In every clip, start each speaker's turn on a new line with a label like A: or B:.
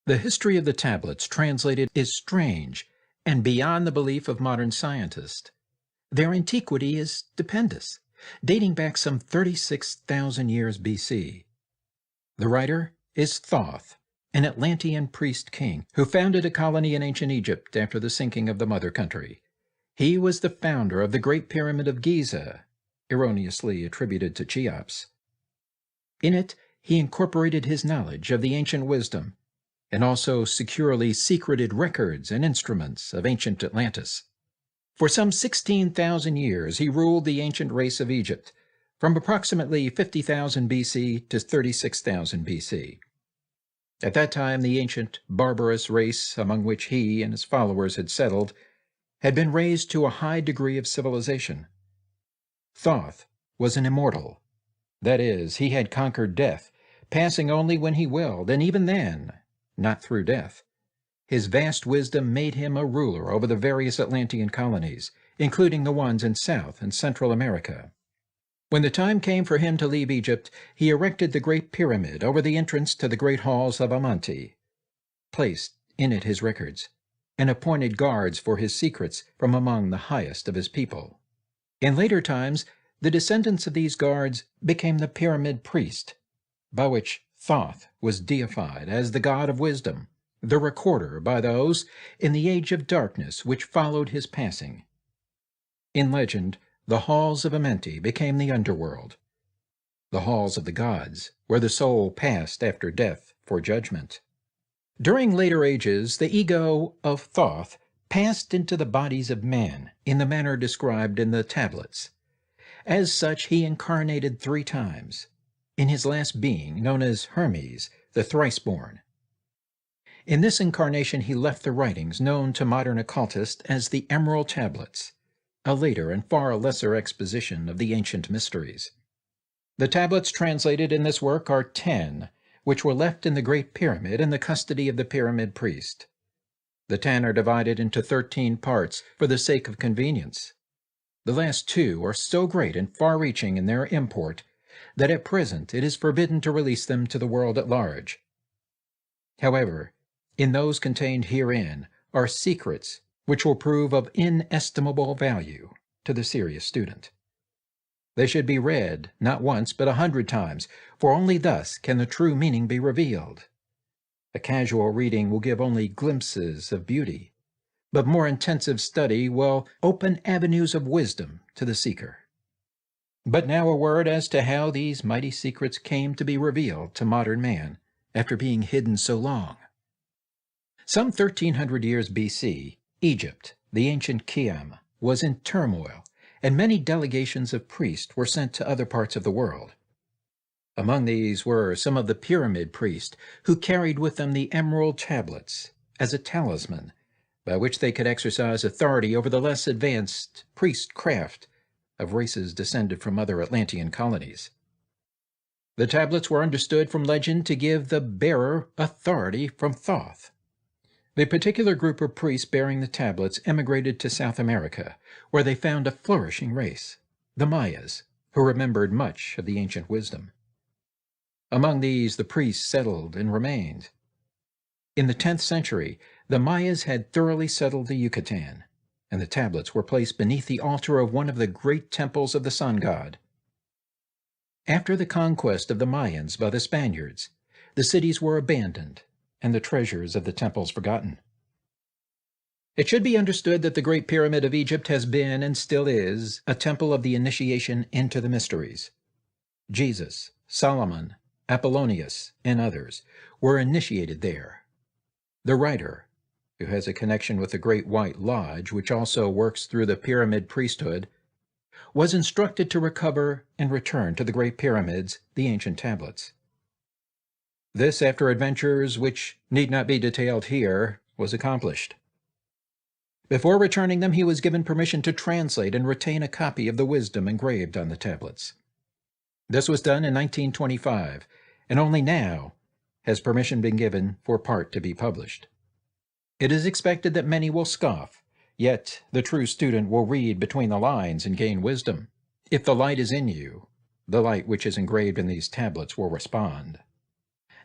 A: The history of the tablets translated is strange and beyond the belief of modern scientists. Their antiquity is stupendous, dating back some 36,000 years BC. The writer is Thoth, an Atlantean priest king who founded a colony in ancient Egypt after the sinking of the mother country. He was the founder of the Great Pyramid of Giza, erroneously attributed to Cheops. In it, he incorporated his knowledge of the ancient wisdom and also securely secreted records and instruments of ancient Atlantis. For some 16,000 years he ruled the ancient race of Egypt, from approximately 50,000 BC to 36,000 BC. At that time, the ancient, barbarous race among which he and his followers had settled had been raised to a high degree of civilization. Thoth was an immortal. That is, he had conquered death, passing only when he willed, and even then, not through death. His vast wisdom made him a ruler over the various Atlantean colonies, including the ones in South and Central America. When the time came for him to leave Egypt, he erected the Great Pyramid over the entrance to the great halls of Amenti, placed in it his records, and appointed guards for his secrets from among the highest of his people. In later times, the descendants of these guards became the Pyramid Priest, by which Thoth was deified as the god of wisdom, the recorder by those in the age of darkness which followed his passing. In legend, the halls of Amenti became the underworld, the halls of the gods, where the soul passed after death for judgment. During later ages, the ego of Thoth passed into the bodies of men in the manner described in the tablets. As such, he incarnated 3 times, in his last being, known as Hermes, the thrice-born. In this incarnation he left the writings known to modern occultists as the Emerald Tablets, a later and far lesser exposition of the ancient mysteries. The tablets translated in this work are 10, which were left in the Great Pyramid in the custody of the Pyramid Priest. The 10 are divided into 13 parts for the sake of convenience. The last 2 are so great and far-reaching in their import that at present it is forbidden to release them to the world at large. However, in those contained herein are secrets which will prove of inestimable value to the serious student. They should be read not once but 100 times, for only thus can the true meaning be revealed. A casual reading will give only glimpses of beauty, but more intensive study will open avenues of wisdom to the seeker. But now a word as to how these mighty secrets came to be revealed to modern man after being hidden so long. Some 1,300 years BC, Egypt, the ancient Khiam, was in turmoil, and many delegations of priests were sent to other parts of the world. Among these were some of the Pyramid priests who carried with them the Emerald Tablets as a talisman by which they could exercise authority over the less advanced priestcraft of races descended from other Atlantean colonies. The tablets were understood from legend to give the bearer authority from Thoth. The particular group of priests bearing the tablets emigrated to South America, where they found a flourishing race, the Mayas, who remembered much of the ancient wisdom. Among these the priests settled and remained. In the 10th century, the Mayas had thoroughly settled the Yucatan, and the tablets were placed beneath the altar of one of the great temples of the sun god. After the conquest of the Mayans by the Spaniards, the cities were abandoned, and the treasures of the temples forgotten. It should be understood that the Great Pyramid of Egypt has been, and still is, a temple of the initiation into the mysteries. Jesus, Solomon, Apollonius, and others were initiated there. The writer, who has a connection with the Great White Lodge, which also works through the Pyramid priesthood, was instructed to recover and return to the Great Pyramids, the ancient tablets. This, after adventures which need not be detailed here, was accomplished. Before returning them, he was given permission to translate and retain a copy of the wisdom engraved on the tablets. This was done in 1925, and only now has permission been given for part to be published. It is expected that many will scoff, yet the true student will read between the lines and gain wisdom. If the light is in you, the light which is engraved in these tablets will respond.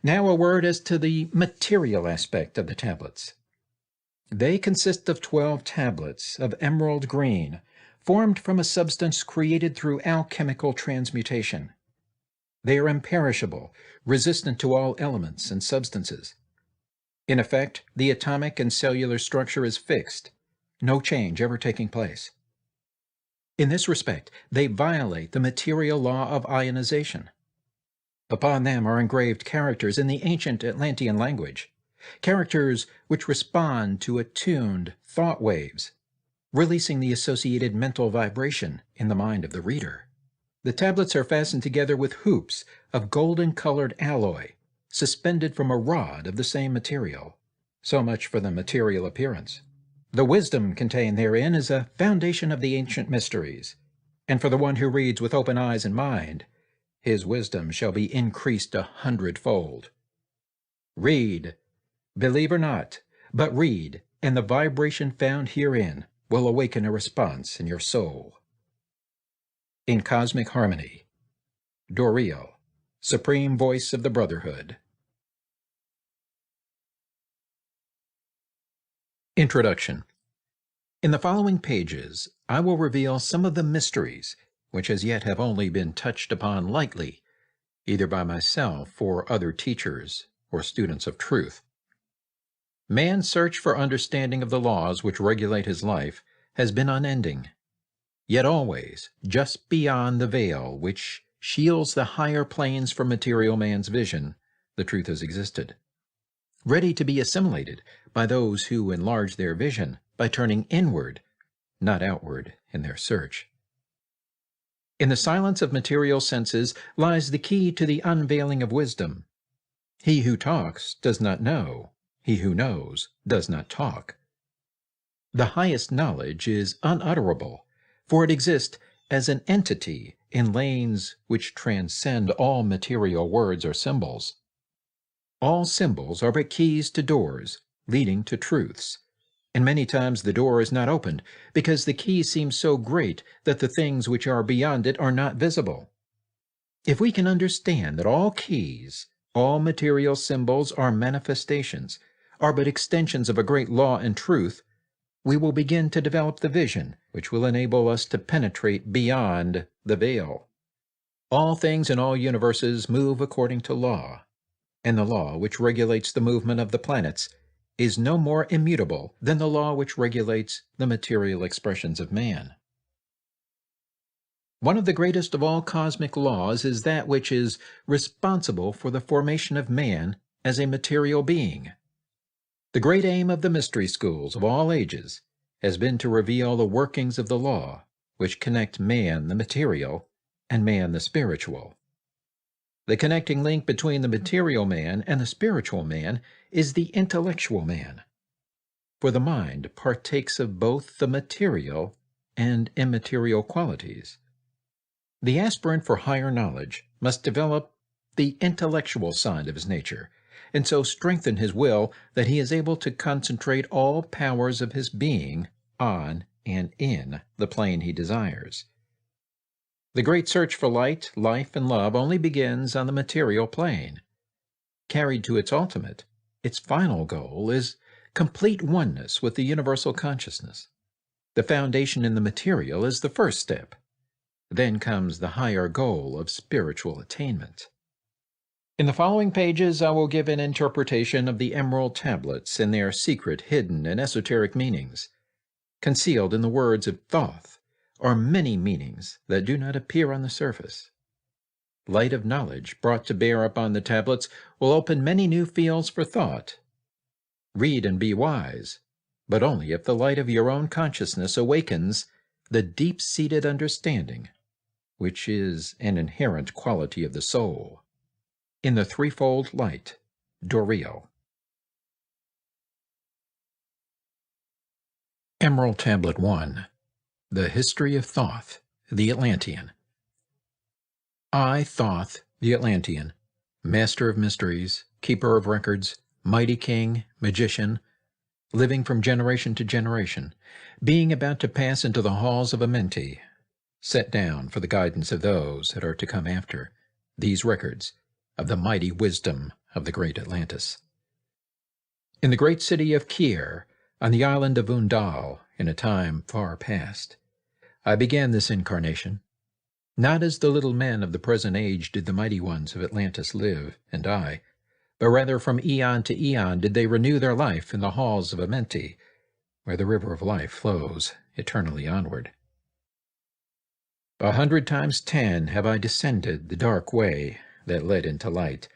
A: Now a word as to the material aspect of the tablets. They consist of 12 tablets of emerald green, formed from a substance created through alchemical transmutation. They are imperishable, resistant to all elements and substances. In effect, the atomic and cellular structure is fixed, no change ever taking place. In this respect, they violate the material law of ionization. Upon them are engraved characters in the ancient Atlantean language, characters which respond to attuned thought waves, releasing the associated mental vibration in the mind of the reader. The tablets are fastened together with hoops of golden-colored alloy, suspended from a rod of the same material. So much for the material appearance. The wisdom contained therein is a foundation of the ancient mysteries, and for the one who reads with open eyes and mind, his wisdom shall be increased 100-fold. Read, believe or not, but read, and the vibration found herein will awaken a response in your soul. In cosmic harmony, Doriel, Supreme Voice of the Brotherhood. Introduction. In the following pages, I will reveal some of the mysteries which as yet have only been touched upon lightly, either by myself or other teachers or students of truth. Man's search for understanding of the laws which regulate his life has been unending, yet always just beyond the veil which shields the higher planes from material man's vision, the truth has existed, ready to be assimilated by those who enlarge their vision by turning inward, not outward, in their search. In the silence of material senses lies the key to the unveiling of wisdom. He who talks does not know. He who knows does not talk. The highest knowledge is unutterable, for it exists as an entity in lanes which transcend all material words or symbols. All symbols are but keys to doors leading to truths, and many times the door is not opened because the key seems so great that the things which are beyond it are not visible. If we can understand that all keys, all material symbols are manifestations, are but extensions of a great law and truth, we will begin to develop the vision which will enable us to penetrate beyond the veil. All things in all universes move according to law, and the law which regulates the movement of the planets is no more immutable than the law which regulates the material expressions of man. One of the greatest of all cosmic laws is that which is responsible for the formation of man as a material being. The great aim of the mystery schools of all ages has been to reveal the workings of the law which connect man the material and man the spiritual. The connecting link between the material man and the spiritual man is the intellectual man, for the mind partakes of both the material and immaterial qualities. The aspirant for higher knowledge must develop the intellectual side of his nature, and so strengthen his will that he is able to concentrate all powers of his being on and in the plane he desires. The great search for light, life, and love only begins on the material plane. Carried to its ultimate, its final goal is complete oneness with the universal consciousness. The foundation in the material is the first step. Then comes the higher goal of spiritual attainment. In the following pages, I will give an interpretation of the emerald tablets and their secret, hidden, and esoteric meanings. Concealed in the words of Thoth are many meanings that do not appear on the surface. Light of knowledge brought to bear upon the tablets will open many new fields for thought. Read and be wise, but only if the light of your own consciousness awakens the deep-seated understanding, which is an inherent quality of the soul. In the threefold light, Doriel. Emerald Tablet 1. The History of Thoth, the Atlantean. I, Thoth, the Atlantean, master of mysteries, keeper of records, mighty king, magician, living from generation to generation, being about to pass into the halls of Amenti, set down for the guidance of those that are to come after, these records of the mighty wisdom of the great Atlantis. In the great city of Kier, on the island of Undal, in a time far past, I began this incarnation. Not as the little men of the present age did the mighty ones of Atlantis live and die, but rather from eon to eon did they renew their life in the halls of Amenti, where the river of life flows eternally onward. 100 times 10 have I descended the dark way that led into light,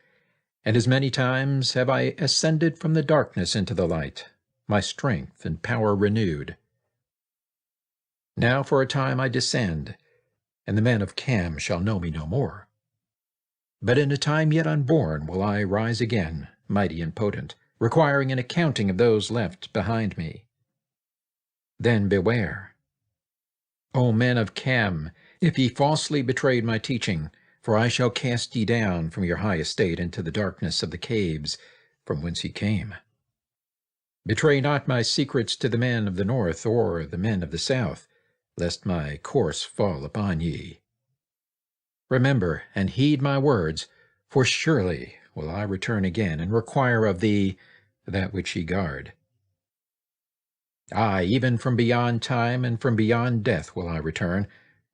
A: and as many times have I ascended from the darkness into the light, my strength and power renewed. Now for a time I descend, and the men of Cam shall know me no more. But in a time yet unborn will I rise again, mighty and potent, requiring an accounting of those left behind me. Then beware, O men of Cam, if ye falsely betrayed my teaching, for I shall cast ye down from your high estate into the darkness of the caves from whence ye came. Betray not my secrets to the men of the north or the men of the south, lest my course fall upon ye. Remember and heed my words, for surely will I return again and require of thee that which ye guard. Aye, even from beyond time and from beyond death will I return,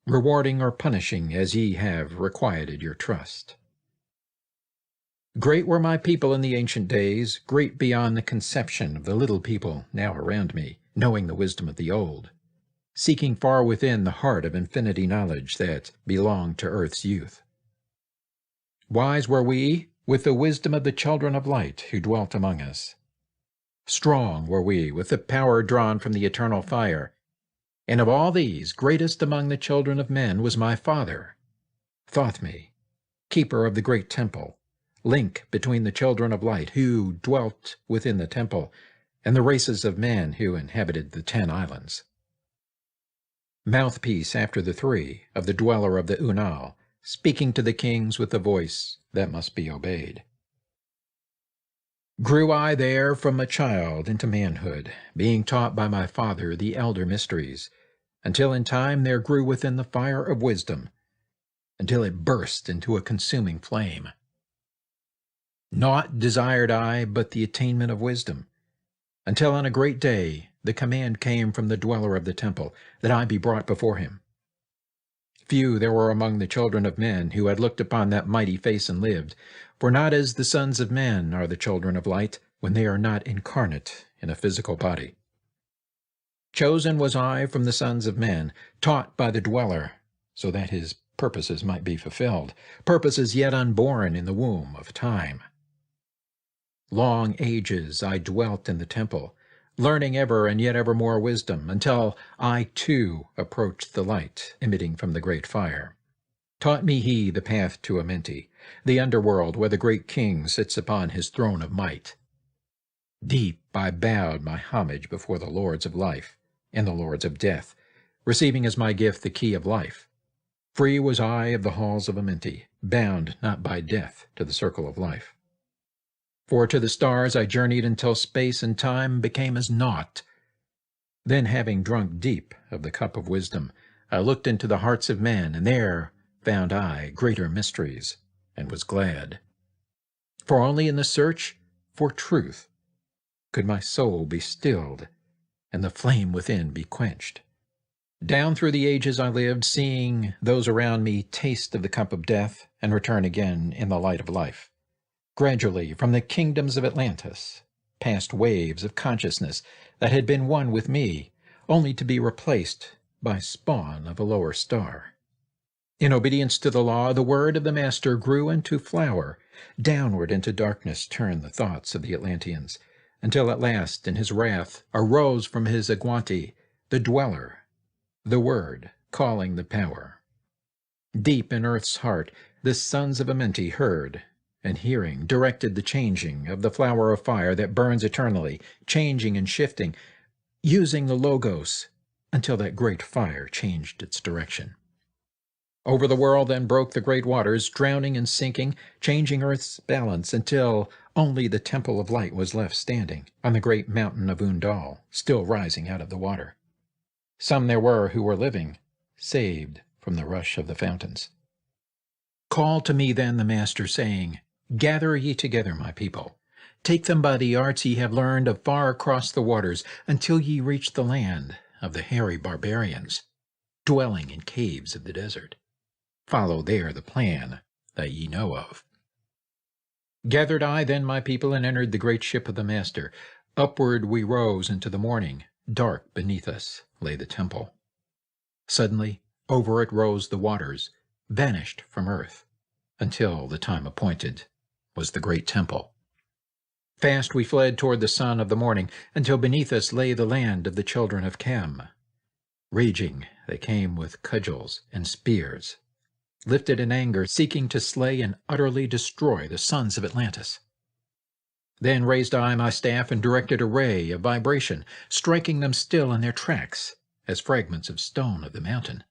A: rewarding or punishing as ye have requited your trust. Great were my people in the ancient days, great beyond the conception of the little people now around me, knowing the wisdom of the old, seeking far within the heart of infinity knowledge that belonged to earth's youth. Wise were we with the wisdom of the children of light who dwelt among us. Strong were we with the power drawn from the eternal fire, and of all these, greatest among the children of men was my father, Thoth, keeper of the great temple, link between the children of light who dwelt within the temple, and the races of men who inhabited the 10 islands. Mouthpiece after the 3 of the dweller of the Unal, speaking to the kings with a voice that must be obeyed. Grew I there from a child into manhood, being taught by my father the elder mysteries, until in time there grew within the fire of wisdom, until it burst into a consuming flame. Naught desired I but the attainment of wisdom, until on a great day the command came from the dweller of the temple that I be brought before him. Few there were among the children of men who had looked upon that mighty face and lived, for not as the sons of men are the children of light when they are not incarnate in a physical body. Chosen was I from the sons of men, taught by the dweller, so that his purposes might be fulfilled, purposes yet unborn in the womb of time. Long ages I dwelt in the temple, learning ever and yet ever more wisdom, until I too approached the light emitting from the great fire. Taught me he the path to Amenti, the underworld where the great king sits upon his throne of might. Deep I bowed my homage before the lords of life and the lords of death, receiving as my gift the key of life. Free was I of the halls of Amenti, bound not by death to the circle of life. For to the stars I journeyed until space and time became as naught. Then, having drunk deep of the cup of wisdom, I looked into the hearts of men, and there found I greater mysteries, and was glad. For only in the search for truth could my soul be stilled, and the flame within be quenched. Down through the ages I lived, seeing those around me taste of the cup of death, and return again in the light of life. Gradually, from the kingdoms of Atlantis, past waves of consciousness that had been one with me, only to be replaced by spawn of a lower star. In obedience to the law, the word of the Master grew into flower, downward into darkness turned the thoughts of the Atlanteans, until at last, in his wrath, arose from his Aguanti the dweller, the word calling the power. Deep in earth's heart, the sons of Amenti heard, and hearing, directed the changing of the flower of fire that burns eternally, changing and shifting, using the Logos, until that great fire changed its direction. Over the world then broke the great waters, drowning and sinking, changing earth's balance, until only the temple of light was left standing on the great mountain of Undal, still rising out of the water. Some there were who were living, saved from the rush of the fountains. Called to me then the Master, saying, Gather ye together, my people. Take them by the arts ye have learned of far across the waters, until ye reach the land of the hairy barbarians, dwelling in caves of the desert. Follow there the plan that ye know of. Gathered I then my people, and entered the great ship of the Master. Upward we rose into the morning. Dark beneath us lay the temple. Suddenly over it rose the waters, vanished from earth, until the time appointed was the great temple. Fast we fled toward the sun of the morning, until beneath us lay the land of the children of Chem. Raging they came with cudgels and spears, lifted in anger, seeking to slay and utterly destroy the sons of Atlantis. Then raised I my staff and directed a ray of vibration, striking them still in their tracks, as fragments of stone of the mountain.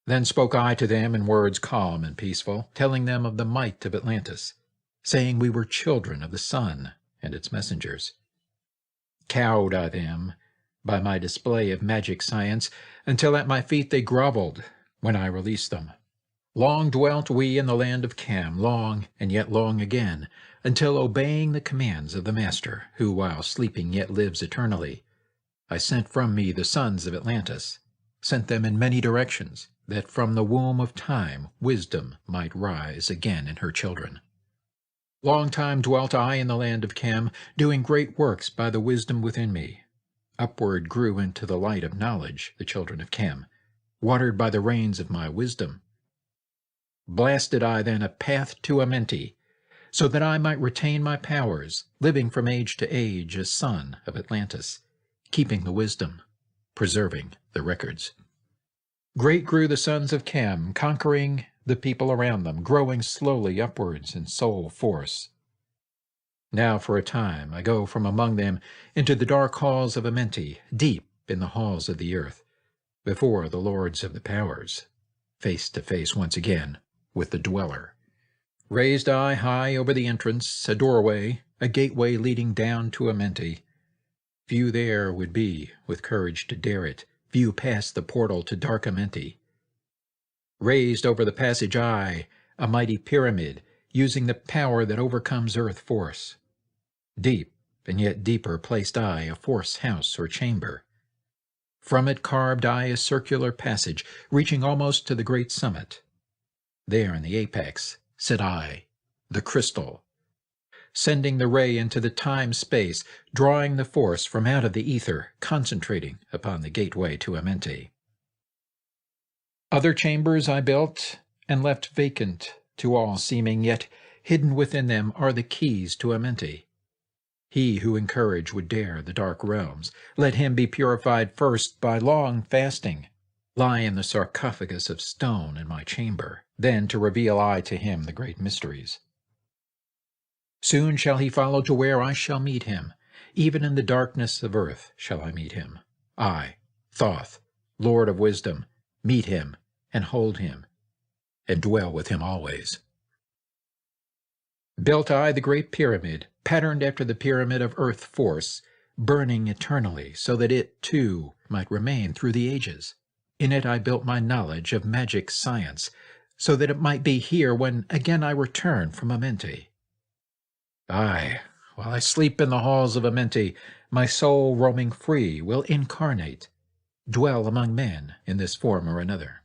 A: Then spoke I to them in words calm and peaceful, telling them of the might of Atlantis, saying we were children of the sun and its messengers. Cowed I them by my display of magic science, until at my feet they groveled when I released them. Long dwelt we in the land of Cam, long and yet long again, until obeying the commands of the Master, who while sleeping yet lives eternally, I sent from me the sons of Atlantis, sent them in many directions, that from the womb of time wisdom might rise again in her children. Long time dwelt I in the land of Chem, doing great works by the wisdom within me. Upward grew into the light of knowledge the children of Chem, watered by the rains of my wisdom. Blasted I then a path to Amenti, so that I might retain my powers, living from age to age as son of Atlantis, keeping the wisdom, preserving the records. Great grew the sons of Chem, conquering the people around them, growing slowly upwards in soul force. Now for a time I go from among them into the dark halls of Amenti, deep in the halls of the earth, before the lords of the powers, face to face once again with the dweller. Raised I high over the entrance, a doorway, a gateway leading down to Amenti. Few there would be with courage to dare it, few past the portal to dark Amenti. Raised over the passage I, a mighty pyramid, using the power that overcomes earth force. Deep and yet deeper placed I a force house or chamber. From it carved I a circular passage, reaching almost to the great summit. There in the apex sit I, the crystal, sending the ray into the time-space, drawing the force from out of the ether, concentrating upon the gateway to Amenti. Other chambers I built and left vacant to all seeming, yet hidden within them are the keys to Amenti. He who in courage would dare the dark realms, let him be purified first by long fasting, lie in the sarcophagus of stone in my chamber, then to reveal I to him the great mysteries. Soon shall he follow to where I shall meet him, even in the darkness of earth shall I meet him. I, Thoth, Lord of wisdom, meet him and hold him, and dwell with him always. Built I the great pyramid, patterned after the pyramid of earth force, burning eternally, so that it, too, might remain through the ages. In it I built my knowledge of magic science, so that it might be here when again I return from Amenti. Aye, while I sleep in the halls of Amenti, my soul roaming free will incarnate, dwell among men in this form or another.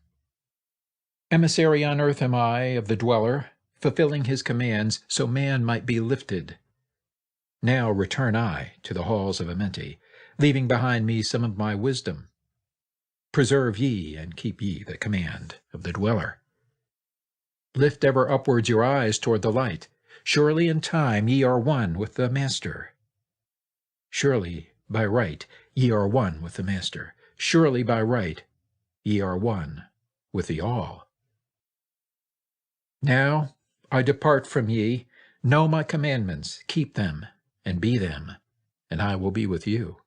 A: Emissary on earth am I of the dweller, fulfilling his commands so man might be lifted. Now return I to the halls of Amenti, leaving behind me some of my wisdom. Preserve ye and keep ye the command of the dweller. Lift ever upwards your eyes toward the light. Surely in time ye are one with the Master. Surely by right ye are one with the Master. Surely by right ye are one with the All. Now I depart from ye. Know my commandments, keep them, and be them, and I will be with you,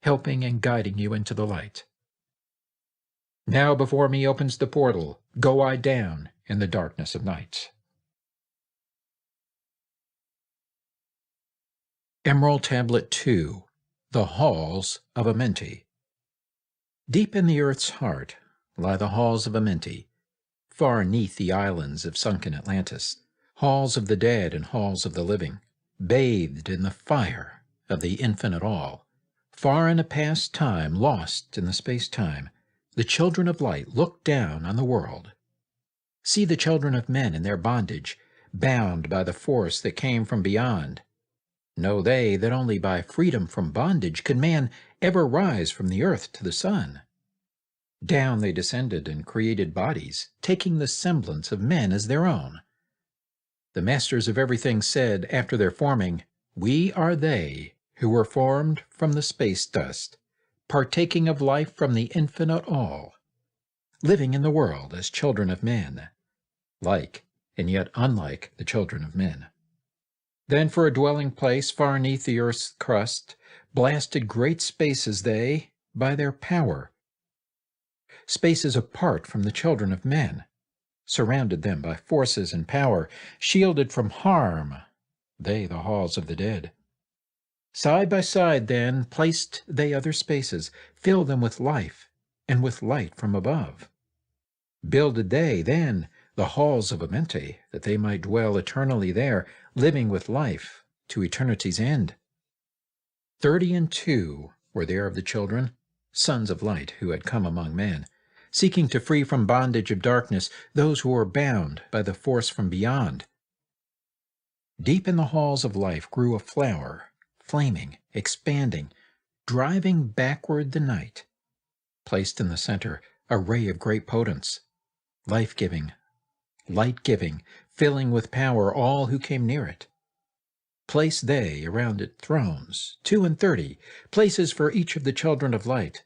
A: helping and guiding you into the light. Now before me opens the portal, go I down in the darkness of night. Emerald Tablet 2, The Halls of Amenti. Deep in the earth's heart lie the halls of Amenti, far 'neath the islands of sunken Atlantis, halls of the dead and halls of the living, bathed in the fire of the infinite all. Far in a past time, lost in the space-time, the children of light look down on the world. See the children of men in their bondage, bound by the force that came from beyond. Know they that only by freedom from bondage could man ever rise from the earth to the sun. Down they descended and created bodies, taking the semblance of men as their own. The masters of everything said after their forming, "We are they who were formed from the space dust, partaking of life from the infinite all, living in the world as children of men, like and yet unlike the children of men." Then for a dwelling place far neath the earth's crust, blasted great spaces they by their power, spaces apart from the children of men, surrounded them by forces and power, shielded from harm, they the halls of the dead. Side by side then placed they other spaces, filled them with life and with light from above. Builded they then the halls of Amente, that they might dwell eternally there, living with life to eternity's end. 32 were there of the children, sons of light, who had come among men, seeking to free from bondage of darkness those who were bound by the force from beyond. Deep in the halls of life grew a flower, flaming, expanding, driving backward the night. Placed in the center, a ray of great potence, life-giving, light-giving, filling with power all who came near it. Placed they around it thrones, 32, places for each of the children of light,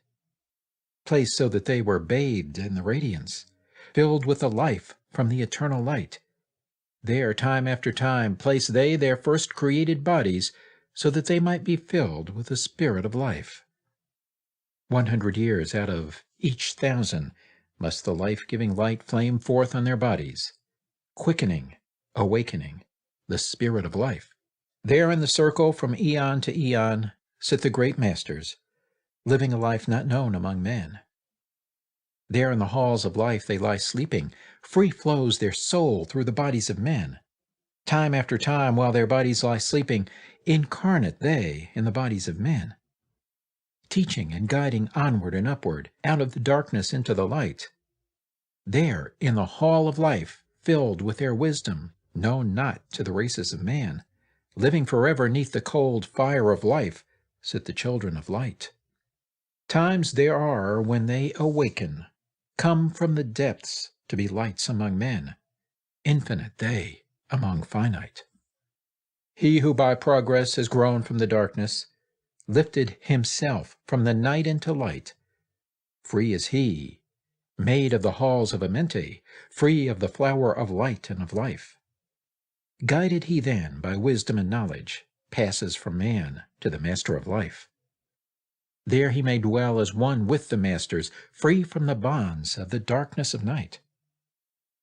A: placed so that they were bathed in the radiance, filled with the life from the eternal light. There, time after time, placed they their first created bodies, so that they might be filled with the spirit of life. 100 years out of each 1,000 must the life-giving light flame forth on their bodies, quickening, awakening the spirit of life. There in the circle from eon to eon sit the great masters, living a life not known among men. There in the halls of life they lie sleeping, free flows their soul through the bodies of men. Time after time, while their bodies lie sleeping, incarnate they in the bodies of men, teaching and guiding onward and upward, out of the darkness into the light. There in the hall of life, filled with their wisdom, known not to the races of man, living forever neath the cold fire of life, sit the children of light. Times there are when they awaken, come from the depths to be lights among men, infinite they among finite. He who by progress has grown from the darkness, lifted himself from the night into light, free is he, made of the halls of Amente, free of the flower of light and of life. Guided he then by wisdom and knowledge, passes from man to the master of life. There he may dwell as one with the masters, free from the bonds of the darkness of night.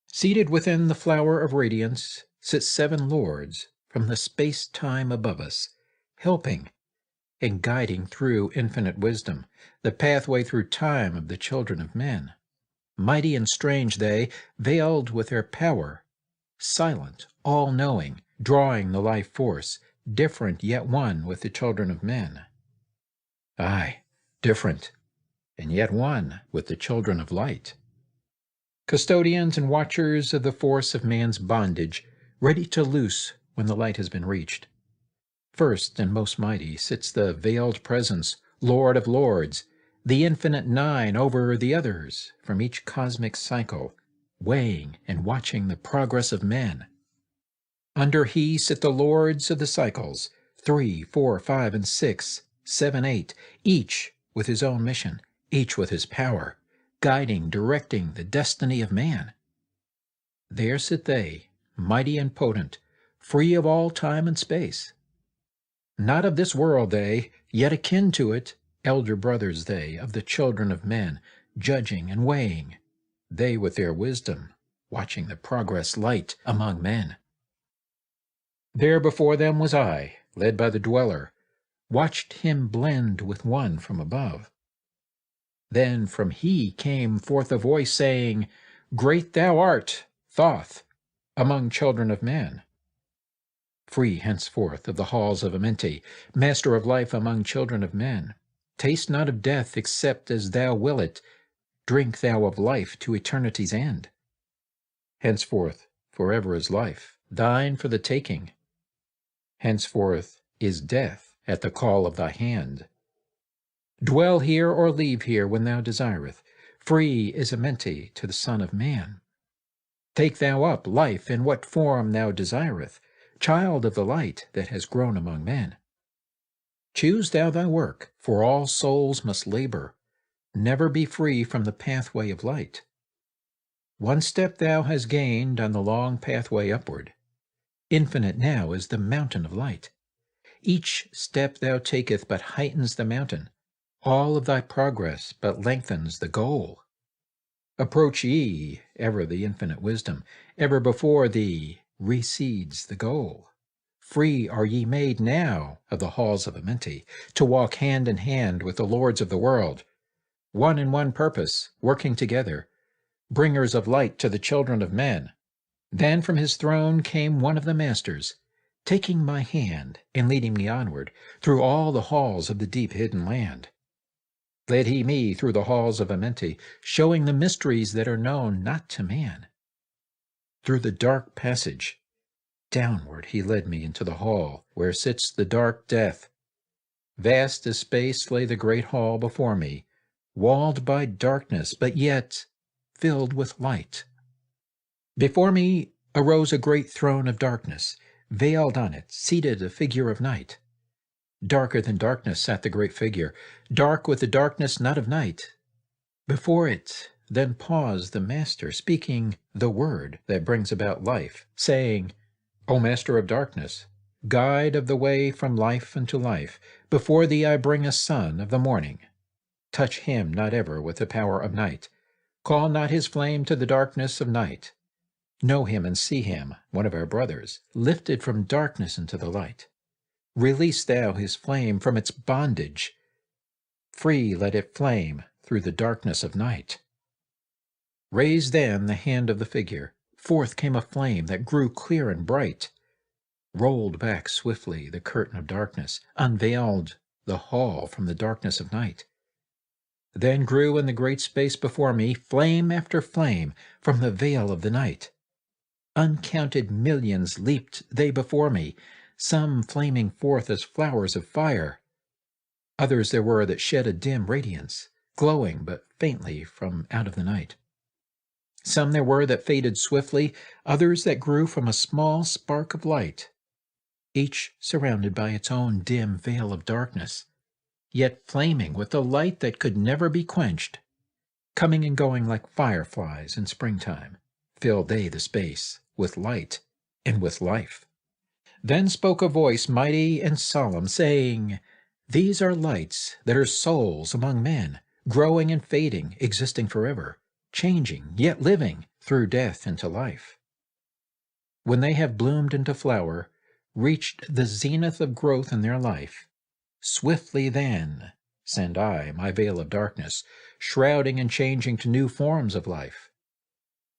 A: Seated within the flower of radiance sit 7 lords from the space-time above us, helping and guiding through infinite wisdom the pathway through time of the children of men. Mighty and strange they, veiled with their power, silent, all-knowing, drawing the life force, different yet one with the children of men. Aye, different, and yet one with the children of light. Custodians and watchers of the force of man's bondage, ready to loose when the light has been reached. First and most mighty sits the veiled presence, Lord of lords, the infinite 9 over the others from each cosmic cycle, weighing and watching the progress of men. Under he sit the lords of the cycles, 3, 4, 5, and 6, 7, 8, each with his own mission, each with his power, guiding, directing the destiny of man. There sit they, mighty and potent, free of all time and space. Not of this world they, yet akin to it, elder brothers they, of the children of men, judging and weighing, they with their wisdom, watching the progress light among men. There before them was I, led by the dweller, watched him blend with one from above. Then from he came forth a voice saying, "Great thou art, Thoth, among children of men. Free henceforth of the halls of Amenti, master of life among children of men. Taste not of death except as thou will it, drink thou of life to eternity's end. Henceforth forever is life, thine for the taking. Henceforth is death at the call of thy hand. Dwell here or leave here when thou desireth. Free is Amenti to the Son of Man. Take thou up life in what form thou desireth, child of the light that has grown among men. Choose thou thy work, for all souls must labor. Never be free from the pathway of light. One step thou hast gained on the long pathway upward. Infinite now is the mountain of light. Each step thou taketh but heightens the mountain. All of thy progress but lengthens the goal. Approach ye, ever the infinite wisdom, ever before thee recedes the goal. Free are ye made now of the halls of Amenti, to walk hand in hand with the lords of the world, one in one purpose, working together, bringers of light to the children of men. Then from his throne came one of the masters, taking my hand and leading me onward through all the halls of the deep hidden land. Led he me through the halls of Amenti, showing the mysteries that are known not to man. Through the dark passage, downward he led me into the hall, where sits the dark death. Vast as space lay the great hall before me, walled by darkness, but yet filled with light. Before me arose a great throne of darkness, veiled on it, seated a figure of night. Darker than darkness sat the great figure, dark with the darkness not of night. Before it then paused the Master, speaking the word that brings about life, saying, O Master of darkness, guide of the way from life unto life, before thee I bring a son of the morning. Touch him not ever with the power of night. Call not his flame to the darkness of night. Know him and see him, one of our brothers, lifted from darkness into the light. Release thou his flame from its bondage. Free let it flame through the darkness of night. Raise then the hand of the figure. Forth came a flame that grew clear and bright. Rolled back swiftly the curtain of darkness, unveiled the hall from the darkness of night. Then grew in the great space before me flame after flame from the veil of the night. Uncounted millions leaped they before me, some flaming forth as flowers of fire. Others there were that shed a dim radiance, glowing but faintly from out of the night. Some there were that faded swiftly, others that grew from a small spark of light, each surrounded by its own dim veil of darkness, yet flaming with a light that could never be quenched. Coming and going like fireflies in springtime, filled they the space with light and with life. Then spoke a voice mighty and solemn, saying, These are lights that are souls among men, growing and fading, existing forever, changing, yet living, through death into life. When they have bloomed into flower, reached the zenith of growth in their life, swiftly then send I my veil of darkness, shrouding and changing to new forms of life.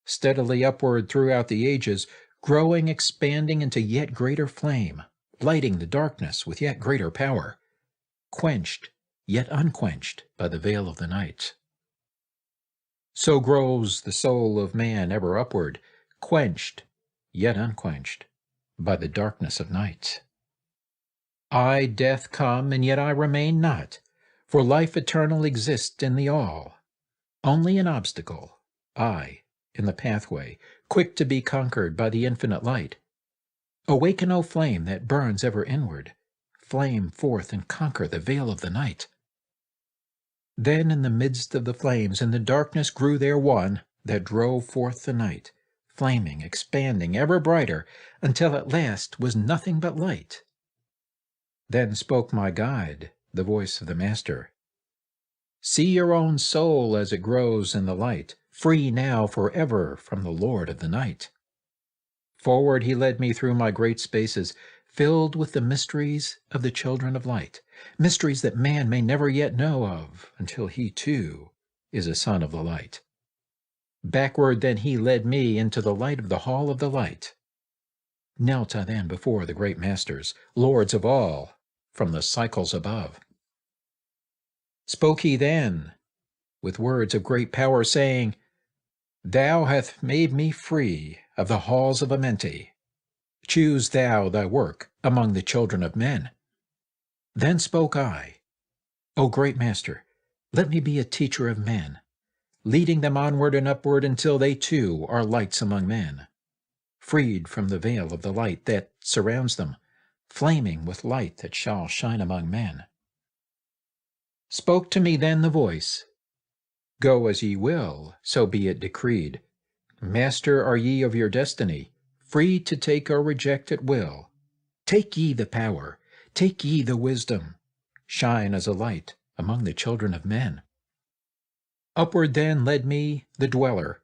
A: Steadily upward throughout the ages, growing, expanding into yet greater flame, lighting the darkness with yet greater power, quenched, yet unquenched by the veil of the night. So grows the soul of man ever upward, quenched, yet unquenched by the darkness of night. I, death, come, and yet I remain not, for life eternal exists in the all. Only an obstacle, I, in the pathway, quick to be conquered by the infinite light. Awaken, O flame that burns ever inward, flame forth and conquer the veil of the night. Then in the midst of the flames in the darkness grew there one that drove forth the night, flaming, expanding, ever brighter, until at last was nothing but light. Then spoke my guide, the voice of the Master. See your own soul as it grows in the light, free now forever from the Lord of the night. Forward he led me through my great spaces, filled with the mysteries of the children of light, mysteries that man may never yet know of until he, too, is a son of the light. Backward then he led me into the light of the hall of the light. Knelt I then before the great masters, lords of all, from the cycles above. Spoke he then, with words of great power, saying, Thou hast made me free of the halls of Amenti. Choose thou thy work among the children of men. Then spoke I, O great Master, let me be a teacher of men, leading them onward and upward until they too are lights among men, freed from the veil of the light that surrounds them, flaming with light that shall shine among men. Spoke to me then the voice, Go as ye will, so be it decreed. Master are ye of your destiny, free to take or reject at will. Take ye the power, take ye the wisdom, shine as a light among the children of men. Upward then led me the dweller.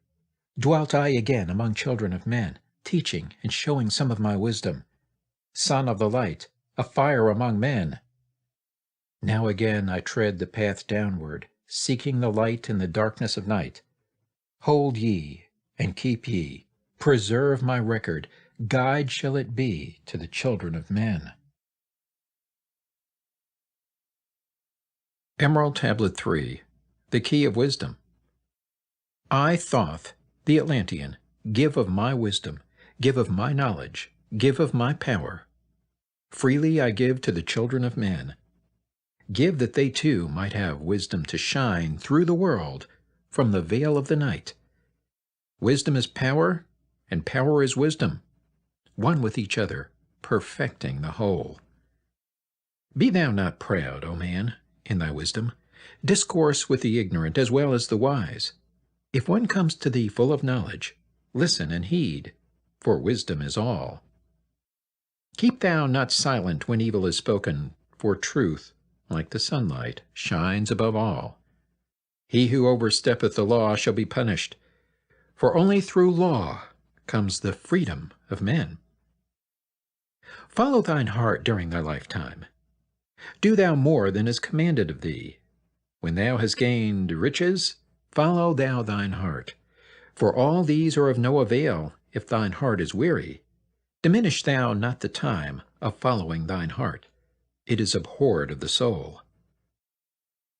A: Dwelt I again among children of men, teaching and showing some of my wisdom. Son of the light, a fire among men. Now again I tread the path downward, seeking the light in the darkness of night. Hold ye, and keep ye, preserve my record, guide shall it be to the children of men. Emerald Tablet 3, the Key of Wisdom. I, Thoth, the Atlantean, give of my wisdom, give of my knowledge, give of my power. Freely I give to the children of men. Give that they too might have wisdom to shine through the world from the veil of the night. Wisdom is power, and power is wisdom, one with each other, perfecting the whole. Be thou not proud, O man, in thy wisdom. Discourse with the ignorant as well as the wise. If one comes to thee full of knowledge, listen and heed, for wisdom is all. Keep thou not silent when evil is spoken, for truth, like the sunlight, shines above all. He who oversteppeth the law shall be punished, for only through law comes the freedom of men. Follow thine heart during thy lifetime. Do thou more than is commanded of thee. When thou hast gained riches, follow thou thine heart. For all these are of no avail if thine heart is weary. Diminish thou not the time of following thine heart. It is abhorred of the soul.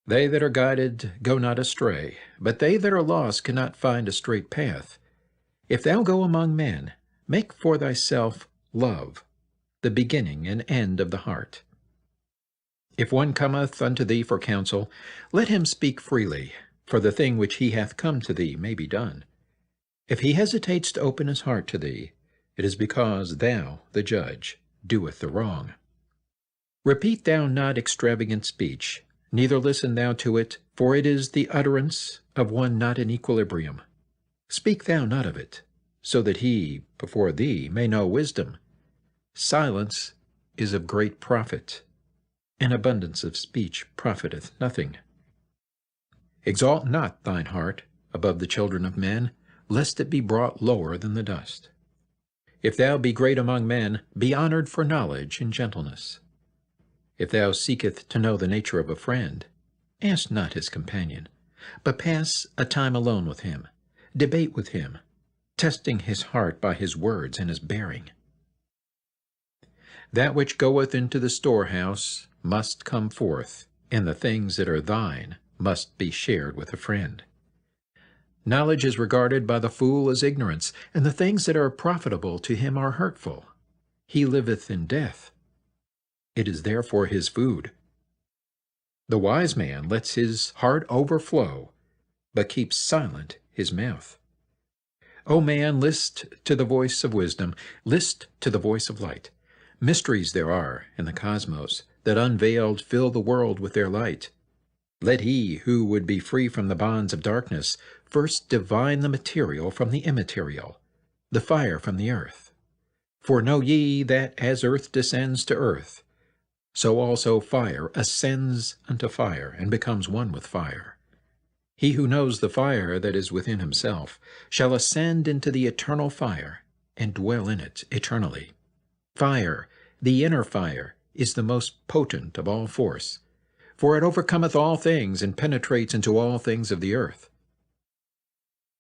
A: They that are guided go not astray, but they that are lost cannot find a straight path. If thou go among men, make for thyself love, the beginning and end of the heart. If one cometh unto thee for counsel, let him speak freely, for the thing which he hath come to thee may be done. If he hesitates to open his heart to thee, it is because thou, the judge, doeth the wrong. Repeat thou not extravagant speech, neither listen thou to it, for it is the utterance of one not in equilibrium. Speak thou not of it, so that he before thee may know wisdom. Silence is of great profit. An abundance of speech profiteth nothing. Exalt not thine heart above the children of men, lest it be brought lower than the dust. If thou be great among men, be honored for knowledge and gentleness. If thou seeketh to know the nature of a friend, ask not his companion, but pass a time alone with him, debate with him, testing his heart by his words and his bearing. That which goeth into the storehouse must come forth, and the things that are thine must be shared with a friend. Knowledge is regarded by the fool as ignorance, and the things that are profitable to him are hurtful. He liveth in death. It is therefore his food. The wise man lets his heart overflow, but keeps silent his mouth. O man, list to the voice of wisdom, list to the voice of light. Mysteries there are in the cosmos that unveiled fill the world with their light. Let he who would be free from the bonds of darkness first divine the material from the immaterial, the fire from the earth. For know ye that as earth descends to earth, so also fire ascends unto fire, and becomes one with fire. He who knows the fire that is within himself shall ascend into the eternal fire, and dwell in it eternally. Fire, the inner fire, is the most potent of all force, for it overcometh all things, and penetrates into all things of the earth.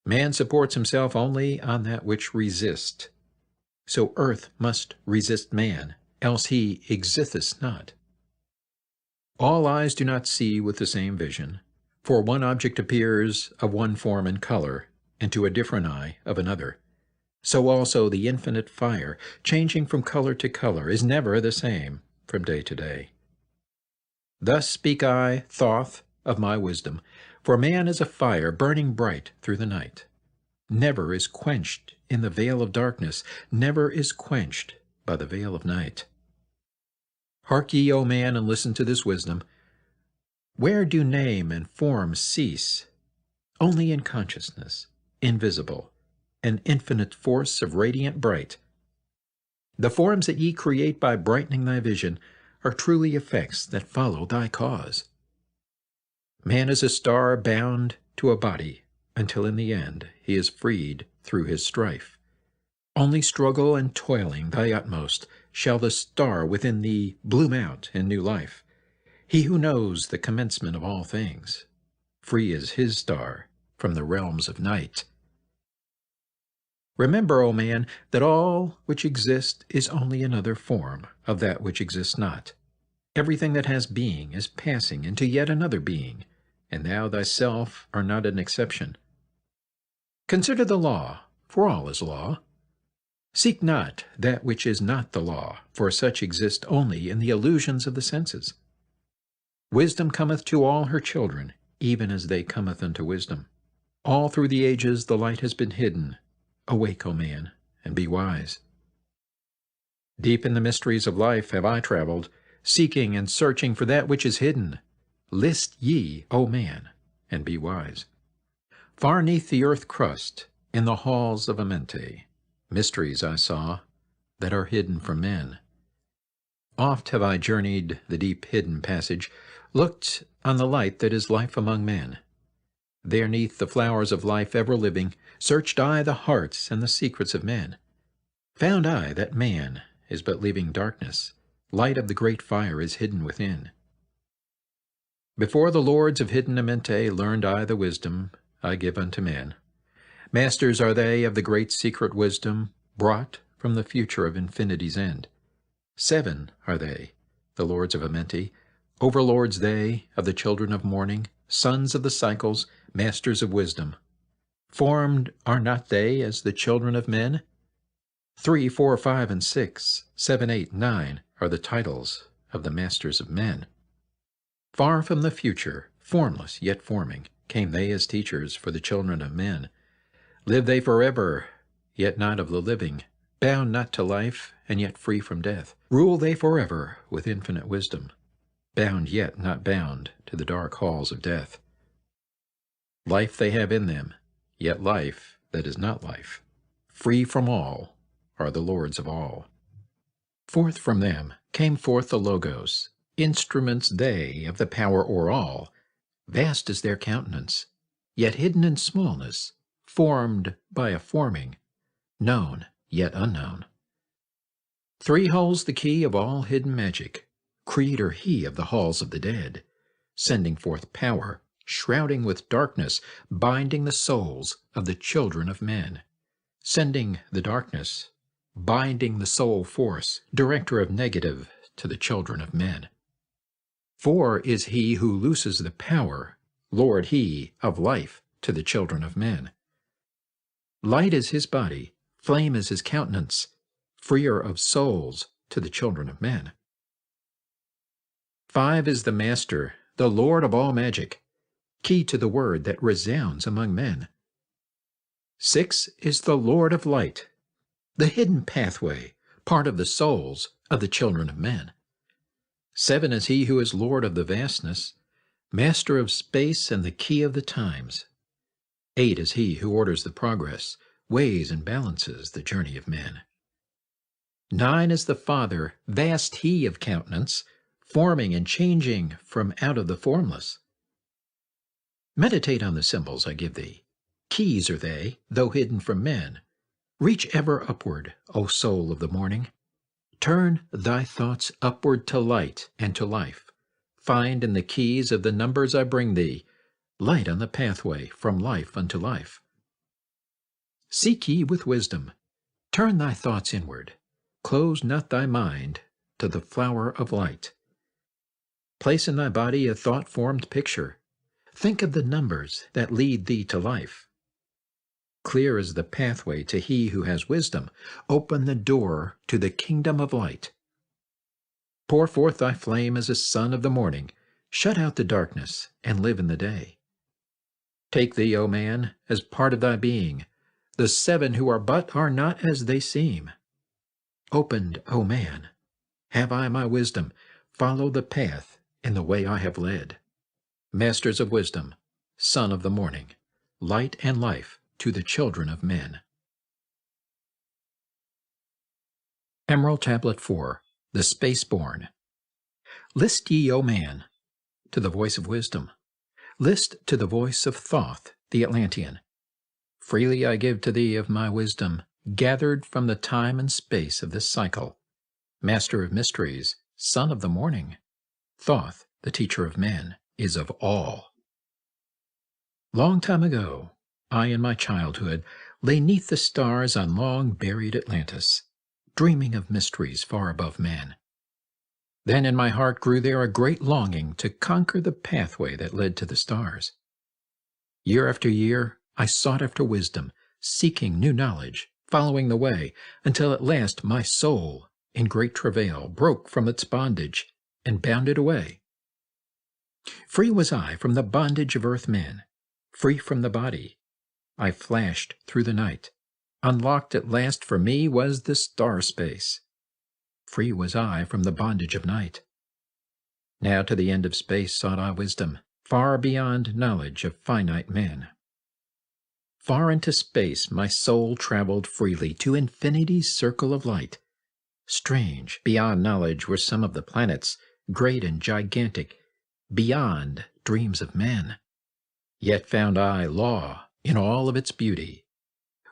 A: Man supports himself only on that which resists. So earth must resist man, else he existeth not. All eyes do not see with the same vision, for one object appears of one form and color, and to a different eye of another. So also the infinite fire, changing from color to color, is never the same from day to day. Thus speak I, Thoth, of my wisdom, for man is a fire burning bright through the night. Never is quenched in the veil of darkness, never is quenched by the veil of night. Hark ye, O man, and listen to this wisdom. Where do name and form cease? Only in consciousness, invisible, an infinite force of radiant bright. The forms that ye create by brightening thy vision are truly effects that follow thy cause. Man is a star bound to a body, until in the end he is freed through his strife. Only struggle and toiling thy utmost shall the star within thee bloom out in new life. He who knows the commencement of all things, free is his star from the realms of night. Remember, O man, that all which exists is only another form of that which exists not. Everything that has being is passing into yet another being, and thou thyself art not an exception. Consider the law, for all is law. Seek not that which is not the law, for such exist only in the illusions of the senses. Wisdom cometh to all her children, even as they cometh unto wisdom. All through the ages the light has been hidden. Awake, O man, and be wise. Deep in the mysteries of life have I traveled, seeking and searching for that which is hidden. List ye, O man, and be wise. Far neath the earth crust, in the halls of Amente, mysteries I saw that are hidden from men. Oft have I journeyed the deep hidden passage, looked on the light that is life among men. There neath the flowers of life ever living, searched I the hearts and the secrets of men. Found I that man is but leaving darkness, light of the great fire is hidden within. Before the lords of hidden Amente learned I the wisdom I give unto men. Masters are they of the great secret wisdom, brought from the future of infinity's end. 7 are they, the lords of Amente, overlords they of the children of morning, sons of the cycles, masters of wisdom. Formed are not they as the children of men? 3, 4, 5, and 6, 7, 8, 9 are the titles of the masters of men. Far from the future, formless yet forming, came they as teachers for the children of men. Live they forever, yet not of the living, bound not to life, and yet free from death. Rule they forever with infinite wisdom, bound yet not bound to the dark halls of death. Life they have in them, yet life that is not life. Free from all are the lords of all. Forth from them came forth the Logos, instruments they of the power o'er all. Vast is their countenance, yet hidden in smallness, formed by a forming, known yet unknown. 3 holds the key of all hidden magic, creator he of the halls of the dead, sending forth power, shrouding with darkness, binding the souls of the children of men, sending the darkness, binding the soul force, director of negative to the children of men. 4 is he who looses the power, lord he of life to the children of men. Light is his body, flame is his countenance, freer of souls to the children of men. 5 is the master, the lord of all magic, key to the word that resounds among men. 6 is the Lord of light, the hidden pathway, part of the souls of the children of men. 7 is he who is Lord of the vastness, master of space and the key of the times. 8 is he who orders the progress, weighs and balances the journey of men. 9 is the Father, vast he of countenance, forming and changing from out of the formless. Meditate on the symbols I give thee. Keys are they, though hidden from men. Reach ever upward, O soul of the morning. Turn thy thoughts upward to light and to life. Find in the keys of the numbers I bring thee, light on the pathway from life unto life. Seek ye with wisdom. Turn thy thoughts inward. Close not thy mind to the flower of light. Place in thy body a thought-formed picture. Think of the numbers that lead thee to life. Clear is the pathway to he who has wisdom. Open the door to the kingdom of light. Pour forth thy flame as a sun of the morning. Shut out the darkness and live in the day. Take thee, O man, as part of thy being. The seven who are but are not as they seem. Opened, O man, have I my wisdom. Follow the path in the way I have led. Masters of wisdom, son of the morning, light and life to the children of men. Emerald Tablet 4, The Spaceborn. List ye, O man, to the voice of wisdom. List to the voice of Thoth, the Atlantean. Freely I give to thee of my wisdom, gathered from the time and space of this cycle. Master of mysteries, son of the morning, Thoth, the teacher of men, is of all. Long time ago, I in my childhood lay 'neath the stars on long-buried Atlantis, dreaming of mysteries far above man. Then in my heart grew there a great longing to conquer the pathway that led to the stars. Year after year, I sought after wisdom, seeking new knowledge, following the way, until at last my soul, in great travail, broke from its bondage and bounded away. Free was I from the bondage of earth men, free from the body. I flashed through the night. Unlocked at last for me was the star space. Free was I from the bondage of night. Now to the end of space sought I wisdom, far beyond knowledge of finite men. Far into space my soul traveled freely to infinity's circle of light. Strange, beyond knowledge were some of the planets, great and gigantic, beyond dreams of men. Yet found I law in all of its beauty,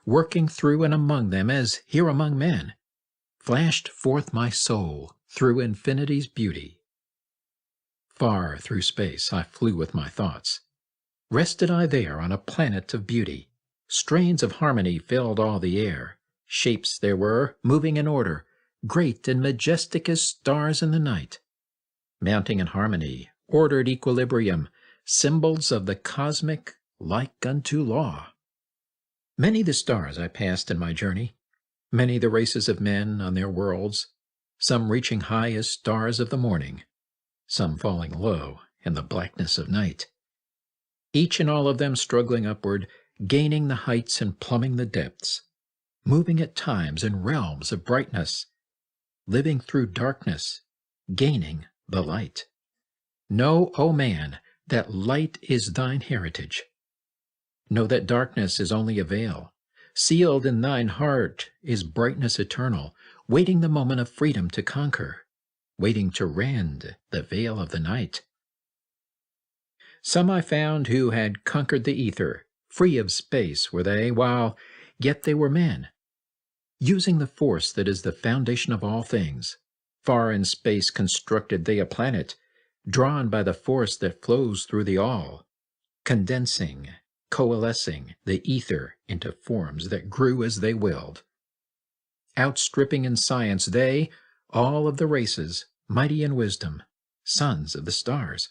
A: working through and among them as here among men. Flashed forth my soul through infinity's beauty. Far through space I flew with my thoughts. Rested I there on a planet of beauty. Strains of harmony filled all the air. Shapes there were, moving in order, great and majestic as stars in the night. Mounting in harmony, ordered equilibrium, symbols of the cosmic, like unto law. Many the stars I passed in my journey, many the races of men on their worlds, some reaching high as stars of the morning, some falling low in the blackness of night. Each and all of them struggling upward, gaining the heights and plumbing the depths, moving at times in realms of brightness, living through darkness, gaining the light. Know, O man, that light is thine heritage. Know that darkness is only a veil. Sealed in thine heart is brightness eternal, waiting the moment of freedom to conquer, waiting to rend the veil of the night. Some I found who had conquered the ether, free of space were they, while yet they were men, using the force that is the foundation of all things. Far in space constructed they a planet, drawn by the force that flows through the all, condensing, coalescing the ether into forms that grew as they willed. Outstripping in science they, all of the races, mighty in wisdom, sons of the stars.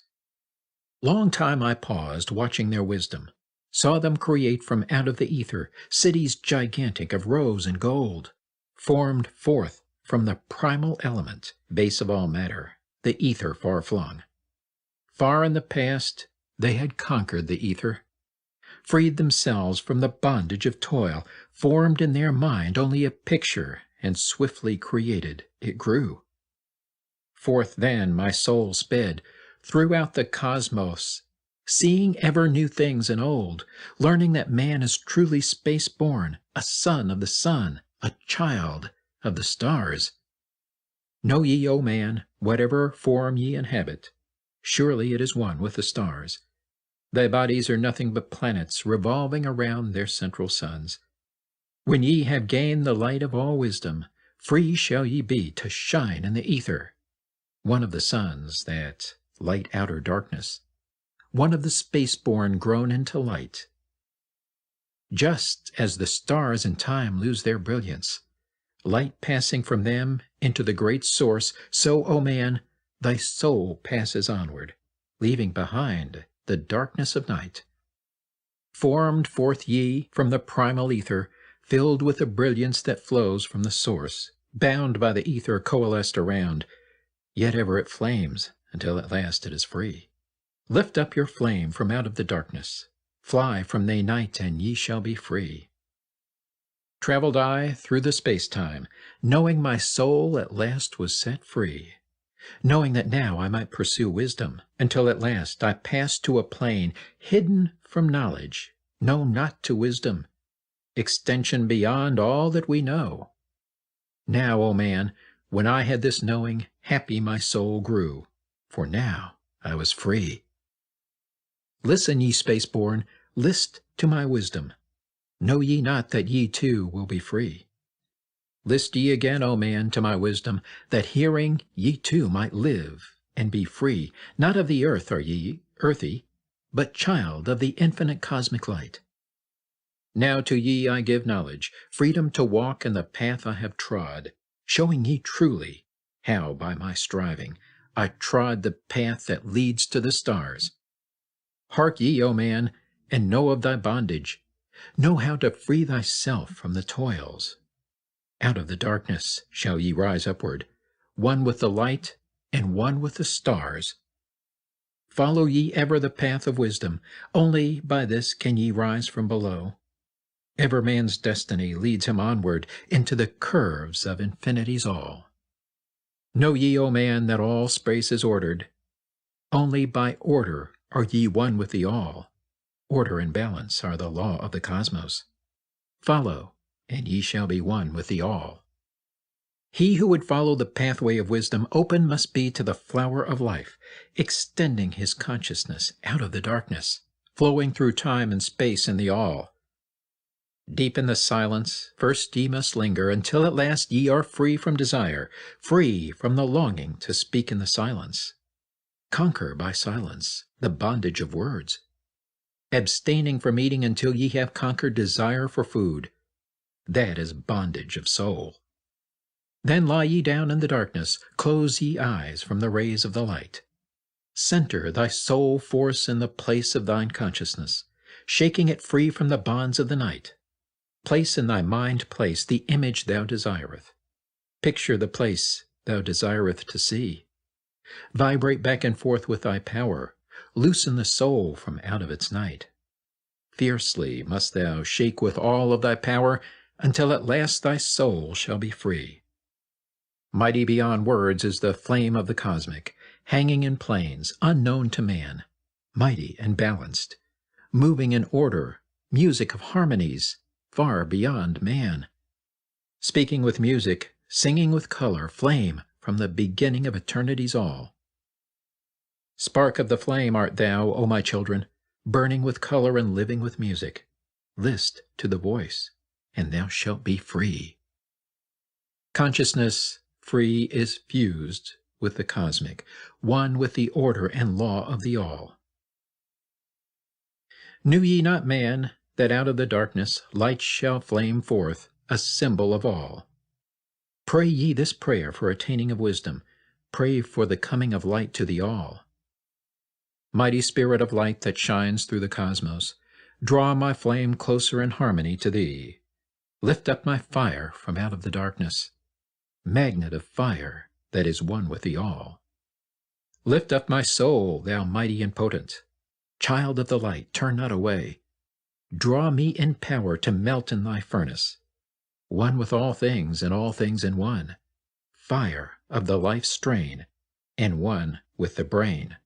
A: Long time I paused, watching their wisdom, saw them create from out of the ether cities gigantic of rose and gold, formed forth from the primal element, base of all matter, the ether far-flung. Far in the past they had conquered the ether, freed themselves from the bondage of toil, formed in their mind only a picture, and swiftly created it grew. Forth then my soul sped, throughout the cosmos, seeing ever new things and old, learning that man is truly space-born, a son of the sun, a child of the stars. Know ye, O man, whatever form ye inhabit, surely it is one with the stars. Thy bodies are nothing but planets revolving around their central suns. When ye have gained the light of all wisdom, free shall ye be to shine in the ether, one of the suns that light outer darkness, one of the space-born grown into light. just as the stars in time lose their brilliance, light passing from them into the great source, so, O man, thy soul passes onward, leaving behind the darkness of night. Formed forth ye from the primal ether, filled with the brilliance that flows from the source, bound by the ether coalesced around, yet ever it flames until at last it is free. Lift up your flame from out of the darkness, fly from the night, and ye shall be free. Traveled I through the space-time, knowing my soul at last was set free, knowing that now I might pursue wisdom, until at last I passed to a plane hidden from knowledge, known not to wisdom, extension beyond all that we know. Now, O man, when I had this knowing, happy my soul grew, for now I was free. Listen, ye spaceborn, list to my wisdom. Know ye not that ye too will be free? List ye again, O man, to my wisdom, that hearing ye too might live and be free. Not of the earth are ye, earthy, but child of the infinite cosmic light. Now to ye I give knowledge, freedom to walk in the path I have trod, showing ye truly how by my striving I trod the path that leads to the stars. Hark ye, O man, and know of thy bondage. Know how to free thyself from the toils. Out of the darkness shall ye rise upward, one with the light and one with the stars. Follow ye ever the path of wisdom, only by this can ye rise from below. Ever man's destiny leads him onward into the curves of infinity's all. Know ye, O man, that all space is ordered. Only by order are ye one with the all. Order and balance are the law of the cosmos. Follow, and ye shall be one with the all. He who would follow the pathway of wisdom open must be to the flower of life, extending his consciousness out of the darkness, flowing through time and space in the all. Deep in the silence, first ye must linger, until at last ye are free from desire, free from the longing to speak in the silence. Conquer by silence the bondage of words, abstaining from eating until ye have conquered desire for food. That is bondage of soul. Then lie ye down in the darkness, close ye eyes from the rays of the light. Center thy soul force in the place of thine consciousness, shaking it free from the bonds of the night. Place in thy mind place the image thou desireth. Picture the place thou desireth to see. Vibrate back and forth with thy power. Loosen the soul from out of its night. Fiercely must thou shake with all of thy power, until at last thy soul shall be free. Mighty beyond words is the flame of the cosmic, hanging in planes unknown to man, mighty and balanced, moving in order, music of harmonies, far beyond man. Speaking with music, singing with color, flame from the beginning of eternity's all. Spark of the flame art thou, O my children, burning with color and living with music. List to the voice, and thou shalt be free. Consciousness free is fused with the cosmic, one with the order and law of the all. Knew ye not, man, that out of the darkness light shall flame forth, a symbol of all? Pray ye this prayer for attaining of wisdom. Pray for the coming of light to the all. Mighty spirit of light that shines through the cosmos, draw my flame closer in harmony to thee. Lift up my fire from out of the darkness, magnet of fire that is one with the all. Lift up my soul, thou mighty and potent. Child of the light, turn not away. Draw me in power to melt in thy furnace, one with all things and all things in one, fire of the life strain, and one with the brain.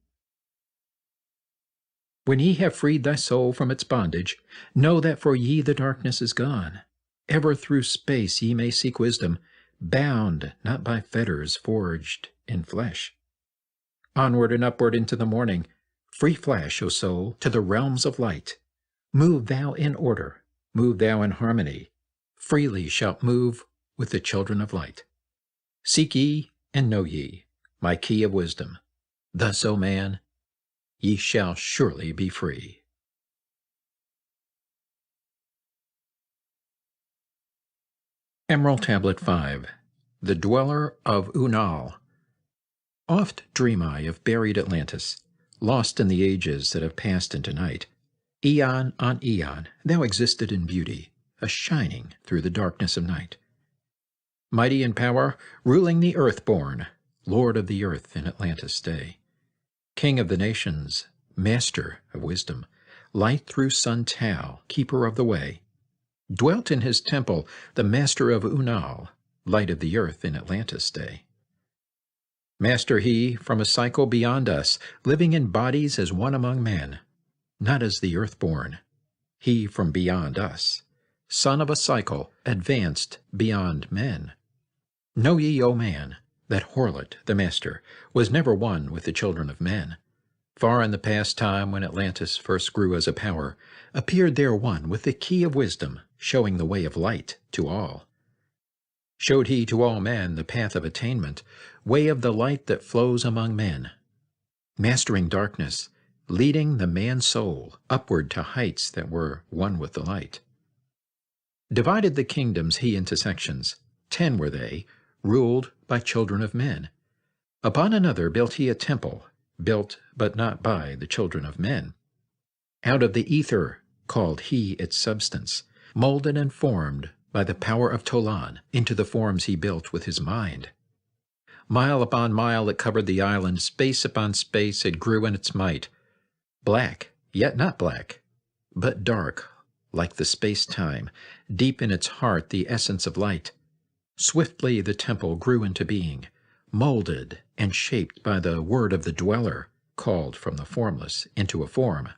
A: When ye have freed thy soul from its bondage, know that for ye the darkness is gone. Ever through space ye may seek wisdom, bound not by fetters forged in flesh. Onward and upward into the morning, free flash, O soul, to the realms of light. Move thou in order, move thou in harmony, freely shalt move with the children of light. Seek ye and know ye my key of wisdom. Thus, O man, ye shall surely be free. Emerald Tablet 5. The Dweller of Unal. Oft dream I of buried Atlantis, lost in the ages that have passed into night. Eon on eon thou existed in beauty, a shining through the darkness of night. Mighty in power, ruling the earth-born, Lord of the earth in Atlantis' day. King of the nations, master of wisdom, light through sun Tau, keeper of the way. Dwelt in his temple the master of Unal, light of the earth in Atlantis' day. Master he from a cycle beyond us, living in bodies as one among men, not as the earth-born, he from beyond us, son of a cycle, advanced beyond men. Know ye, O man, that Horlet, the master, was never one with the children of men. Far in the past time when Atlantis first grew as a power, appeared there one with the key of wisdom, showing the way of light to all. Showed he to all men the path of attainment, way of the light that flows among men, mastering darkness, leading the man-soul upward to heights that were one with the light. Divided the kingdoms he into sections, 10 were they, ruled by children of men. Upon another built he a temple, built but not by the children of men. Out of the ether called he its substance, molded and formed by the power of Tolan into the forms he built with his mind. Mile upon mile it covered the island, space upon space it grew in its might. Black, yet not black, but dark, like the space-time, deep in its heart the essence of light. Swiftly the temple grew into being, molded and shaped by the word of the dweller, called from the formless into a form.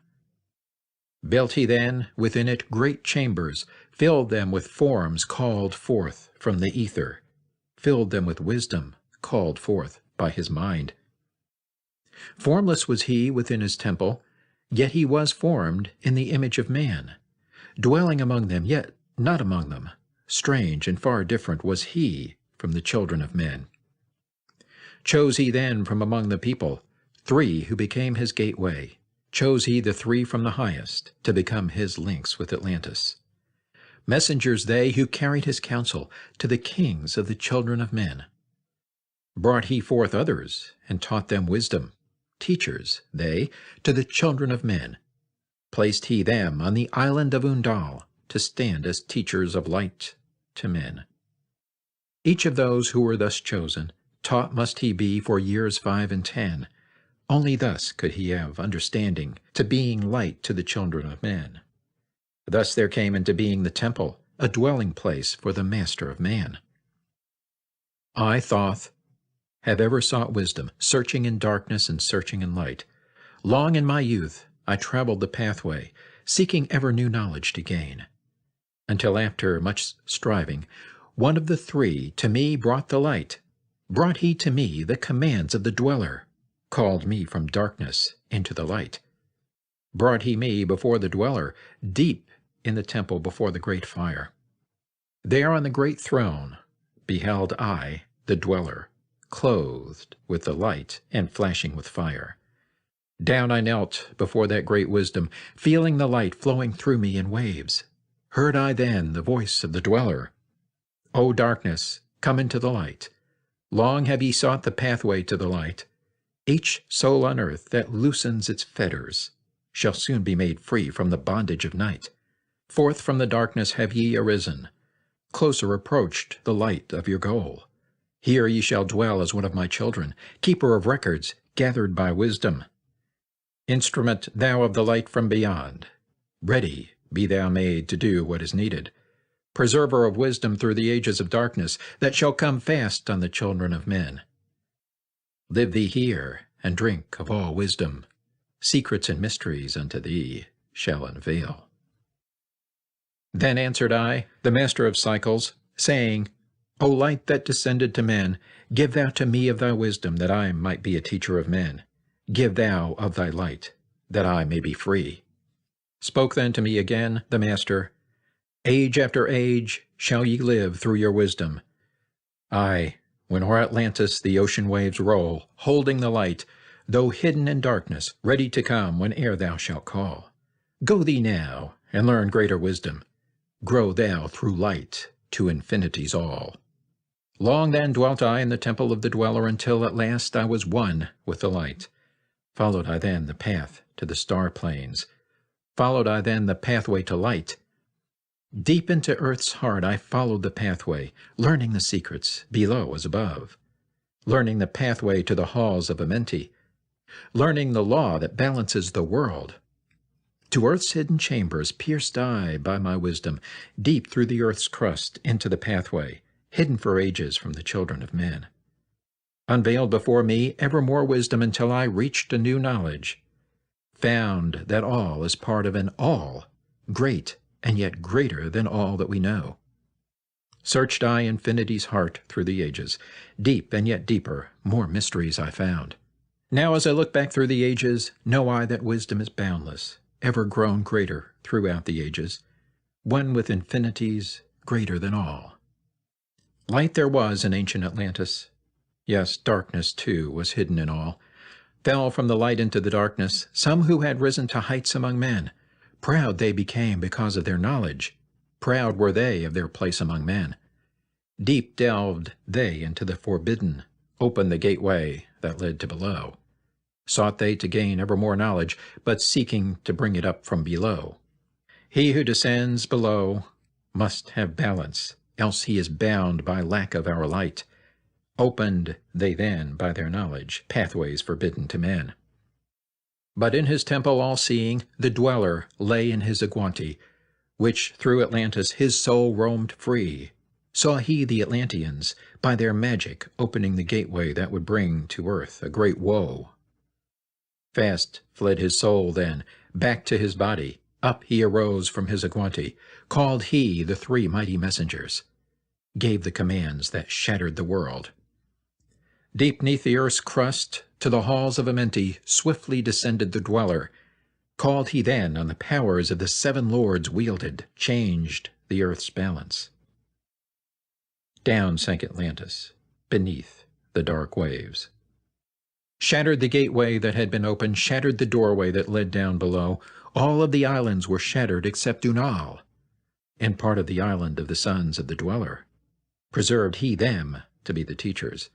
A: Built he then within it great chambers, filled them with forms called forth from the ether, filled them with wisdom called forth by his mind. Formless was he within his temple, yet he was formed in the image of man, dwelling among them, yet not among them. Strange and far different was he from the children of men. Chose he then from among the people 3 who became his gateway. Chose he the 3 from the highest to become his links with Atlantis. Messengers they who carried his counsel to the kings of the children of men. Brought he forth others and taught them wisdom. Teachers they to the children of men. Placed he them on the island of Undal to stand as teachers of light to men. Each of those who were thus chosen, taught must he be for years 5 and 10. Only thus could he have understanding to being light to the children of men. Thus there came into being the temple, a dwelling place for the master of man. I, Thoth, have ever sought wisdom, searching in darkness and searching in light. Long in my youth I traveled the pathway, seeking ever new knowledge to gain, until after much striving, one of the 3 to me brought the light. Brought he to me the commands of the dweller, called me from darkness into the light. Brought he me before the dweller, deep in the temple before the great fire. There on the great throne beheld I the dweller, clothed with the light and flashing with fire. Down I knelt before that great wisdom, feeling the light flowing through me in waves. Heard I then the voice of the dweller, O darkness, come into the light. Long have ye sought the pathway to the light. Each soul on earth that loosens its fetters shall soon be made free from the bondage of night. Forth from the darkness have ye arisen, closer approached the light of your goal. Here ye shall dwell as one of my children, keeper of records, gathered by wisdom. Instrument thou of the light from beyond, ready be thou made to do what is needed. Preserver of wisdom through the ages of darkness, that shall come fast on the children of men. Live thee here, and drink of all wisdom. Secrets and mysteries unto thee shall unveil. Then answered I, the master of cycles, saying, O light that descended to men, give thou to me of thy wisdom, that I might be a teacher of men. Give thou of thy light, that I may be free. Spoke then to me again the master, Age after age shall ye live through your wisdom. Aye, when o'er Atlantis the ocean waves roll, holding the light, though hidden in darkness, ready to come whene'er thou shalt call. Go thee now, and learn greater wisdom. Grow thou through light to infinity's all. Long then dwelt I in the temple of the dweller, until at last I was one with the light. Followed I then the path to the star plains. Followed I then the pathway to light. Deep into earth's heart I followed the pathway, learning the secrets below as above, learning the pathway to the halls of Amenti, learning the law that balances the world. To earth's hidden chambers pierced I by my wisdom, deep through the earth's crust into the pathway, hidden for ages from the children of men. Unveiled before me ever more wisdom until I reached a new knowledge, found that all is part of an all, great and yet greater than all that we know. Searched I infinity's heart through the ages, deep and yet deeper, more mysteries I found. Now as I look back through the ages, know I that wisdom is boundless, ever grown greater throughout the ages, one with infinities greater than all. Light there was in ancient Atlantis. Yes, darkness too was hidden in all. Fell from the light into the darkness some who had risen to heights among men. Proud they became because of their knowledge. Proud were they of their place among men. Deep delved they into the forbidden, opened the gateway that led to below. Sought they to gain ever more knowledge, but seeking to bring it up from below. He who descends below must have balance, else he is bound by lack of our light. Opened they then by their knowledge pathways forbidden to men. But in his temple all-seeing, the dweller lay in his Aguanti, which through Atlantis his soul roamed free. Saw he the Atlanteans, by their magic, opening the gateway that would bring to earth a great woe. Fast fled his soul then, back to his body. Up he arose from his Aguanti, called he the three mighty messengers, gave the commands that shattered the world. Deep neath the earth's crust, to the halls of Amenti, swiftly descended the dweller. Called he then on the powers of the seven lords wielded, changed the earth's balance. Down sank Atlantis, beneath the dark waves. Shattered the gateway that had been opened, shattered the doorway that led down below. All of the islands were shattered except Dunal, and part of the island of the sons of the dweller. Preserved he them to be the teachers.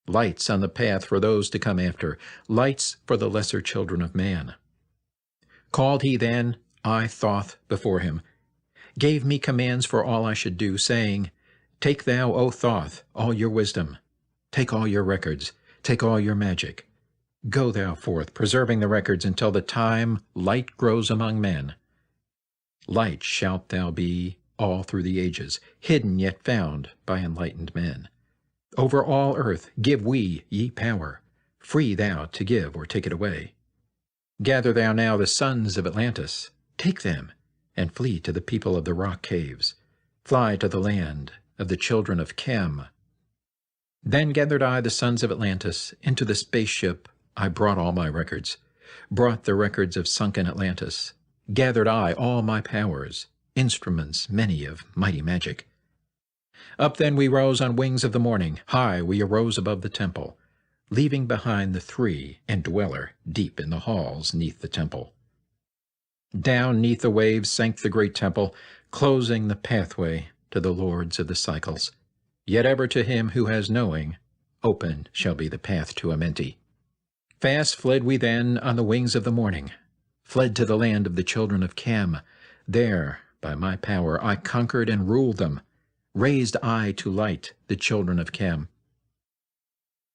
A: Lights on the path for those to come after, lights for the lesser children of man. Called he then, I, Thoth, before him, gave me commands for all I should do, saying, Take thou, O Thoth, all your wisdom, take all your records, take all your magic. Go thou forth, preserving the records until the time light grows among men. Light shalt thou be all through the ages, hidden yet found by enlightened men. Over all earth give we ye power, free thou to give or take it away. Gather thou now the sons of Atlantis, take them, and flee to the people of the rock caves. Fly to the land of the children of Chem. Then gathered I the sons of Atlantis into the spaceship. I brought all my records, brought the records of sunken Atlantis. Gathered I all my powers, instruments many of mighty magic. Up then we rose on wings of the morning, high we arose above the temple, leaving behind the three and dweller deep in the halls neath the temple. Down neath the waves sank the great temple, closing the pathway to the lords of the cycles. Yet ever to him who has knowing, open shall be the path to Amenti. Fast fled we then on the wings of the morning, fled to the land of the children of Chem. There, by my power, I conquered and ruled them. Raised I to light the children of Chem.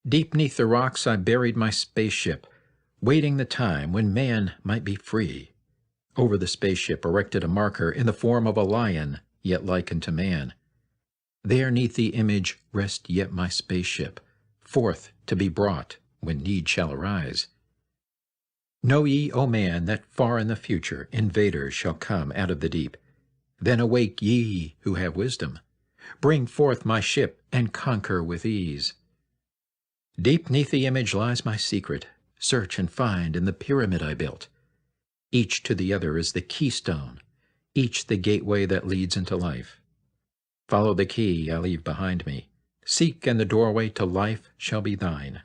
A: Deep neath the rocks I buried my spaceship, waiting the time when man might be free. Over the spaceship erected a marker in the form of a lion, yet like unto man. There neath the image rest yet my spaceship, forth to be brought when need shall arise. Know ye, O man, that far in the future invaders shall come out of the deep. Then awake ye who have wisdom. Bring forth my ship, and conquer with ease. Deep neath the image lies my secret. Search and find in the pyramid I built. Each to the other is the keystone, each the gateway that leads into life. Follow the key I leave behind me. Seek, and the doorway to life shall be thine.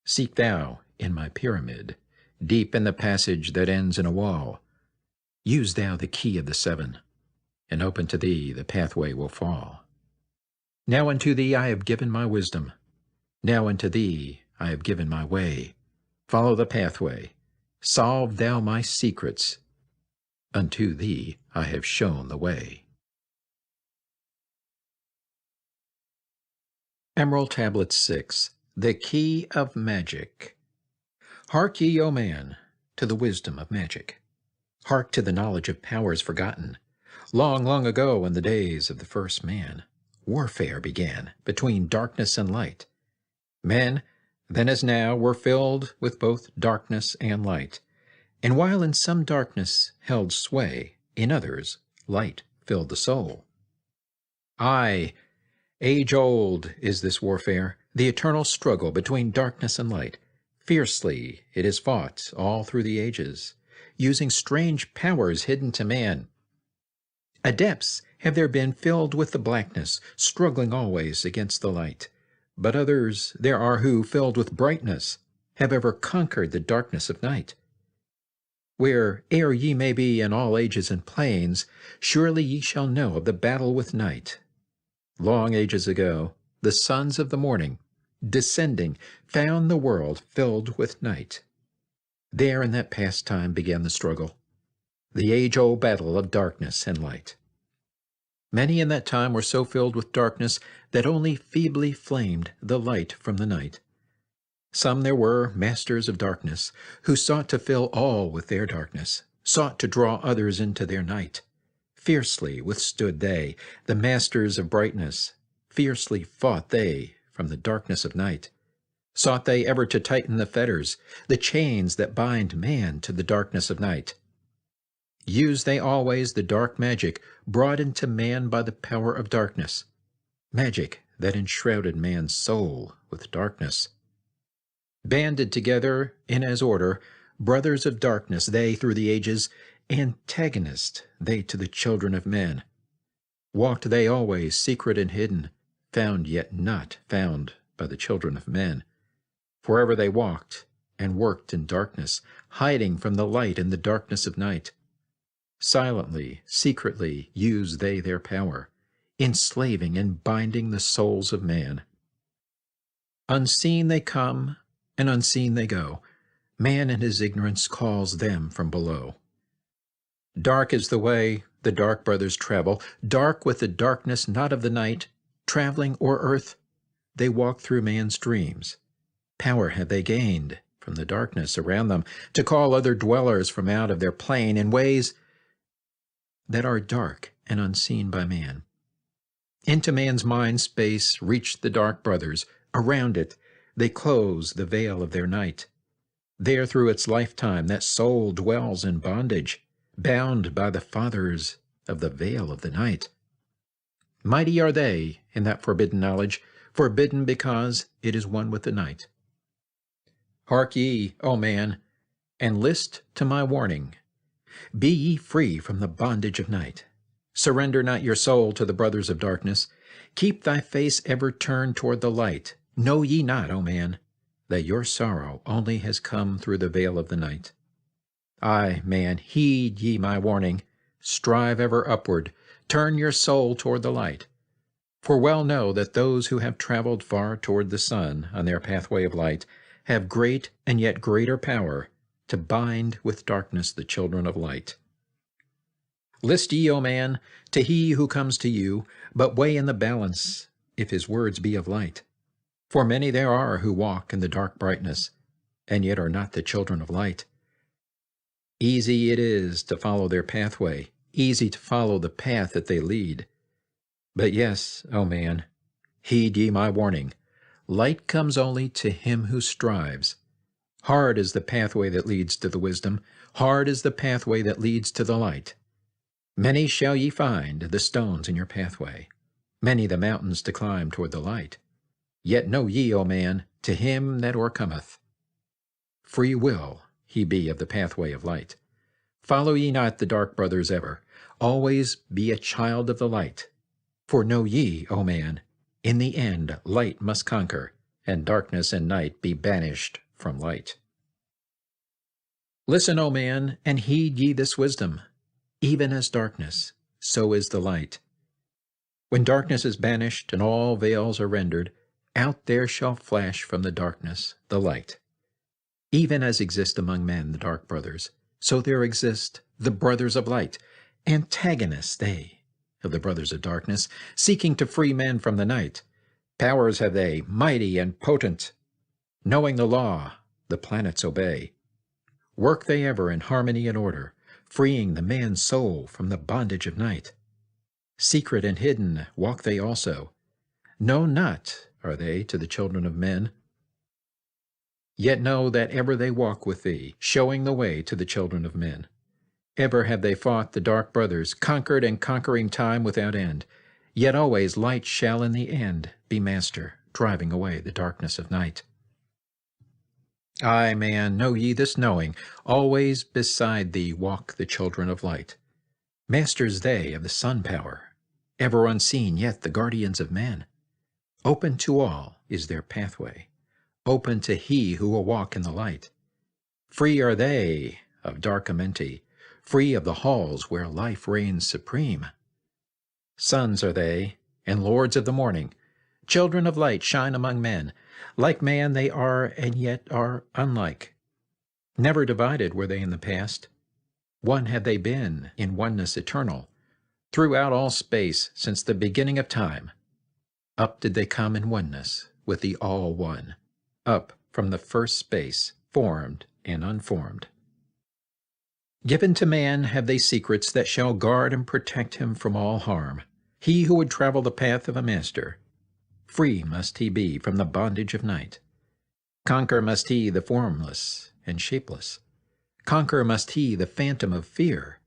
A: Seek thou in my pyramid, deep in the passage that ends in a wall. Use thou the key of the seven, and open to thee the pathway will fall. Now unto thee I have given my wisdom. Now unto thee I have given my way. Follow the pathway. Solve thou my secrets. Unto thee I have shown the way. Emerald Tablet 6. The Key of Magic. Hark ye, O man, to the wisdom of magic. Hark to the knowledge of powers forgotten. Long, long ago, in the days of the first man, warfare began between darkness and light. Men, then as now, were filled with both darkness and light. And while in some darkness held sway, in others light filled the soul. Aye, age-old is this warfare, the eternal struggle between darkness and light. Fiercely it is fought all through the ages, using strange powers hidden to man. Adepts have there been filled with the blackness, struggling always against the light. But others there are who, filled with brightness, have ever conquered the darkness of night. Where'er ye may be in all ages and planes, surely ye shall know of the battle with night. Long ages ago, the sons of the morning, descending, found the world filled with night. There in that past time began the struggle, the age-old battle of darkness and light. Many in that time were so filled with darkness that only feebly flamed the light from the night. Some there were, masters of darkness, who sought to fill all with their darkness, sought to draw others into their night. Fiercely withstood they, the masters of brightness, fiercely fought they from the darkness of night. Sought they ever to tighten the fetters, the chains that bind man to the darkness of night. Used they always the dark magic brought into man by the power of darkness, magic that enshrouded man's soul with darkness. Banded together in as order, brothers of darkness they through the ages, antagonists they to the children of men. Walked they always secret and hidden, found yet not found by the children of men. Forever they walked and worked in darkness, hiding from the light in the darkness of night. Silently, secretly used they their power, enslaving and binding the souls of man. Unseen they come, and unseen they go. Man in his ignorance calls them from below. Dark is the way the dark brothers travel, dark with the darkness not of the night. Traveling o'er earth, they walk through man's dreams. Power have they gained from the darkness around them to call other dwellers from out of their plane in ways that are dark and unseen by man. Into man's mind space reach the dark brothers. Around it they close the veil of their night. There through its lifetime that soul dwells in bondage, bound by the fathers of the veil of the night. Mighty are they in that forbidden knowledge, forbidden because it is one with the night. Hark ye, O man, and list to my warning. Be ye free from the bondage of night. Surrender not your soul to the brothers of darkness. Keep thy face ever turned toward the light. Know ye not, O man, that your sorrow only has come through the veil of the night? Aye, man, heed ye my warning. Strive ever upward. Turn your soul toward the light. For well know that those who have traveled far toward the sun on their pathway of light have great and yet greater power to bind with darkness the children of light. List ye, O man, to he who comes to you, but weigh in the balance if his words be of light. For many there are who walk in the dark brightness, and yet are not the children of light. Easy it is to follow their pathway, easy to follow the path that they lead. But yes, O man, heed ye my warning. Light comes only to him who strives. Hard is the pathway that leads to the wisdom, hard is the pathway that leads to the light. Many shall ye find the stones in your pathway, many the mountains to climb toward the light. Yet know ye, O man, to him that o'ercometh, free will he be of the pathway of light. Follow ye not the dark brothers ever, always be a child of the light. For know ye, O man, in the end light must conquer, and darkness and night be banished from light. Listen, O man, and heed ye this wisdom. Even as darkness, so is the light. When darkness is banished and all veils are rendered, out there shall flash from the darkness the light. Even as exist among men the dark brothers, so there exist the brothers of light, antagonists they of the brothers of darkness, seeking to free men from the night. Powers have they, mighty and potent. Knowing the law, the planets obey. Work they ever in harmony and order, freeing the man's soul from the bondage of night. Secret and hidden walk they also. Known not are they to the children of men. Yet know that ever they walk with thee, showing the way to the children of men. Ever have they fought the dark brothers, conquered and conquering time without end. Yet always light shall in the end be master, driving away the darkness of night. Ay, man, know ye this knowing, always beside thee walk the children of light. Masters they of the sun power, ever unseen yet the guardians of men. Open to all is their pathway, open to he who will walk in the light. Free are they of dark amenity, free of the halls where life reigns supreme. Sons are they, and lords of the morning, children of light shine among men. Like man they are, and yet are unlike. Never divided were they in the past. One have they been in oneness eternal, throughout all space since the beginning of time. Up did they come in oneness with the All One, up from the first space, formed and unformed. Given to man have they secrets that shall guard and protect him from all harm. He who would travel the path of a master, free must he be from the bondage of night. Conquer must he the formless and shapeless. Conquer must he the phantom of fear.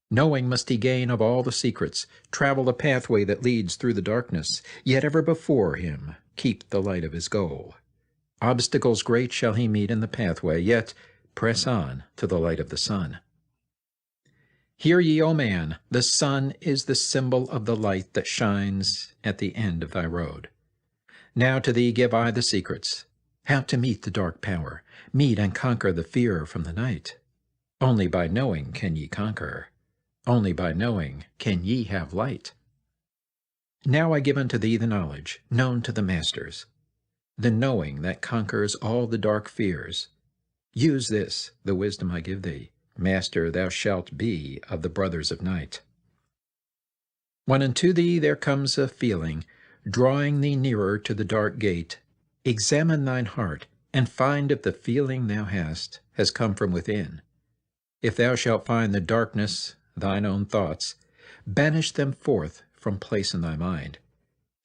A: Knowing must he gain of all the secrets, travel the pathway that leads through the darkness, yet ever before him keep the light of his goal. Obstacles great shall he meet in the pathway, yet press on to the light of the sun. Hear ye, O man, the sun is the symbol of the light that shines at the end of thy road. Now to thee give I the secrets, how to meet the dark power, meet and conquer the fear from the night. Only by knowing can ye conquer, only by knowing can ye have light. Now I give unto thee the knowledge known to the masters, the knowing that conquers all the dark fears. Use this, the wisdom I give thee. Master thou shalt be of the brothers of night. When unto thee there comes a feeling, drawing thee nearer to the dark gate, examine thine heart, and find if the feeling thou hast has come from within. If thou shalt find the darkness, thine own thoughts, banish them forth from place in thy mind.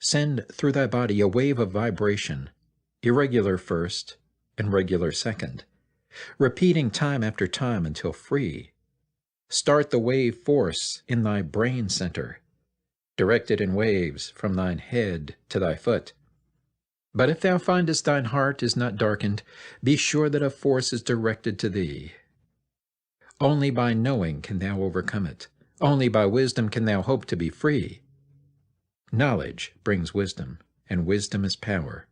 A: Send through thy body a wave of vibration, irregular first and regular second, repeating time after time until free. Start the wave force in thy brain center, direct it in waves from thine head to thy foot. But if thou findest thine heart is not darkened, be sure that a force is directed to thee. Only by knowing can thou overcome it. Only by wisdom can thou hope to be free. Knowledge brings wisdom, and wisdom is power.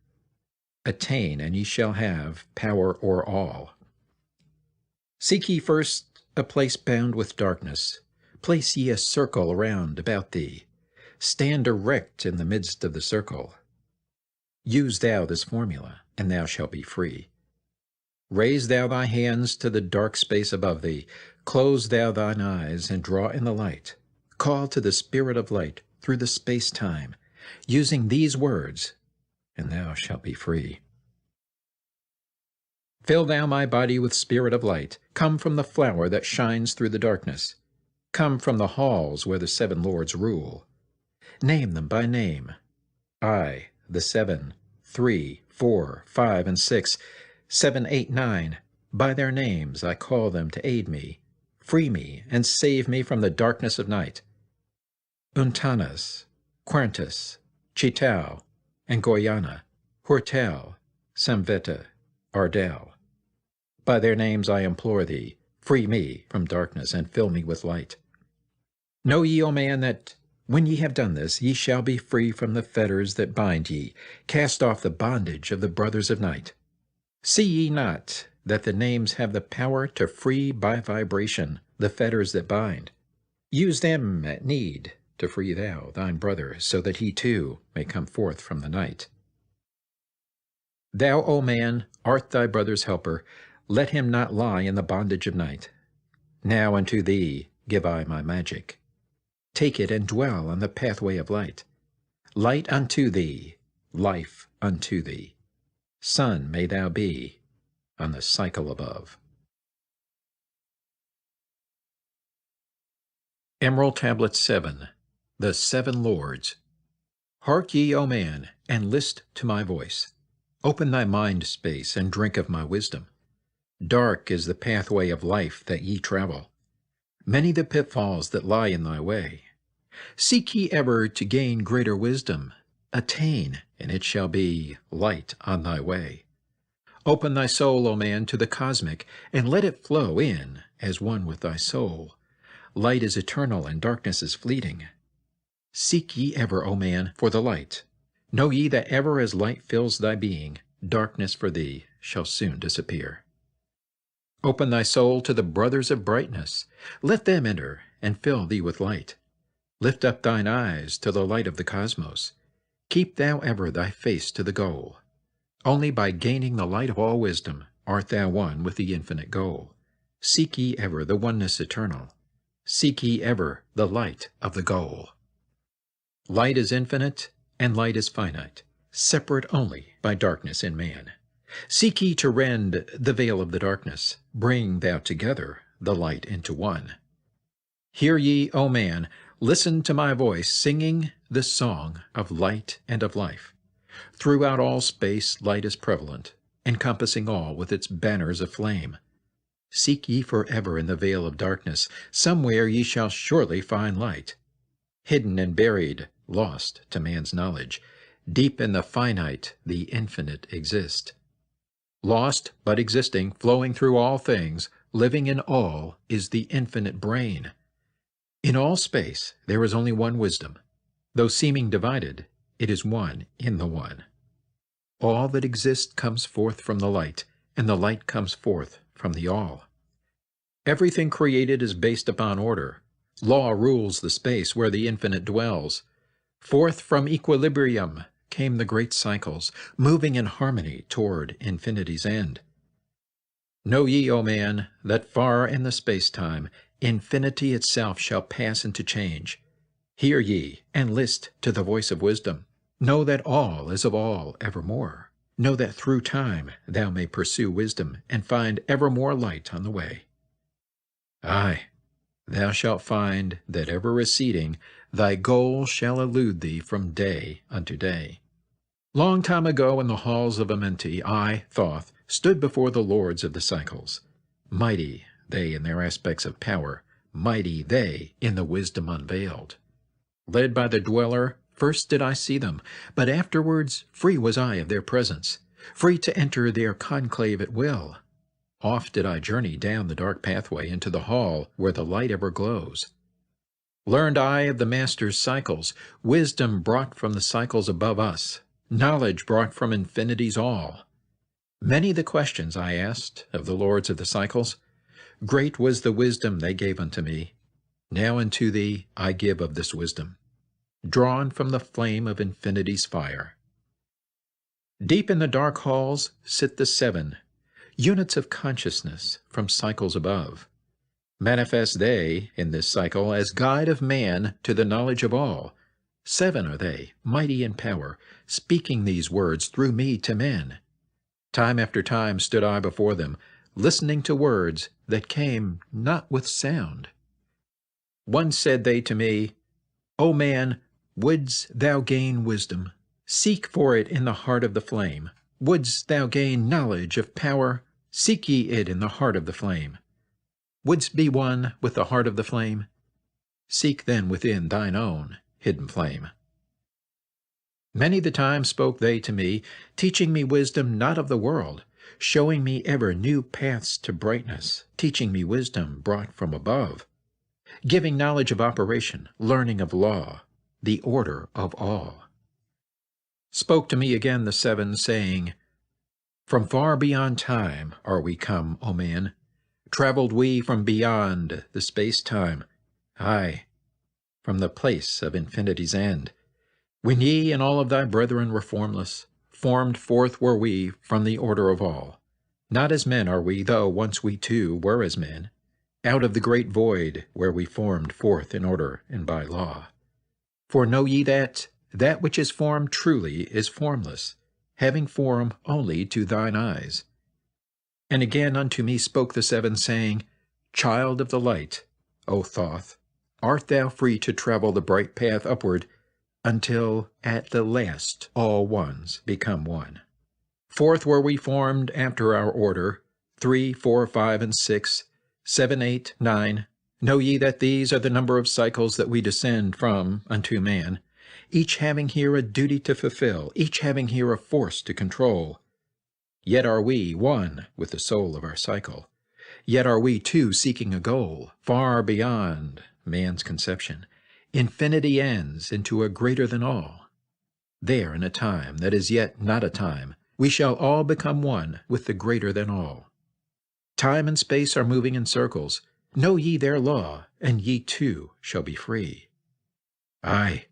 A: Attain, and ye shall have power o'er all. Seek ye first a place bound with darkness. Place ye a circle round about thee. Stand erect in the midst of the circle. Use thou this formula, and thou shalt be free. Raise thou thy hands to the dark space above thee. Close thou thine eyes, and draw in the light. Call to the Spirit of light through the space-time, using these words, and thou shalt be free. Fill thou my body with spirit of light. Come from the flower that shines through the darkness. Come from the halls where the 7 lords rule. Name them by name. I, the 7, 3, 4, 5, and 6, 7, 8, 9. By their names I call them to aid me, free me, and save me from the darkness of night. Untanas, Quertus, Chitao, and Goyana, Hortel, Samveta, Ardel. By their names I implore thee, free me from darkness, and fill me with light. Know ye, O man, that when ye have done this, ye shall be free from the fetters that bind ye, cast off the bondage of the brothers of night. See ye not that the names have the power to free by vibration the fetters that bind? Use them at need, to free thou thine brother, so that he too may come forth from the night. Thou, O man, art thy brother's helper. Let him not lie in the bondage of night. Now unto thee give I my magic. Take it and dwell on the pathway of light. Light unto thee, life unto thee. Sun may thou be on the cycle above. Emerald Tablet 7. The Seven Lords. Hark ye, O man, and list to my voice. Open thy mind space, and drink of my wisdom. Dark is the pathway of life that ye travel. Many the pitfalls that lie in thy way. Seek ye ever to gain greater wisdom. Attain, and it shall be light on thy way. Open thy soul, O man, to the cosmic, and let it flow in as one with thy soul. Light is eternal, and darkness is fleeting. Seek ye ever, O man, for the light. Know ye that ever as light fills thy being, darkness for thee shall soon disappear. Open thy soul to the brothers of brightness. Let them enter and fill thee with light. Lift up thine eyes to the light of the cosmos. Keep thou ever thy face to the goal. Only by gaining the light of all wisdom art thou one with the infinite goal. Seek ye ever the oneness eternal. Seek ye ever the light of the goal. Light is infinite, and light is finite, separate only by darkness in man. Seek ye to rend the veil of the darkness. Bring thou together the light into one. Hear ye, O man, listen to my voice, singing the song of light and of life. Throughout all space light is prevalent, encompassing all with its banners of flame. Seek ye forever in the veil of darkness. Somewhere ye shall surely find light. Hidden and buried, lost to man's knowledge, deep in the finite the infinite exist. Lost but existing, flowing through all things, living in all, is the infinite brain. In all space there is only one wisdom. Though seeming divided, it is one in the one. All that exists comes forth from the light, and the light comes forth from the all. Everything created is based upon order. Law rules the space where the infinite dwells. Forth from equilibrium came the great cycles, moving in harmony toward infinity's end. Know ye, O man, that far in the space-time, infinity itself shall pass into change. Hear ye, and list to the voice of wisdom. Know that all is of all evermore. Know that through time thou may pursue wisdom, and find ever more light on the way. Aye, thou shalt find that ever receding, thy goal shall elude thee from day unto day. Long time ago in the halls of Amenti, I, Thoth, stood before the lords of the cycles. Mighty they in their aspects of power, mighty they in the wisdom unveiled. Led by the dweller, first did I see them, but afterwards free was I of their presence, free to enter their conclave at will. Oft did I journey down the dark pathway into the hall where the light ever glows. Learned I of the Master's cycles, wisdom brought from the cycles above us, knowledge brought from infinity's all. Many the questions I asked of the lords of the cycles. Great was the wisdom they gave unto me. Now unto thee I give of this wisdom, drawn from the flame of infinity's fire. Deep in the dark halls sit the seven, units of consciousness from cycles above. Manifest they in this cycle as guide of man to the knowledge of all. Seven are they, mighty in power, speaking these words through me to men. Time after time stood I before them, listening to words that came not with sound. Once said they to me, O man, wouldst thou gain wisdom? Seek for it in the heart of the flame. Wouldst thou gain knowledge of power? Seek ye it in the heart of the flame. Wouldst be one with the heart of the flame? Seek then within thine own hidden flame. Many the time spoke they to me, teaching me wisdom not of the world, showing me ever new paths to brightness, teaching me wisdom brought from above, giving knowledge of operation, learning of law, the order of all. Spoke to me again the seven, saying, From far beyond time are we come, O man. Traveled we from beyond the space-time. Aye, from the place of infinity's end. When ye and all of thy brethren were formless, formed forth were we from the order of all. Not as men are we, though once we too were as men, out of the great void where we formed forth in order and by law. For know ye that which is formed truly is formless, having form only to thine eyes. And again unto me spoke the seven, saying, Child of the light, O Thoth, art thou free to travel the bright path upward, until at the last all ones become one. Forth were we formed after our order, 3, 4, 5, and 6, 7, 8, 9. Know ye that these are the number of cycles that we descend from unto man, each having here a duty to fulfill, each having here a force to control. Yet are we one with the soul of our cycle. Yet are we too seeking a goal, far beyond man's conception. Infinity ends into a greater than all. There, in a time that is yet not a time, we shall all become one with the greater than all. Time and space are moving in circles. Know ye their law, and ye too shall be free. Aye,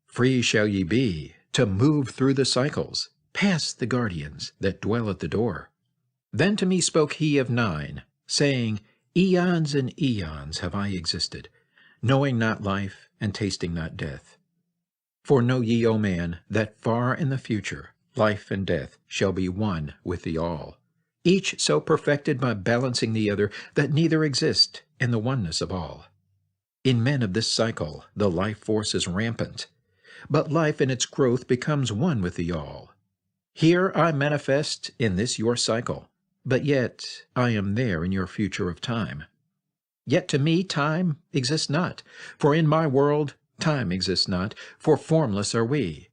A: free shall ye be to move through the cycles, past the guardians that dwell at the door. Then to me spoke he of 9, saying, Eons and eons have I existed, knowing not life and tasting not death. For know ye, O man, that far in the future life and death shall be one with the all, each so perfected by balancing the other that neither exist in the oneness of all. In men of this cycle the life force is rampant, but life in its growth becomes one with the all. Here I manifest in this your cycle, but yet I am there in your future of time. Yet to me time exists not, for in my world time exists not, for formless are we.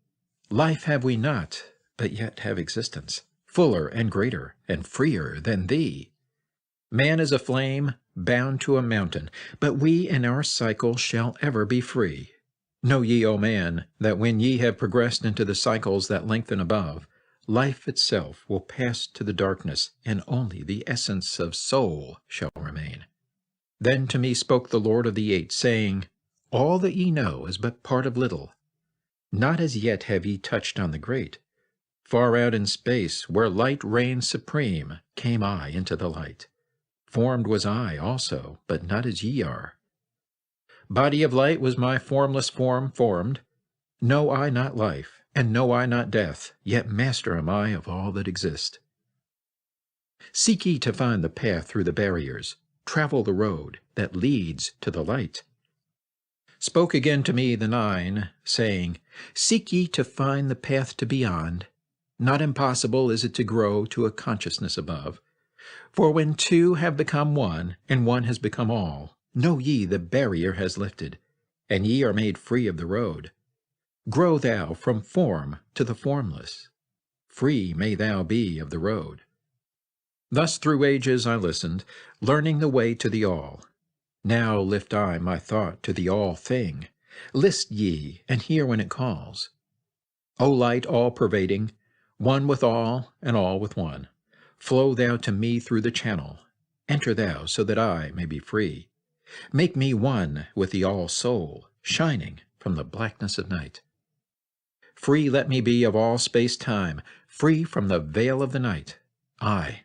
A: Life have we not, but yet have existence, fuller and greater and freer than thee. Man is a flame bound to a mountain, but we in our cycle shall ever be free. Know ye, O man, that when ye have progressed into the cycles that lengthen above, life itself will pass to the darkness, and only the essence of soul shall remain. Then to me spoke the Lord of the Eight, saying, All that ye know is but part of little. Not as yet have ye touched on the great. Far out in space, where light reigns supreme, came I into the light. Formed was I also, but not as ye are. Body of light was my formless form formed. Know I not life, and know I not death, yet master am I of all that exist. Seek ye to find the path through the barriers, travel the road that leads to the light. Spoke again to me the 9, saying, Seek ye to find the path to beyond. Not impossible is it to grow to a consciousness above. For when two have become one, and one has become all, know ye the barrier has lifted, and ye are made free of the road. Grow thou from form to the formless. Free may thou be of the road. Thus through ages I listened, learning the way to the all. Now lift I my thought to the all-thing. List ye, and hear when it calls. O light all-pervading, one with all, and all with one, flow thou to me through the channel. Enter thou, so that I may be free. Make me one with the all-soul, shining from the blackness of night. Free let me be of all space-time, free from the veil of the night. I,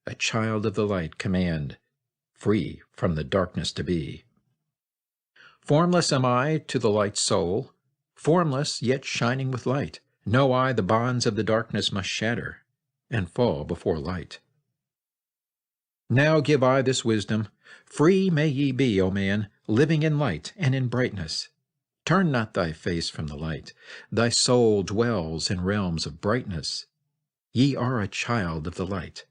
A: a child of the light, command, free from the darkness to be. Formless am I to the light soul, formless yet shining with light. Know I the bonds of the darkness must shatter, and fall before light. Now give I this wisdom, free may ye be, O man, living in light and in brightness. Turn not thy face from the light, thy soul dwells in realms of brightness. Ye are a child of the light.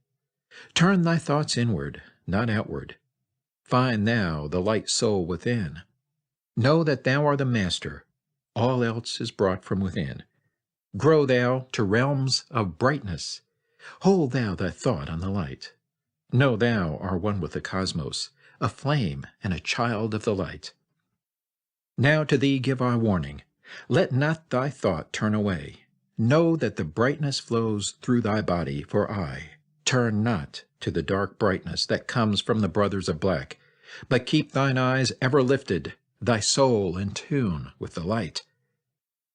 A: Turn thy thoughts inward, not outward. Find thou the light soul within. Know that thou art the master, all else is brought from within. Grow thou to realms of brightness. Hold thou thy thought on the light. Know thou art one with the cosmos, a flame and a child of the light. Now to thee give I warning. Let not thy thought turn away. Know that the brightness flows through thy body, for I. Turn not to the dark brightness that comes from the brothers of black, but keep thine eyes ever lifted, thy soul in tune with the light.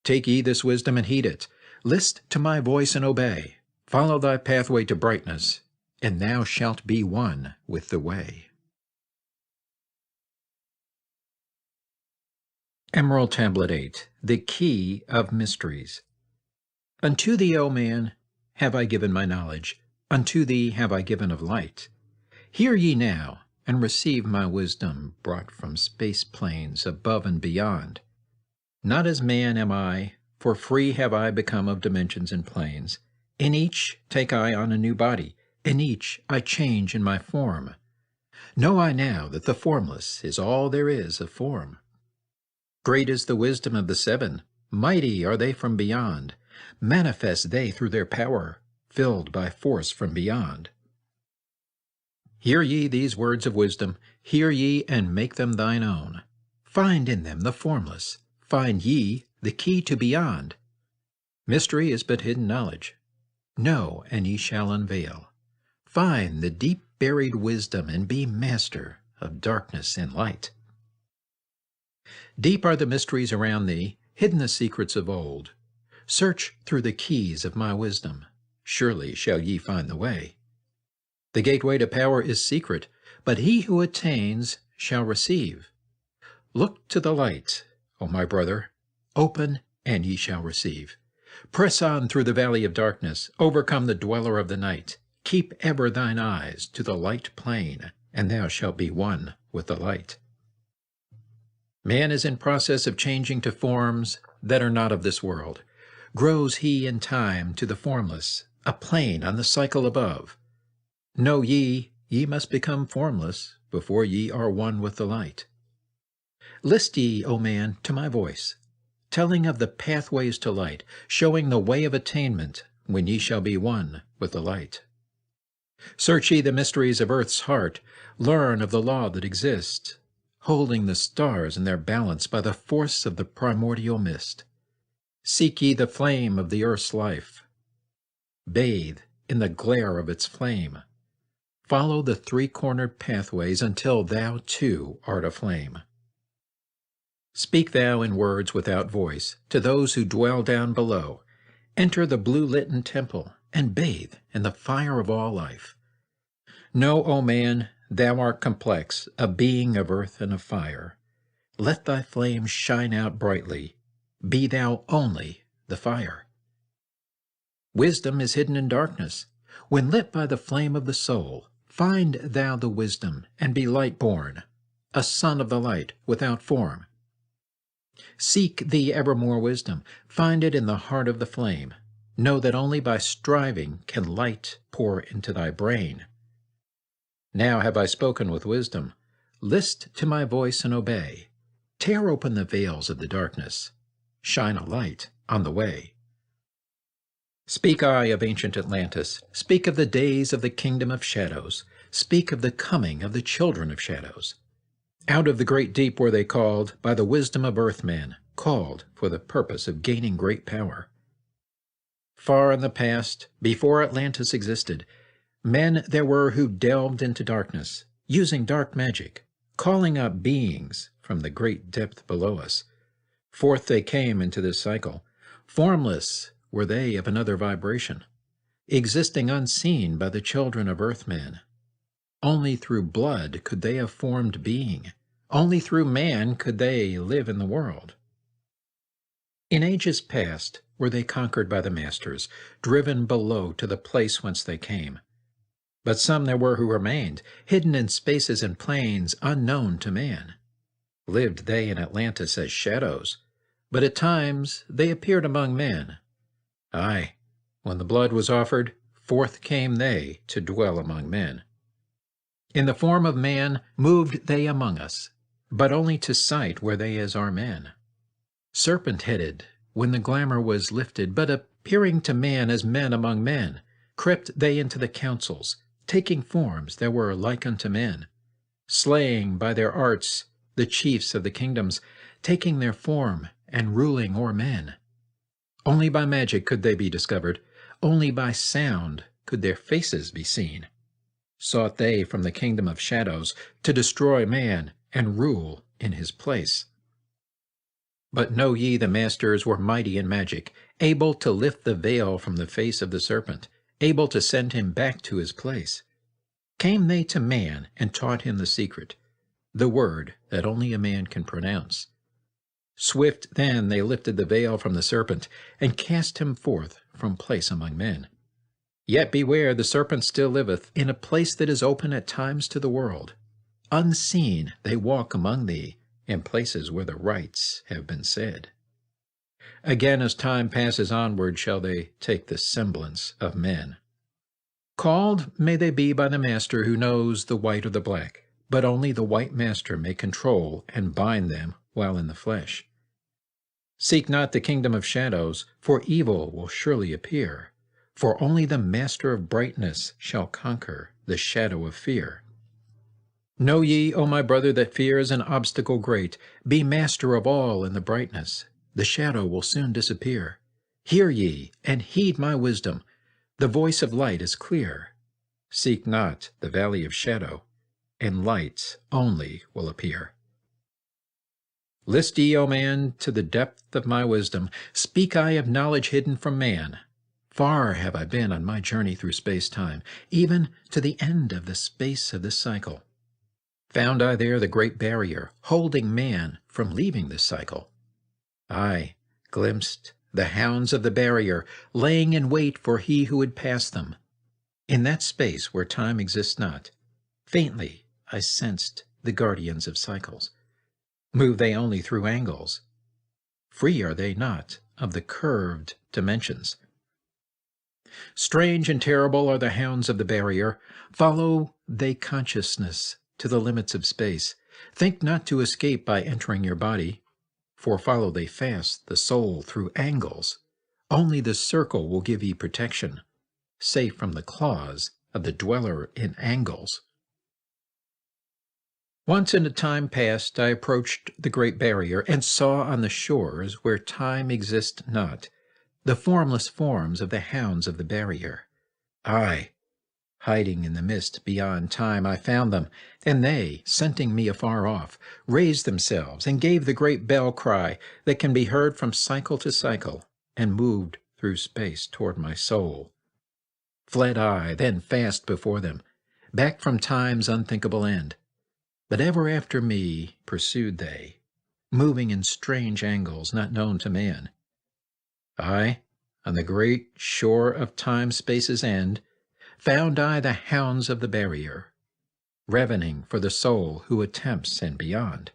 A: Take ye this wisdom and heed it. List to my voice and obey. Follow thy pathway to brightness, and thou shalt be one with the way. Emerald Tablet 8, the Key of Mysteries. Unto thee, O man, have I given my knowledge, unto thee have I given of light. Hear ye now, and receive my wisdom brought from space planes above and beyond. Not as man am I, for free have I become of dimensions and planes. In each take I on a new body, in each I change in my form. Know I now that the formless is all there is of form. Great is the wisdom of the seven, mighty are they from beyond, manifest they through their power, filled by force from beyond. Hear ye these words of wisdom, hear ye and make them thine own. Find in them the formless, find ye the key to beyond. Mystery is but hidden knowledge. Know, and ye shall unveil. Find the deep-buried wisdom, and be master of darkness and light. Deep are the mysteries around thee, hidden the secrets of old. Search through the keys of my wisdom, surely shall ye find the way. The gateway to power is secret, but he who attains shall receive. Look to the light, O my brother, open, and ye shall receive. Press on through the valley of darkness, overcome the dweller of the night. Keep ever thine eyes to the light plain, and thou shalt be one with the light. Man is in process of changing to forms that are not of this world. Grows he in time to the formless, a plane on the cycle above. Know ye, ye must become formless before ye are one with the light. List ye, O man, to my voice, telling of the pathways to light, showing the way of attainment when ye shall be one with the light. Search ye the mysteries of earth's heart, learn of the law that exists, holding the stars in their balance by the force of the primordial mist. Seek ye the flame of the earth's life. Bathe in the glare of its flame. Follow the three-cornered pathways until thou too art aflame. Speak thou in words without voice to those who dwell down below. Enter the blue-litten temple and bathe in the fire of all life. Know, O man, thou art complex, a being of earth and of fire. Let thy flame shine out brightly. Be thou only the fire. Wisdom is hidden in darkness. When lit by the flame of the soul, find thou the wisdom, and be light-born, a son of the light without form. Seek thee ever more wisdom. Find it in the heart of the flame. Know that only by striving can light pour into thy brain. Now have I spoken with wisdom. List to my voice and obey. Tear open the veils of the darkness. Shine a light on the way. Speak I of ancient Atlantis. Speak of the days of the kingdom of shadows. Speak of the coming of the children of shadows. Out of the great deep were they called by the wisdom of earthmen, called for the purpose of gaining great power. Far in the past, before Atlantis existed, men there were who delved into darkness, using dark magic, calling up beings from the great depth below us. Forth they came into this cycle. Formless were they of another vibration, existing unseen by the children of earthmen. Only through blood could they have formed being. Only through man could they live in the world. In ages past were they conquered by the masters, driven below to the place whence they came. But some there were who remained, hidden in spaces and planes unknown to man. Lived they in Atlantis as shadows, but at times they appeared among men. Aye, when the blood was offered, forth came they to dwell among men. In the form of man moved they among us, but only to sight were they as our men. Serpent-headed, when the glamour was lifted, but appearing to man as men among men, crept they into the councils, taking forms that were like unto men, slaying by their arts the chiefs of the kingdoms, taking their form and ruling o'er men. Only by magic could they be discovered, only by sound could their faces be seen. Sought they from the kingdom of shadows to destroy man and rule in his place. But know ye the masters were mighty in magic, able to lift the veil from the face of the serpent, able to send him back to his place. Came they to man and taught him the secret, the word that only a man can pronounce. Swift then they lifted the veil from the serpent, and cast him forth from place among men. Yet beware, the serpent still liveth in a place that is open at times to the world. Unseen they walk among thee, in places where the rites have been said. Again, as time passes onward, shall they take the semblance of men. Called may they be by the master who knows the white or the black, but only the white master may control and bind them while in the flesh. Seek not the kingdom of shadows, for evil will surely appear, for only the master of brightness shall conquer the shadow of fear. Know ye, O my brother, that fear is an obstacle great. Be master of all in the brightness. The shadow will soon disappear. Hear ye, and heed my wisdom. The voice of light is clear. Seek not the valley of shadow, and light only will appear. List ye, O man, to the depth of my wisdom. Speak I of knowledge hidden from man. Far have I been on my journey through space-time, even to the end of the space of this cycle. Found I there the great barrier, holding man from leaving this cycle. I glimpsed the hounds of the barrier, laying in wait for he who would pass them. In that space where time exists not, faintly I sensed the guardians of cycles. Move they only through angles? Free are they not of the curved dimensions. Strange and terrible are the hounds of the barrier. Follow they consciousness to the limits of space. Think not to escape by entering your body, for follow they fast the soul through angles. Only the circle will give ye protection, safe from the claws of the dweller in angles. Once in a time past I approached the great barrier, and saw on the shores where time exists not, the formless forms of the hounds of the barrier. Aye, hiding in the mist beyond time I found them, and they, scenting me afar off, raised themselves and gave the great bell cry that can be heard from cycle to cycle, and moved through space toward my soul. Fled I then fast before them, back from time's unthinkable end. But ever after me pursued they, moving in strange angles not known to man. I, on the great shore of time-space's end, found I the hounds of the barrier, ravening for the soul who attempts and beyond.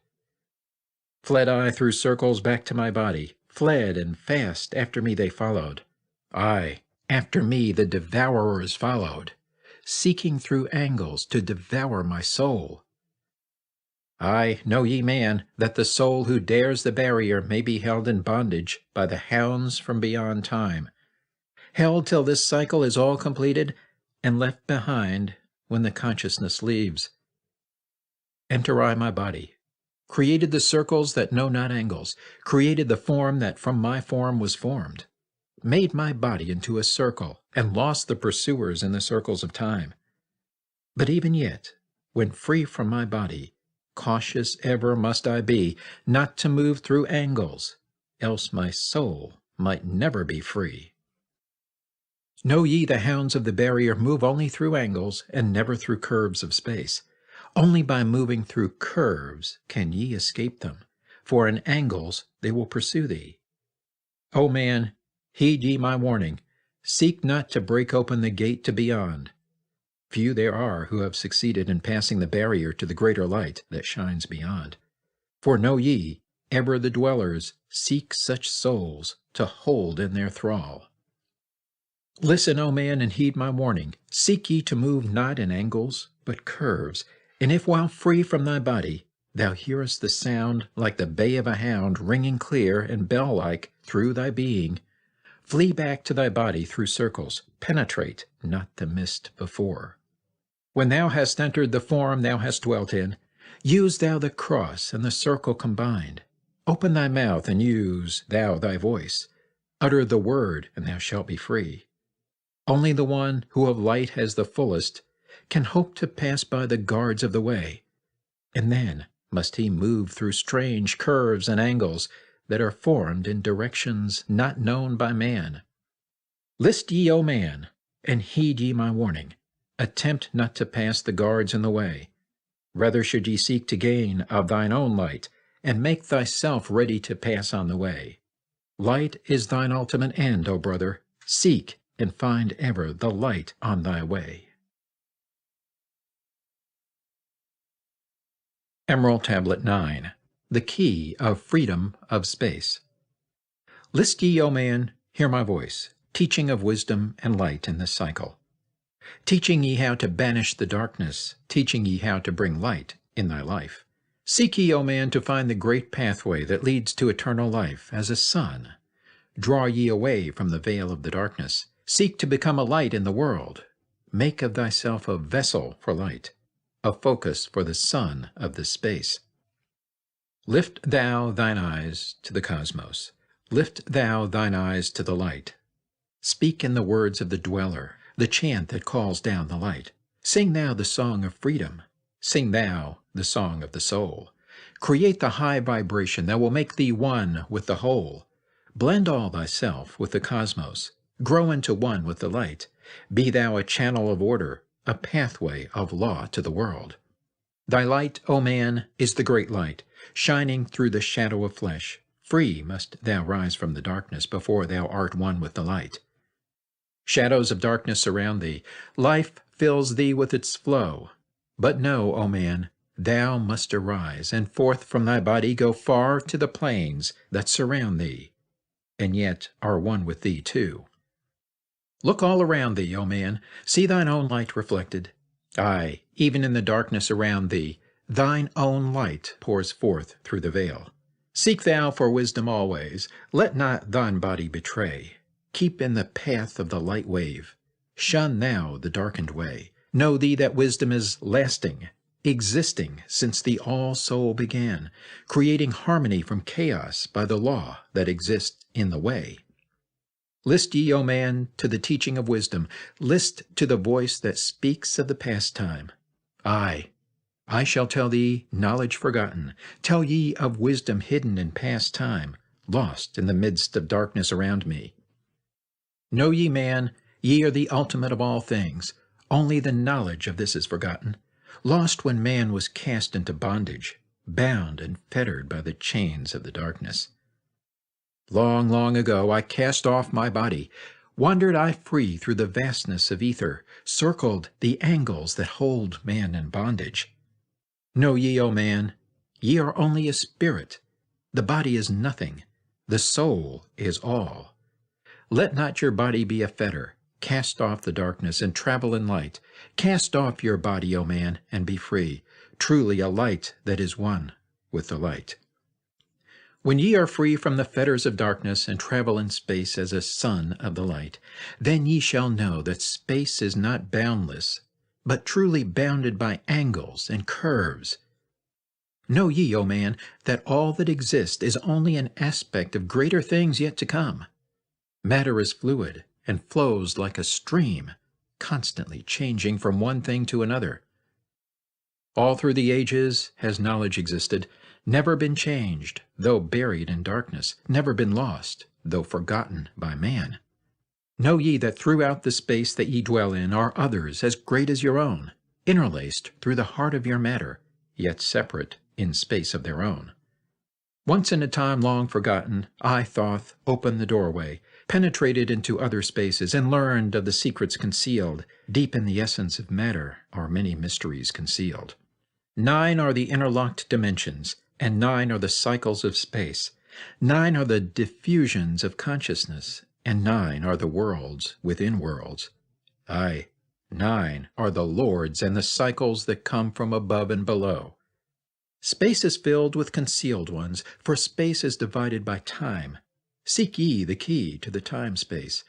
A: Fled I through circles back to my body, fled and fast after me they followed. Aye, after me the devourers followed, seeking through angles to devour my soul. Aye, know ye, man, that the soul who dares the barrier may be held in bondage by the hounds from beyond time, held till this cycle is all completed, and left behind when the consciousness leaves. Enter I my body, created the circles that know not angles, created the form that from my form was formed, made my body into a circle, and lost the pursuers in the circles of time. But even yet, when free from my body, cautious ever must I be, not to move through angles, else my soul might never be free. Know ye the hounds of the barrier move only through angles, and never through curves of space. Only by moving through curves can ye escape them, for in angles they will pursue thee. O man, heed ye my warning, seek not to break open the gate to beyond. Few there are who have succeeded in passing the barrier to the greater light that shines beyond. For know ye, ever the dwellers seek such souls to hold in their thrall. Listen, O man, and heed my warning. Seek ye to move not in angles, but curves. And if while free from thy body, thou hearest the sound like the bay of a hound ringing clear and bell-like through thy being, flee back to thy body through circles, penetrate not the mist before. When thou hast entered the form thou hast dwelt in, use thou the cross and the circle combined. Open thy mouth and use thou thy voice. Utter the word, and thou shalt be free. Only the one who of light has the fullest can hope to pass by the guards of the way, and then must he move through strange curves and angles that are formed in directions not known by man. List ye, O man, and heed ye my warning. Attempt not to pass the guards in the way. Rather should ye seek to gain of thine own light, and make thyself ready to pass on the way. Light is thine ultimate end, O brother. Seek and find ever the light on thy way. Emerald Tablet 9. The Key of Freedom of Space. List ye, O man, hear my voice, teaching of wisdom and light in this cycle. Teaching ye how to banish the darkness, teaching ye how to bring light in thy life. Seek ye, O man, to find the great pathway that leads to eternal life as a sun. Draw ye away from the veil of the darkness. Seek to become a light in the world. Make of thyself a vessel for light, a focus for the sun of this space. Lift thou thine eyes to the cosmos. Lift thou thine eyes to the light. Speak in the words of the dweller, the chant that calls down the light. Sing thou the song of freedom. Sing thou the song of the soul. Create the high vibration that will make thee one with the whole. Blend all thyself with the cosmos. Grow into one with the light. Be thou a channel of order, a pathway of law to the world. Thy light, O man, is the great light, shining through the shadow of flesh. Free must thou rise from the darkness before thou art one with the light. Shadows of darkness surround thee. Life fills thee with its flow. But know, O man, thou must arise, and forth from thy body go far to the plains that surround thee, and yet are one with thee too. Look all around thee, O man, see thine own light reflected. Aye, even in the darkness around thee, thine own light pours forth through the veil. Seek thou for wisdom always, let not thine body betray. Keep in the path of the light wave. Shun thou the darkened way. Know thee that wisdom is lasting, existing since the all-soul began, creating harmony from chaos by the law that exists in the way. List ye, O man, to the teaching of wisdom. List to the voice that speaks of the past time. Aye, I shall tell thee knowledge forgotten. Tell ye of wisdom hidden in past time, lost in the midst of darkness around me. Know ye, man, ye are the ultimate of all things. Only the knowledge of this is forgotten, lost when man was cast into bondage, bound and fettered by the chains of the darkness. Long, long ago I cast off my body, wandered I free through the vastness of ether, circled the angles that hold man in bondage. Know ye, O man, ye are only a spirit. The body is nothing, the soul is all. Let not your body be a fetter. Cast off the darkness and travel in light. Cast off your body, O man, and be free, truly a light that is one with the light. When ye are free from the fetters of darkness and travel in space as a son of the light, then ye shall know that space is not boundless, but truly bounded by angles and curves. Know ye, O man, that all that exists is only an aspect of greater things yet to come. Matter is fluid and flows like a stream, constantly changing from one thing to another. All through the ages has knowledge existed, never been changed, though buried in darkness, never been lost, though forgotten by man. Know ye that throughout the space that ye dwell in are others as great as your own, interlaced through the heart of your matter, yet separate in space of their own. Once in a time long forgotten, I, Thoth, opened the doorway, penetrated into other spaces, and learned of the secrets concealed. Deep in the essence of matter are many mysteries concealed. 9 are the interlocked dimensions, and 9 are the cycles of space. 9 are the diffusions of consciousness, and 9 are the worlds within worlds. Aye, 9 are the lords and the cycles that come from above and below. Space is filled with concealed ones, for space is divided by time. Seek ye the key to the time-space,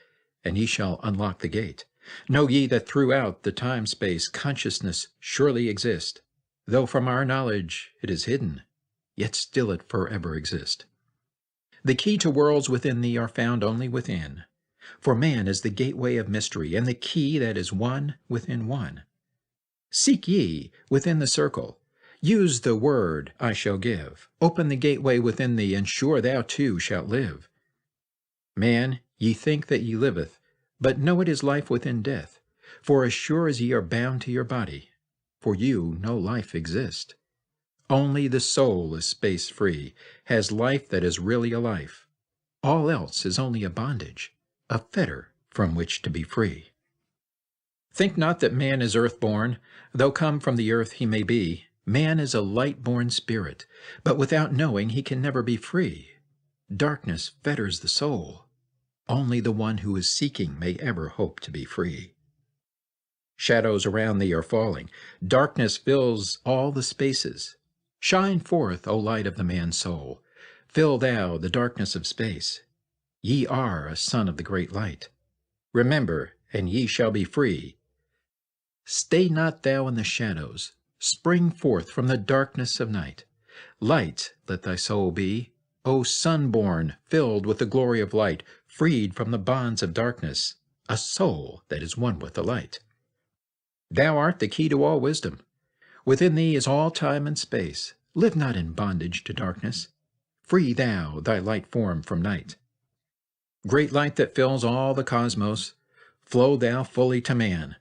A: and ye shall unlock the gate. Know ye that throughout the time-space consciousness surely exists. Though from our knowledge it is hidden, yet still it forever exists. The key to worlds within thee are found only within, for man is the gateway of mystery, and the key that is one within one. Seek ye within the circle. Use the word I shall give. Open the gateway within thee, and sure thou too shalt live. Man, ye think that ye liveth, but know it is life within death. For as sure as ye are bound to your body, for you no life exists. Only the soul is space free, has life that is really a life. All else is only a bondage, a fetter from which to be free. Think not that man is earth-born, though come from the earth he may be. Man is a light-born spirit, but without knowing he can never be free. Darkness fetters the soul. Only the one who is seeking may ever hope to be free. Shadows around thee are falling. Darkness fills all the spaces. Shine forth, O light of the man's soul. Fill thou the darkness of space. Ye are a son of the great light. Remember, and ye shall be free. Stay not thou in the shadows. Spring forth from the darkness of night. Light let thy soul be, O sun-born, filled with the glory of light, freed from the bonds of darkness, a soul that is one with the light. Thou art the key to all wisdom. Within thee is all time and space. Live not in bondage to darkness. Free thou thy light form from night. Great light that fills all the cosmos, flow thou fully to man.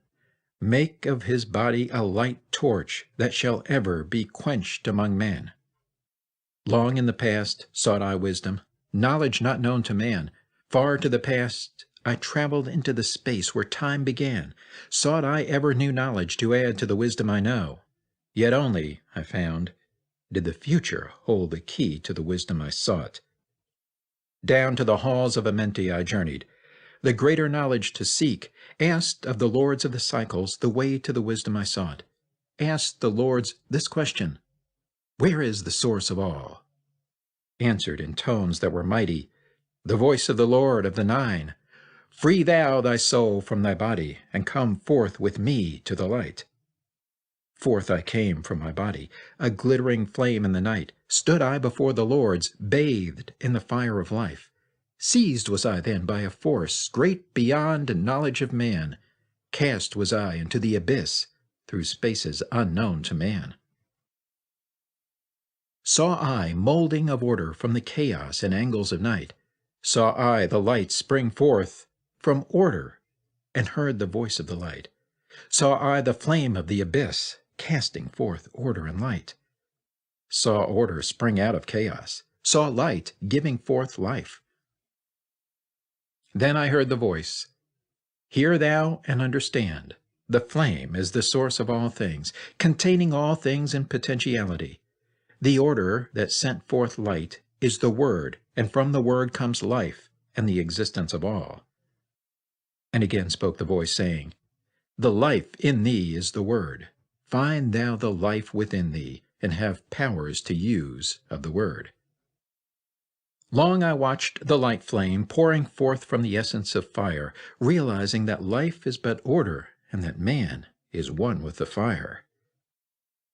A: Make of his body a light torch that shall ever be quenched among men. Long in the past sought I wisdom, knowledge not known to man. Far to the past I traveled into the space where time began. Sought I ever new knowledge to add to the wisdom I know. Yet only, I found, did the future hold the key to the wisdom I sought. Down to the halls of Amenti I journeyed, the greater knowledge to seek, asked of the lords of the cycles the way to the wisdom I sought. Asked the lords this question, where is the source of all? Answered in tones that were mighty, the voice of the Lord of the Nine, free thou thy soul from thy body, and come forth with me to the light. Forth I came from my body, a glittering flame in the night. Stood I before the lords, bathed in the fire of life. Seized was I then by a force great beyond knowledge of man. Cast was I into the abyss, through spaces unknown to man. Saw I molding of order from the chaos and angles of night. Saw I the light spring forth from order, and heard the voice of the light. Saw I the flame of the abyss, casting forth order and light. Saw order spring out of chaos. Saw light giving forth life. Then I heard the voice, hear thou and understand. The flame is the source of all things, containing all things in potentiality. The order that sent forth light is the Word, and from the Word comes life and the existence of all. And again spoke the voice, saying, the life in thee is the Word. Find thou the life within thee, and have powers to use of the Word. Long I watched the light flame pouring forth from the essence of fire, realizing that life is but order, and that man is one with the fire.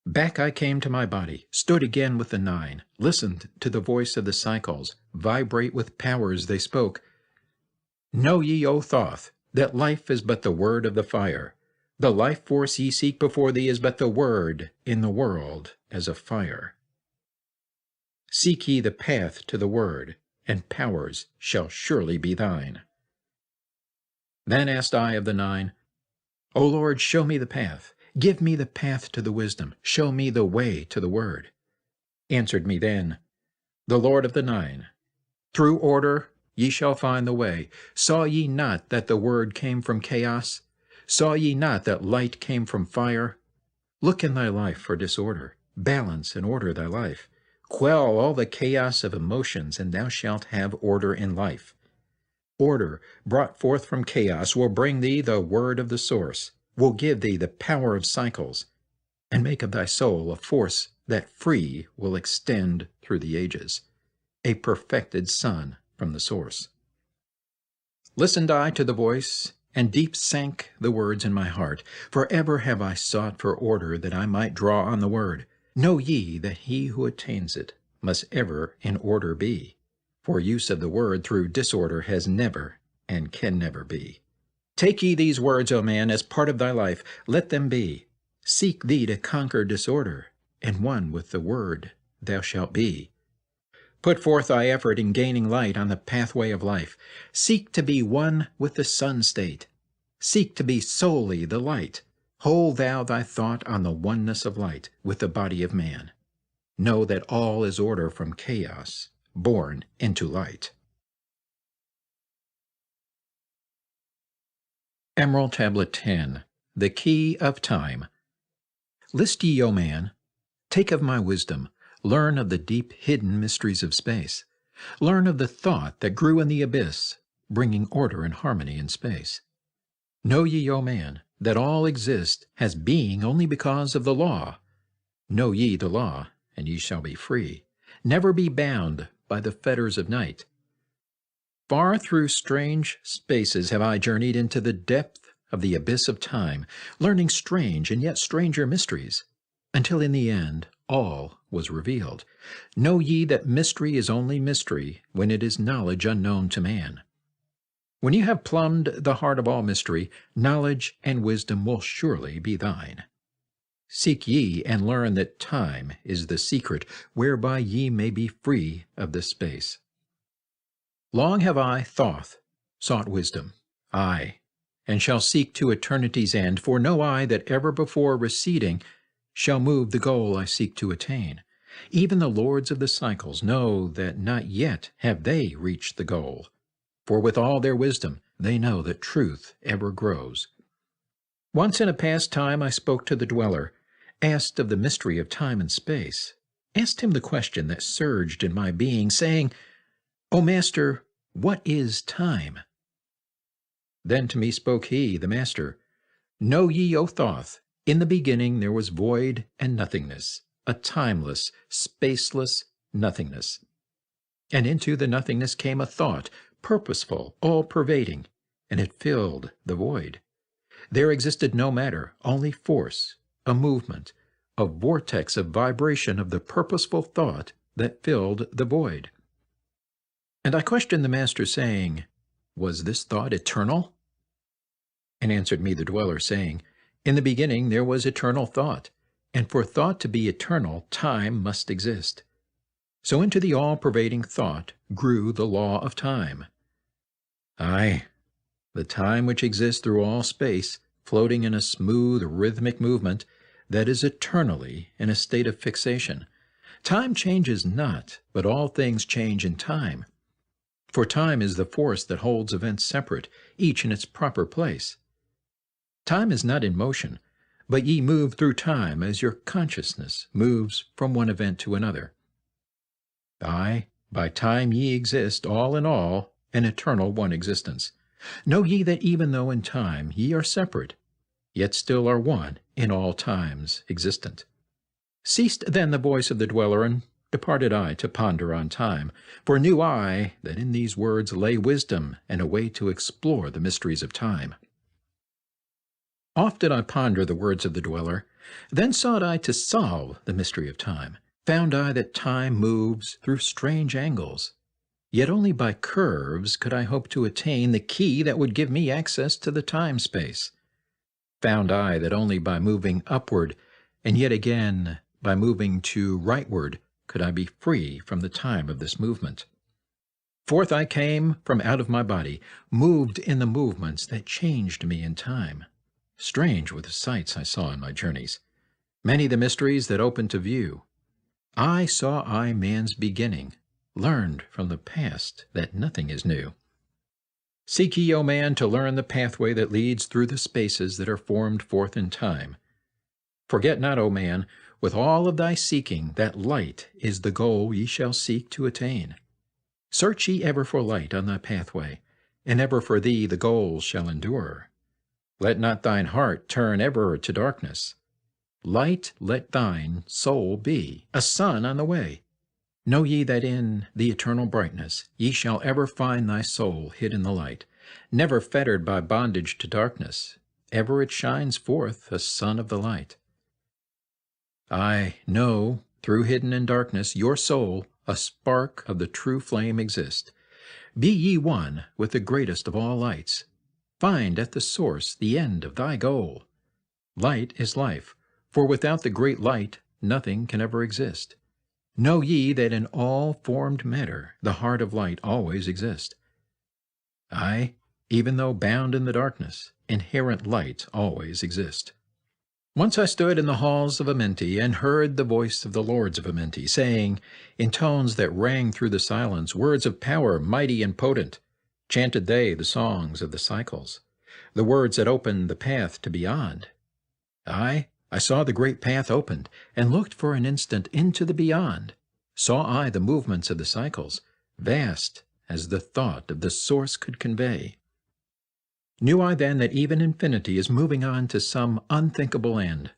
A: Back I came to my body, stood again with the Nine, listened to the voice of the cycles, vibrate with powers they spoke. Know ye, O Thoth, that life is but the word of the fire. The life force ye seek before thee is but the word in the world as a fire. Seek ye the path to the word, and powers shall surely be thine. Then asked I of the Nine, O Lord, show me the path. Give me the path to the wisdom. Show me the way to the word. Answered me then the Lord of the Nine, through order ye shall find the way. Saw ye not that the word came from chaos? Saw ye not that light came from fire? Look in thy life for disorder. Balance and order thy life. Quell all the chaos of emotions, and thou shalt have order in life. Order, brought forth from chaos, will bring thee the word of the source, will give thee the power of cycles, and make of thy soul a force that free will extend through the ages, a perfected sun from the source. Listened I to the voice, and deep sank the words in my heart. For ever have I sought for order, that I might draw on the word. Know ye that he who attains it must ever in order be, for use of the word through disorder has never and can never be. Take ye these words, O man, as part of thy life, let them be. Seek thee to conquer disorder. and one with the Word thou shalt be. Put forth thy effort in gaining light on the pathway of life. Seek to be one with the sun state. Seek to be solely the light. Hold thou thy thought on the oneness of light with the body of man. Know that all is order from chaos, born into light. Emerald Tablet 10. The Key of Time. List ye, O man, take of my wisdom, learn of the deep hidden mysteries of space. Learn of the thought that grew in the abyss, bringing order and harmony in space. Know ye, O man, that all exist has being only because of the law. Know ye the law, and ye shall be free. Never be bound by the fetters of night. Far through strange spaces have I journeyed into the depth of the abyss of time, learning strange and yet stranger mysteries, until in the end all was revealed. Know ye that mystery is only mystery when it is knowledge unknown to man. When you have plumbed the heart of all mystery, knowledge and wisdom will surely be thine. Seek ye and learn that time is the secret whereby ye may be free of this space. Long have I, Thoth, sought wisdom, aye, and shall seek to eternity's end, for no eye that ever before receding shall move the goal I seek to attain. Even the lords of the cycles know that not yet have they reached the goal, for with all their wisdom they know that truth ever grows. Once in a past time I spoke to the dweller, asked of the mystery of time and space, asked him the question that surged in my being, saying, O Master, what is time? Then to me spoke he, the Master, Know ye, O Thoth, in the beginning there was void and nothingness, a timeless, spaceless nothingness. And into the nothingness came a thought, purposeful, all-pervading, and it filled the void. There existed no matter, only force, a movement, a vortex of vibration of the purposeful thought that filled the void. And I questioned the Master, saying, Was this thought eternal? And answered me the dweller, saying, In the beginning there was eternal thought, and for thought to be eternal, time must exist. So into the all-pervading thought grew the law of time. Aye, the time which exists through all space, floating in a smooth, rhythmic movement that is eternally in a state of fixation. Time changes not, but all things change in time. For time is the force that holds events separate, each in its proper place. Time is not in motion, but ye move through time as your consciousness moves from one event to another. Aye, by time ye exist, all in all, an eternal one existence. Know ye that even though in time ye are separate, yet still are one in all times existent. Ceased then the voice of the dweller, and departed I to ponder on time, for knew I that in these words lay wisdom and a way to explore the mysteries of time. Oft did I ponder the words of the dweller, then sought I to solve the mystery of time. Found I that time moves through strange angles, yet only by curves could I hope to attain the key that would give me access to the time-space. Found I that only by moving upward, and yet again by moving to rightward, could I be free from the time of this movement. Forth I came from out of my body, moved in the movements that changed me in time. Strange were the sights I saw in my journeys, many the mysteries that opened to view. Saw I man's beginning, learned from the past that nothing is new. Seek ye, O man, to learn the pathway that leads through the spaces that are formed forth in time. Forget not, O man, with all of thy seeking, that light is the goal ye shall seek to attain. Search ye ever for light on thy pathway, and ever for thee the goal shall endure. Let not thine heart turn ever to darkness. Light let thine soul be, a sun on the way. Know ye that in the eternal brightness ye shall ever find thy soul hid in the light, never fettered by bondage to darkness. Ever it shines forth a sun of the light. I know, through hidden in darkness, your soul, a spark of the true flame exist. Be ye one with the greatest of all lights. Find at the source the end of thy goal. Light is life, for without the great light nothing can ever exist. Know ye that in all formed matter the heart of light always exists. Aye, even though bound in the darkness, inherent light always exists. Once I stood in the halls of Amenti and heard the voice of the lords of Amenti, saying, in tones that rang through the silence, words of power mighty and potent. Chanted they the songs of the cycles, the words that opened the path to beyond. Aye, I saw the great path opened, and looked for an instant into the beyond. Saw I the movements of the cycles, vast as the thought of the source could convey. Knew I then that even infinity is moving on to some unthinkable end.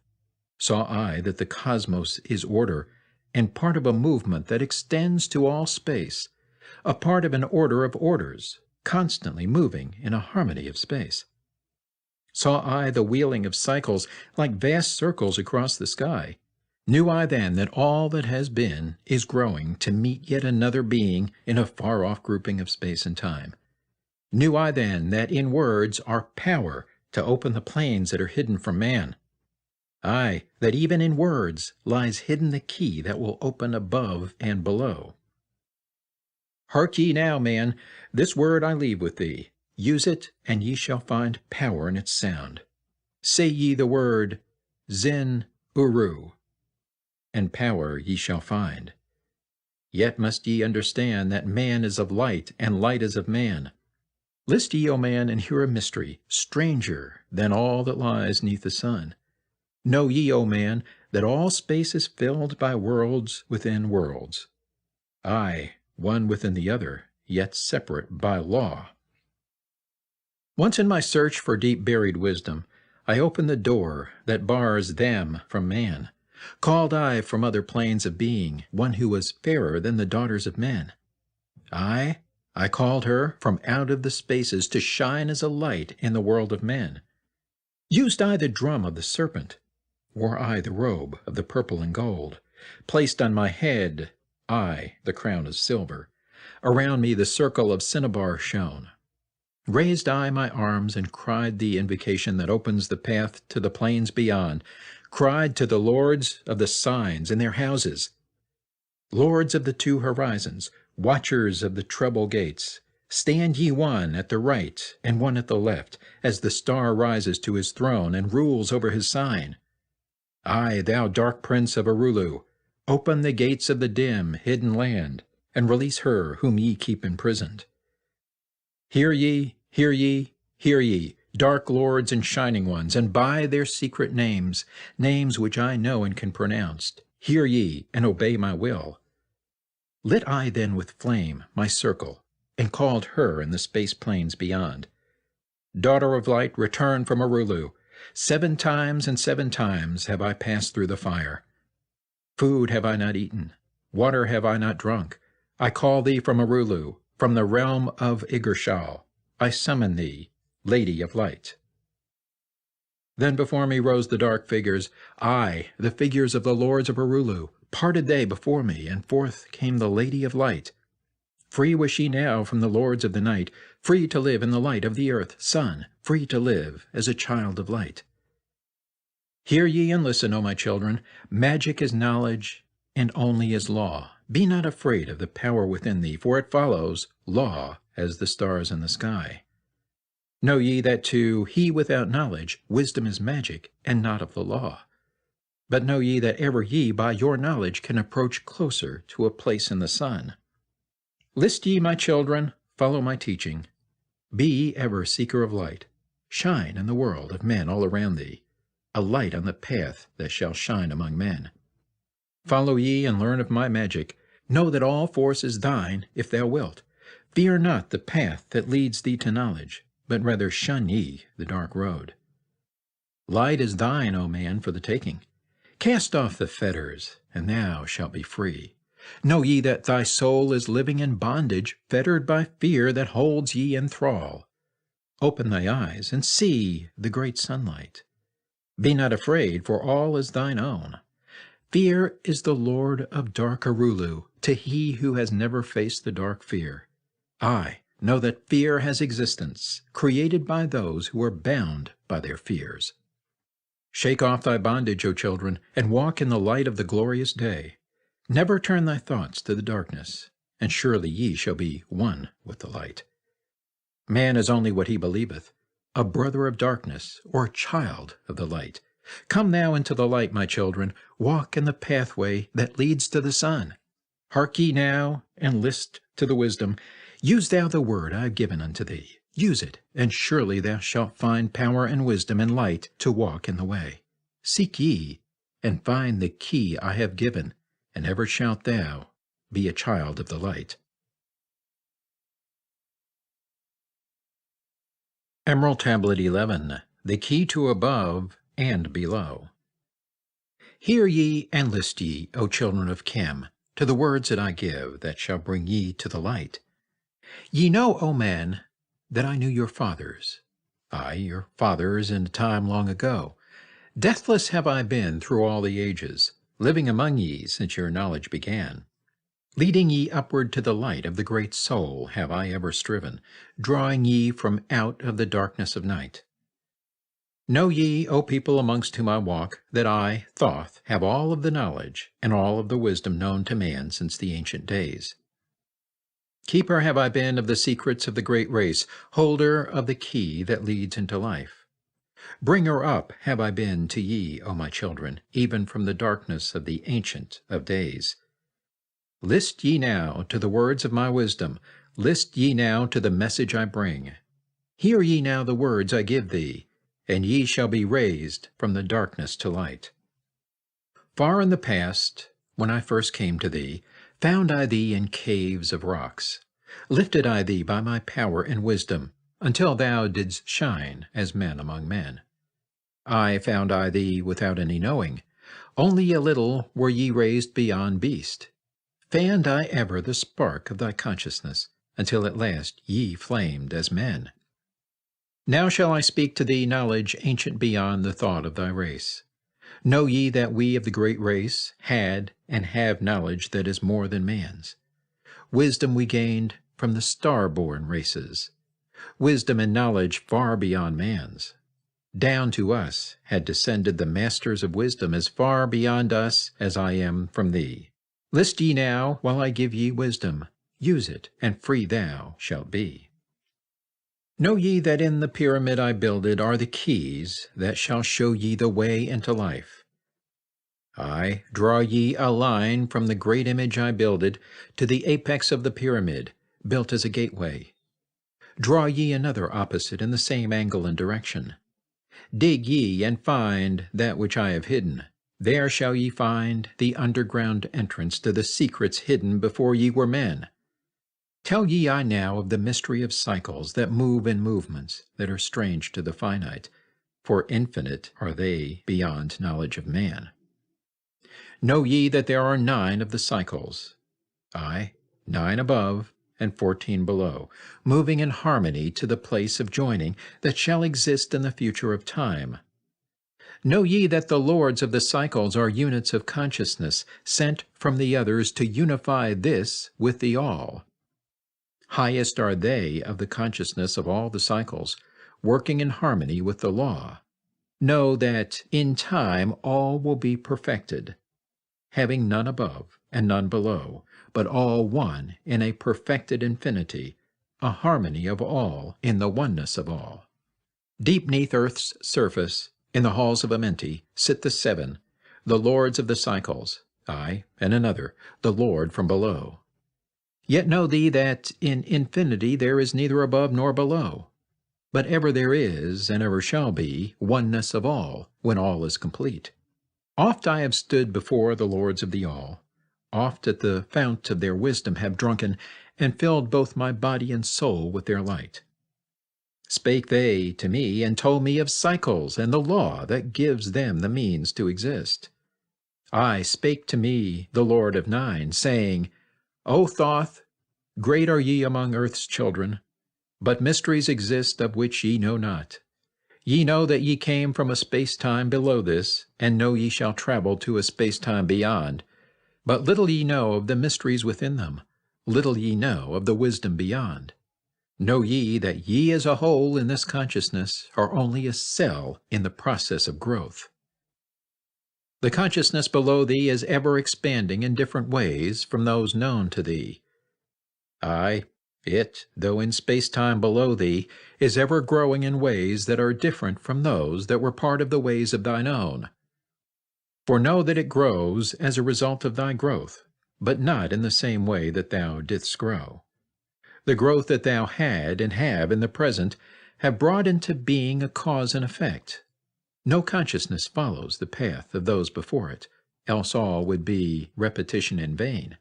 A: Saw I that the cosmos is order, and part of a movement that extends to all space, a part of an order of orders, constantly moving in a harmony of space. Saw I the wheeling of cycles like vast circles across the sky. Knew I then that all that has been is growing to meet yet another being in a far-off grouping of space and time. Knew I then that in words are power to open the planes that are hidden from man. Aye, that even in words lies hidden the key that will open above and below. Hark ye now, man, this word I leave with thee. Use it, and ye shall find power in its sound. Say ye the word Zin Uru, and power ye shall find. Yet must ye understand that man is of light, and light is of man. List ye, O man, and hear a mystery, stranger than all that lies neath the sun. Know ye, O man, that all space is filled by worlds within worlds. Aye, one within the other, yet separate by law. Once in my search for deep-buried wisdom, I opened the door that bars them from man. Called I from other planes of being one who was fairer than the daughters of men. Aye, I called her from out of the spaces to shine as a light in the world of men. Used I the drum of the serpent, wore I the robe of the purple and gold, placed on my head I the crown of silver, around me the circle of cinnabar shone. Raised I my arms and cried the invocation that opens the path to the plains beyond, cried to the lords of the signs in their houses, lords of the two horizons, watchers of the treble gates, stand ye one at the right and one at the left, as the star rises to his throne and rules over his sign. Aye, thou dark prince of Arulu, open the gates of the dim, hidden land, and release her whom ye keep imprisoned. Hear ye, hear ye, hear ye, dark lords and shining ones, and by their secret names, names which I know and can pronounce, hear ye, and obey my will. Lit I then with flame my circle, and called her in the space plains beyond. Daughter of light, return from Arulu. 7 times and 7 times have I passed through the fire. Food have I not eaten, water have I not drunk. I call thee from Arulu, from the realm of Igirshal. I summon thee, Lady of Light. Then before me rose the dark figures, aye, the figures of the lords of Arulu. Parted they before me, and forth came the Lady of Light. Free was she now from the lords of the night, free to live in the light of the earth, sun, free to live as a child of light. Hear ye and listen, O my children. Magic is knowledge, and only is law. Be not afraid of the power within thee, for it follows law as the stars in the sky. Know ye that to he without knowledge wisdom is magic, and not of the law. But know ye that ever ye by your knowledge can approach closer to a place in the sun. List ye, my children, follow my teaching. Be ye ever seeker of light. Shine in the world of men all around thee, a light on the path that shall shine among men. Follow ye and learn of my magic. Know that all force is thine if thou wilt. Fear not the path that leads thee to knowledge, but rather shun ye the dark road. Light is thine, O man, for the taking. Cast off the fetters, and thou shalt be free. Know ye that thy soul is living in bondage, fettered by fear that holds ye in thrall. Open thy eyes, and see the great sunlight. Be not afraid, for all is thine own. Fear is the lord of dark Arulu, to he who has never faced the dark fear. Aye, know that fear has existence, created by those who are bound by their fears. Shake off thy bondage, O children, and walk in the light of the glorious day. Never turn thy thoughts to the darkness, and surely ye shall be one with the light. Man is only what he believeth, a brother of darkness, or a child of the light. Come now into the light, my children, walk in the pathway that leads to the sun. Hark ye now, and list to the wisdom. Use thou the word I have given unto thee. Use it, and surely thou shalt find power and wisdom and light to walk in the way. Seek ye, and find the key I have given, and ever shalt thou be a child of the light. Emerald Tablet 11. The Key to Above and Below. Hear ye and list ye, O children of Chem, to the words that I give, that shall bring ye to the light. Ye know, O men, that I knew your fathers, I, your fathers in a time long ago. Deathless have I been through all the ages, living among ye since your knowledge began. Leading ye upward to the light of the great soul have I ever striven, drawing ye from out of the darkness of night. Know ye, O people amongst whom I walk, that I, Thoth, have all of the knowledge and all of the wisdom known to man since the ancient days. Keeper have I been of the secrets of the great race, holder of the key that leads into life. Bringer up have I been to ye, O my children, even from the darkness of the Ancient of Days. List ye now to the words of my wisdom, list ye now to the message I bring. Hear ye now the words I give thee, and ye shall be raised from the darkness to light. Far in the past, when I first came to thee, found I thee in caves of rocks. Lifted I thee by my power and wisdom, until thou didst shine as men among men. Found I thee without any knowing. Only a little were ye raised beyond beast. Fanned I ever the spark of thy consciousness, until at last ye flamed as men. Now shall I speak to thee knowledge ancient beyond the thought of thy race. Know ye that we of the great race had and have knowledge that is more than man's. Wisdom we gained from the star-born races, wisdom and knowledge far beyond man's. Down to us had descended the masters of wisdom as far beyond us as I am from thee. List ye now while I give ye wisdom, use it, and free thou shalt be. Know ye that in the pyramid I builded are the keys that shall show ye the way into life. Draw ye a line from the great image I builded to the apex of the pyramid, built as a gateway. Draw ye another opposite in the same angle and direction. Dig ye and find that which I have hidden. There shall ye find the underground entrance to the secrets hidden before ye were men. Tell ye I now of the mystery of cycles that move in movements that are strange to the finite, for infinite are they beyond knowledge of man. Know ye that there are 9 of the cycles, 9 above and 14 below, moving in harmony to the place of joining that shall exist in the future of time. Know ye that the lords of the cycles are units of consciousness, sent from the others to unify this with the all. Highest are they of the consciousness of all the cycles, working in harmony with the law. Know that in time all will be perfected, having none above and none below, but all one in a perfected infinity, a harmony of all in the oneness of all. Deep neath earth's surface, in the halls of Amenti, sit the 7, the lords of the cycles, and another, the Lord from below. Yet know thee that in infinity there is neither above nor below, but ever there is, and ever shall be, oneness of all, when all is complete. Oft I have stood before the lords of the all, oft at the fount of their wisdom have drunken, and filled both my body and soul with their light. Spake they to me, and told me of cycles and the law that gives them the means to exist. Spake to me the Lord of 9, saying, O Thoth, great are ye among earth's children, but mysteries exist of which ye know not. Ye know that ye came from a space-time below this, and know ye shall travel to a space-time beyond. But little ye know of the mysteries within them, little ye know of the wisdom beyond. Know ye that ye as a whole in this consciousness are only a cell in the process of growth. The consciousness below thee is ever expanding in different ways from those known to thee. Aye, it, though in space-time below thee, is ever growing in ways that are different from those that were part of the ways of thine own. For know that it grows as a result of thy growth, but not in the same way that thou didst grow. The growth that thou had and have in the present have brought into being a cause and effect. No consciousness follows the path of those before it, else all would be repetition in vain.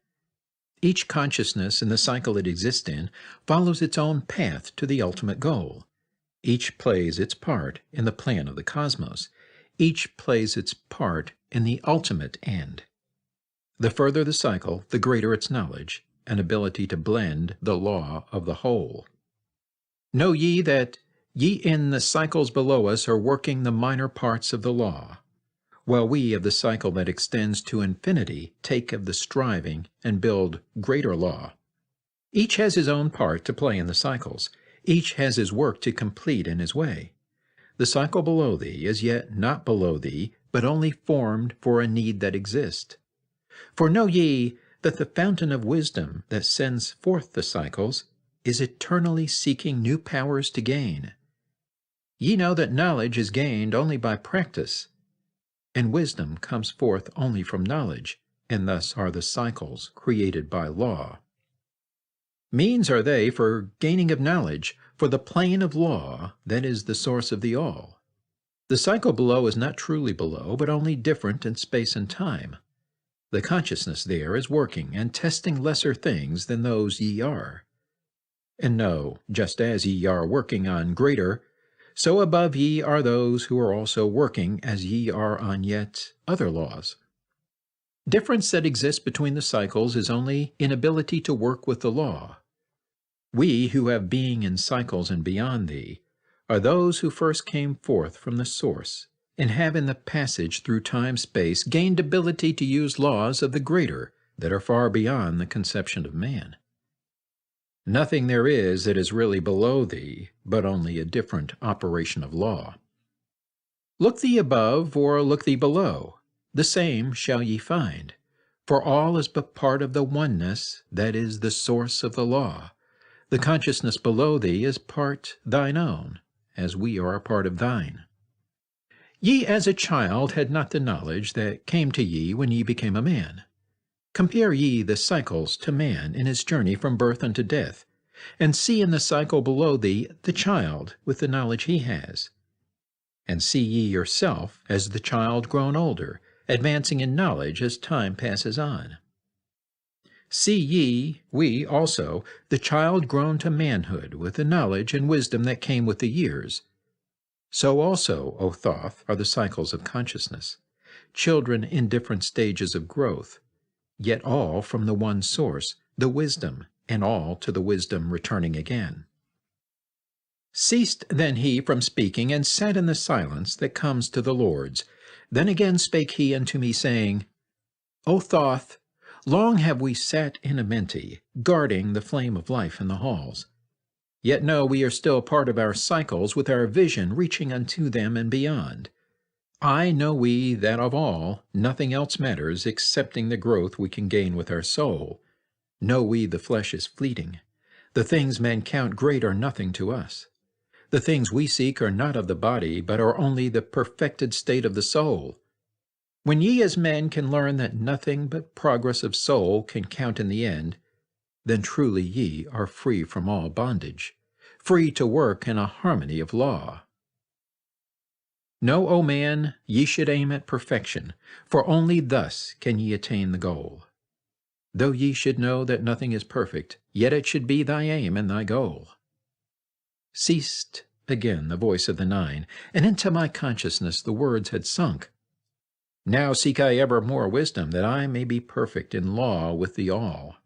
A: Each consciousness in the cycle it exists in follows its own path to the ultimate goal. Each plays its part in the plan of the cosmos. Each plays its part in the ultimate end. The further the cycle, the greater its knowledge and ability to blend the law of the whole. Know ye that ye in the cycles below us are working the minor parts of the law, while we of the cycle that extends to infinity take of the striving and build greater law. Each has his own part to play in the cycles. Each has his work to complete in his way. The cycle below thee is yet not below thee, but only formed for a need that exists. For know ye that the fountain of wisdom that sends forth the cycles is eternally seeking new powers to gain. Ye know that knowledge is gained only by practice, and wisdom comes forth only from knowledge, and thus are the cycles created by law. Means are they for gaining of knowledge, for the plane of law that is the source of the all. The cycle below is not truly below, but only different in space and time. The consciousness there is working and testing lesser things than those ye are. And know, just as ye are working on greater, so above ye are those who are also working as ye are on yet other laws. Difference that exists between the cycles is only inability to work with the law. We who have being in cycles and beyond thee are those who first came forth from the source, and have in the passage through time-space gained ability to use laws of the greater that are far beyond the conception of man. Nothing there is that is really below thee, but only a different operation of law. Look thee above, or look thee below, the same shall ye find, for all is but part of the oneness that is the source of the law. The consciousness below thee is part thine own, as we are a part of thine. Ye as a child had not the knowledge that came to ye when ye became a man. Compare ye the cycles to man in his journey from birth unto death, and see in the cycle below thee the child with the knowledge he has. And see ye yourself as the child grown older, advancing in knowledge as time passes on. See ye, we also, the child grown to manhood with the knowledge and wisdom that came with the years. So also, O Thoth, are the cycles of consciousness, children in different stages of growth, yet all from the one source, the wisdom, and all to the wisdom returning again. Ceased then he from speaking, and sat in the silence that comes to the Lords. Then again spake he unto me, saying, O Thoth, long have we sat in Amenti, guarding the flame of life in the halls. Yet know we are still part of our cycles, with our vision reaching unto them and beyond. I know we that of all, nothing else matters excepting the growth we can gain with our soul. Know we the flesh is fleeting. The things men count great are nothing to us. The things we seek are not of the body, but are only the perfected state of the soul. When ye as men can learn that nothing but progress of soul can count in the end, then truly ye are free from all bondage, free to work in a harmony of law. Know, O man, ye should aim at perfection, for only thus can ye attain the goal. Though ye should know that nothing is perfect, yet it should be thy aim and thy goal. Ceased again the voice of the nine, and into my consciousness the words had sunk. Now seek I ever more wisdom, that I may be perfect in law with the all.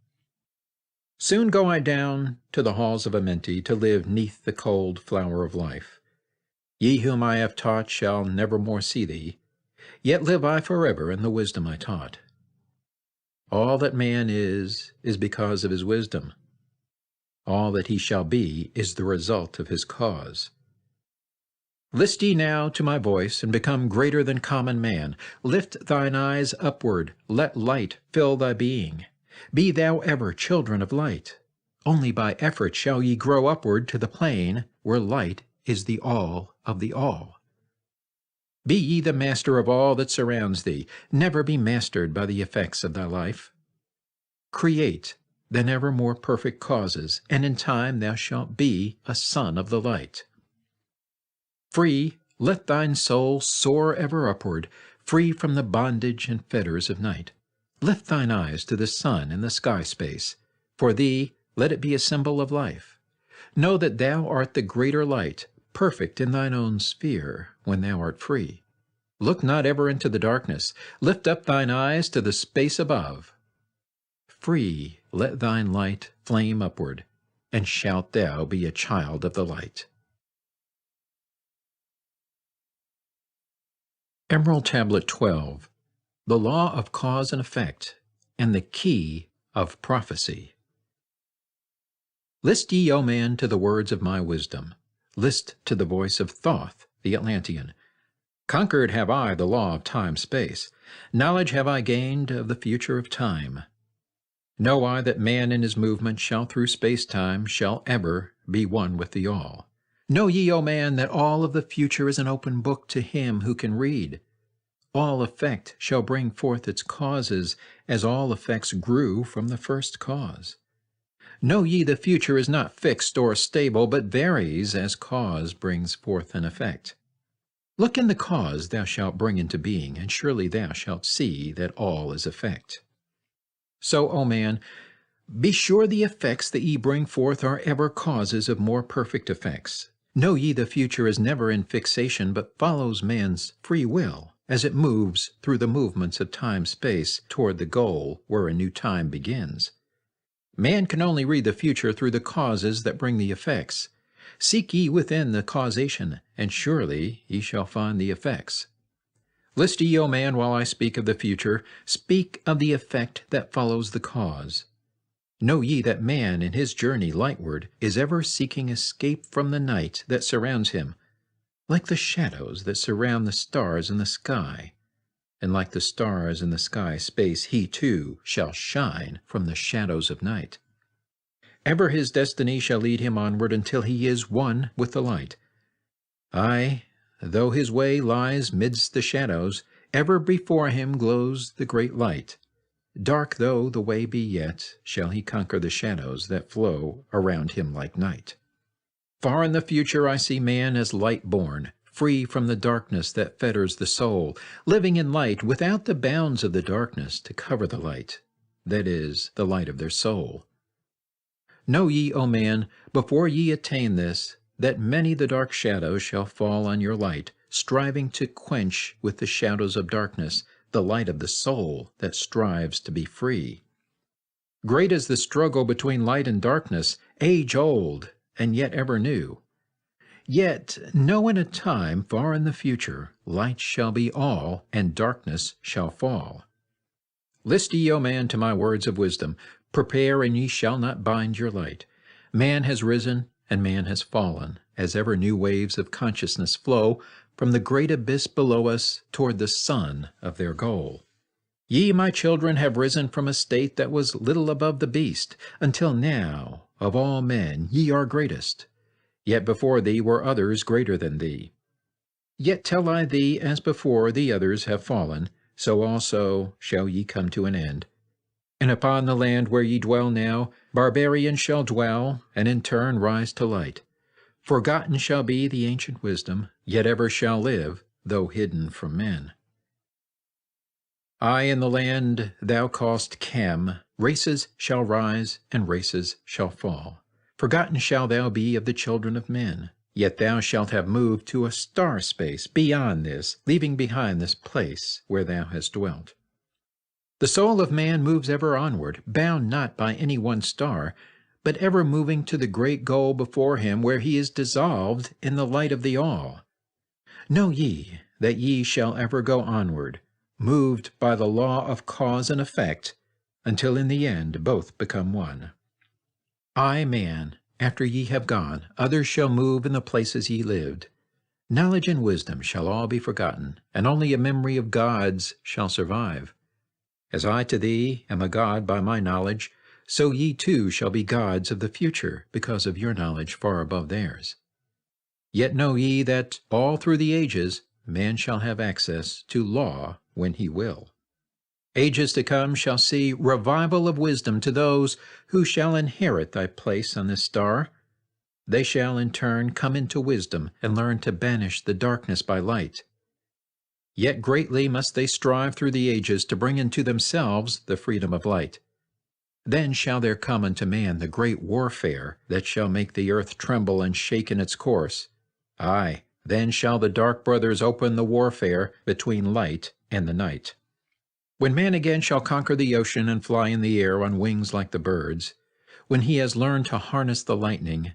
A: Soon go I down to the halls of Amenti to live neath the cold flower of life. Ye whom I have taught shall never more see thee, yet live I forever in the wisdom I taught. All that man is because of his wisdom. All that he shall be is the result of his cause. List ye now to my voice, and become greater than common man. Lift thine eyes upward, let light fill thy being. Be thou ever children of light. Only by effort shall ye grow upward to the plane where light is the all of the all. Be ye the master of all that surrounds thee. Never be mastered by the effects of thy life. Create then ever more perfect causes, and in time thou shalt be a son of the light. Free, let thine soul soar ever upward, free from the bondage and fetters of night. Lift thine eyes to the sun and the sky space. For thee, let it be a symbol of life. Know that thou art the greater light, perfect in thine own sphere, when thou art free. Look not ever into the darkness. Lift up thine eyes to the space above. Free, let thine light flame upward, and shalt thou be a child of the light. Emerald Tablet 12. The Law of Cause and Effect, and the Key of Prophecy. List ye, O man, to the words of my wisdom. List to the voice of Thoth, the Atlantean. Conquered have I the law of time-space. Knowledge have I gained of the future of time. Know I that man in his movement shall through space-time shall ever be one with the all. Know ye, O man, that all of the future is an open book to him who can read. All effect shall bring forth its causes, as all effects grew from the first cause. Know ye the future is not fixed or stable, but varies as cause brings forth an effect. Look in the cause thou shalt bring into being, and surely thou shalt see that all is effect. So, O man, be sure the effects that ye bring forth are ever causes of more perfect effects. Know ye the future is never in fixation, but follows man's free will, as it moves through the movements of time-space toward the goal where a new time begins. Man can only read the future through the causes that bring the effects. Seek ye within the causation, and surely ye shall find the effects. List ye, O man, while I speak of the future, speak of the effect that follows the cause. Know ye that man in his journey lightward is ever seeking escape from the night that surrounds him, like the shadows that surround the stars in the sky. And like the stars in the sky space, he too shall shine from the shadows of night. Ever his destiny shall lead him onward until he is one with the light. Aye, though his way lies midst the shadows, ever before him glows the great light. Dark though the way be yet, shall he conquer the shadows that flow around him like night. Far in the future I see man as light-born, free from the darkness that fetters the soul, living in light without the bounds of the darkness to cover the light, that is, the light of their soul. Know ye, O man, before ye attain this, that many the dark shadows shall fall on your light, striving to quench with the shadows of darkness the light of the soul that strives to be free. Great is the struggle between light and darkness, age-old, and yet ever new. Yet know in a time far in the future, light shall be all, and darkness shall fall. List ye, O man, to my words of wisdom. Prepare, and ye shall not bind your light. Man has risen, and man has fallen, as ever new waves of consciousness flow from the great abyss below us toward the sun of their goal. Ye, my children, have risen from a state that was little above the beast, until now, of all men, ye are greatest. Yet before thee were others greater than thee. Yet tell I thee, as before the others have fallen, so also shall ye come to an end. And upon the land where ye dwell now, barbarians shall dwell, and in turn rise to light. Forgotten shall be the ancient wisdom, yet ever shall live, though hidden from men. I in the land thou callest Cam, races shall rise, and races shall fall. Forgotten shall thou be of the children of men, yet thou shalt have moved to a star space beyond this, leaving behind this place where thou hast dwelt. The soul of man moves ever onward, bound not by any one star, but ever moving to the great goal before him, where he is dissolved in the light of the all. Know ye that ye shall ever go onward, moved by the law of cause and effect, until in the end both become one. I, man, after ye have gone, others shall move in the places ye lived. Knowledge and wisdom shall all be forgotten, and only a memory of gods shall survive. As I to thee am a god by my knowledge, so ye too shall be gods of the future, because of your knowledge far above theirs. Yet know ye that all through the ages man shall have access to law when he will. Ages to come shall see revival of wisdom to those who shall inherit thy place on this star. They shall in turn come into wisdom and learn to banish the darkness by light. Yet greatly must they strive through the ages to bring into themselves the freedom of light. Then shall there come unto man the great warfare that shall make the earth tremble and shake in its course. Aye, then shall the dark brothers open the warfare between light and the night. When man again shall conquer the ocean and fly in the air on wings like the birds, when he has learned to harness the lightning,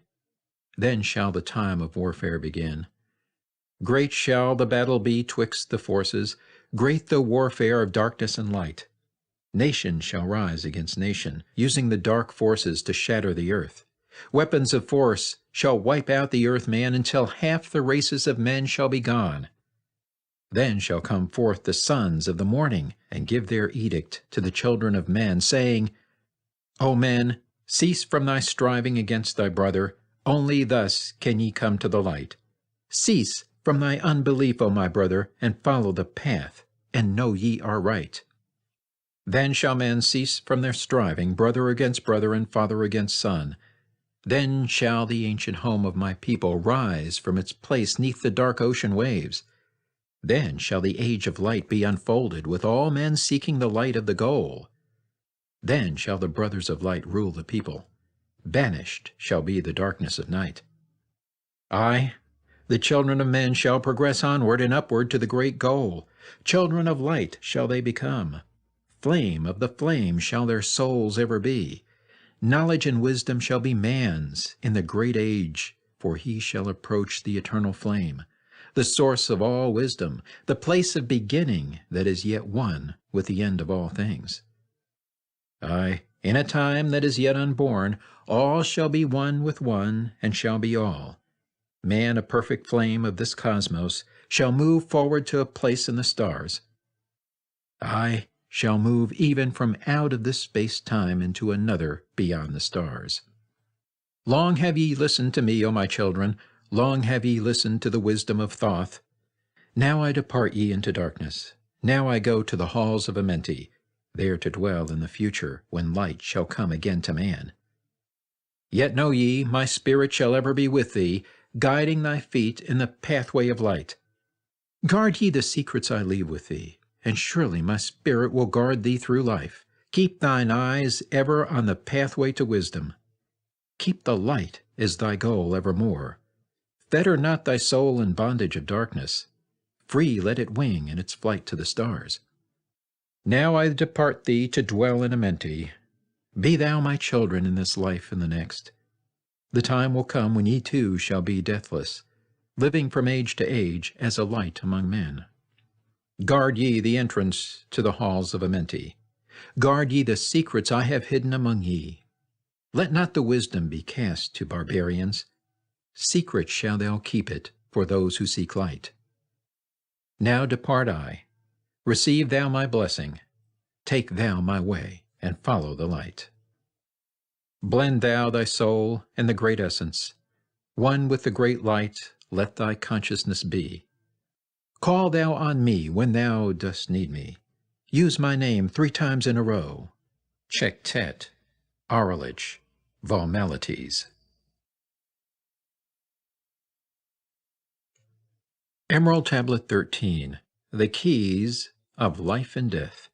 A: then shall the time of warfare begin. Great shall the battle be twixt the forces, great the warfare of darkness and light. Nation shall rise against nation, using the dark forces to shatter the earth. Weapons of force shall wipe out the earth man until half the races of men shall be gone. Then shall come forth the sons of the morning, and give their edict to the children of men, saying, O men, cease from thy striving against thy brother, only thus can ye come to the light. Cease from thy unbelief, O my brother, and follow the path, and know ye are right. Then shall men cease from their striving, brother against brother, and father against son. Then shall the ancient home of my people rise from its place neath the dark ocean waves. Then shall the age of light be unfolded, with all men seeking the light of the goal. Then shall the brothers of light rule the people. Banished shall be the darkness of night. Aye, the children of men shall progress onward and upward to the great goal. Children of light shall they become. Flame of the flame shall their souls ever be. Knowledge and wisdom shall be man's in the great age, for he shall approach the eternal flame, the source of all wisdom, the place of beginning that is yet one with the end of all things. Aye, in a time that is yet unborn, all shall be one with one, and shall be all. Man, a perfect flame of this cosmos, shall move forward to a place in the stars. Aye, shall move even from out of this space-time into another beyond the stars. Long have ye listened to me, O my children, long have ye listened to the wisdom of Thoth. Now I depart ye into darkness. Now I go to the halls of Amenti, there to dwell in the future, when light shall come again to man. Yet know ye, my spirit shall ever be with thee, guiding thy feet in the pathway of light. Guard ye the secrets I leave with thee, and surely my spirit will guard thee through life. Keep thine eyes ever on the pathway to wisdom. Keep the light as thy goal evermore. Fetter not thy soul in bondage of darkness. Free let it wing in its flight to the stars. Now I depart thee to dwell in Amenti. Be thou my children in this life and the next. The time will come when ye too shall be deathless, living from age to age as a light among men. Guard ye the entrance to the halls of Amenti. Guard ye the secrets I have hidden among ye. Let not the wisdom be cast to barbarians. Secret shall thou keep it for those who seek light. Now depart I. Receive thou my blessing. Take thou my way, and follow the light. Blend thou thy soul in the great essence. One with the great light let thy consciousness be. Call thou on me when thou dost need me. Use my name 3 times in a row. Chektet, Aralich, Valmalites. Emerald Tablet 13. The Keys of Life and Death.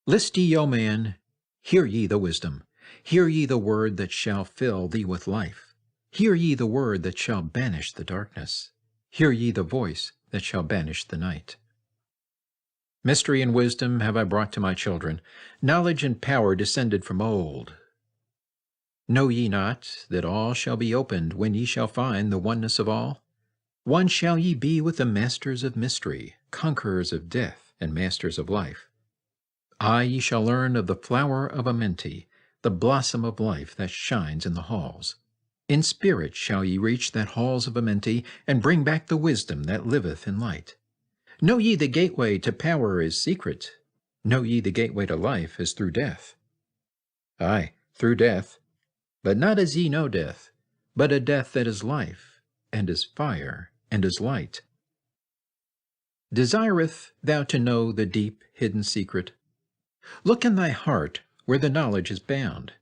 A: List ye, O man, hear ye the wisdom. Hear ye the word that shall fill thee with life. Hear ye the word that shall banish the darkness. Hear ye the voice that shall banish the night. Mystery and wisdom have I brought to my children, knowledge and power descended from old. Know ye not that all shall be opened when ye shall find the oneness of all? One shall ye be with the masters of mystery, conquerors of death, and masters of life. Aye, ye shall learn of the flower of Amenti, the blossom of life that shines in the halls. In spirit shall ye reach that halls of Amenti, and bring back the wisdom that liveth in light. Know ye the gateway to power is secret. Know ye the gateway to life is through death. Aye, through death, but not as ye know death, but a death that is life, and is fire, and is light. Desireth thou to know the deep hidden secret? Look in thy heart where the knowledge is bound.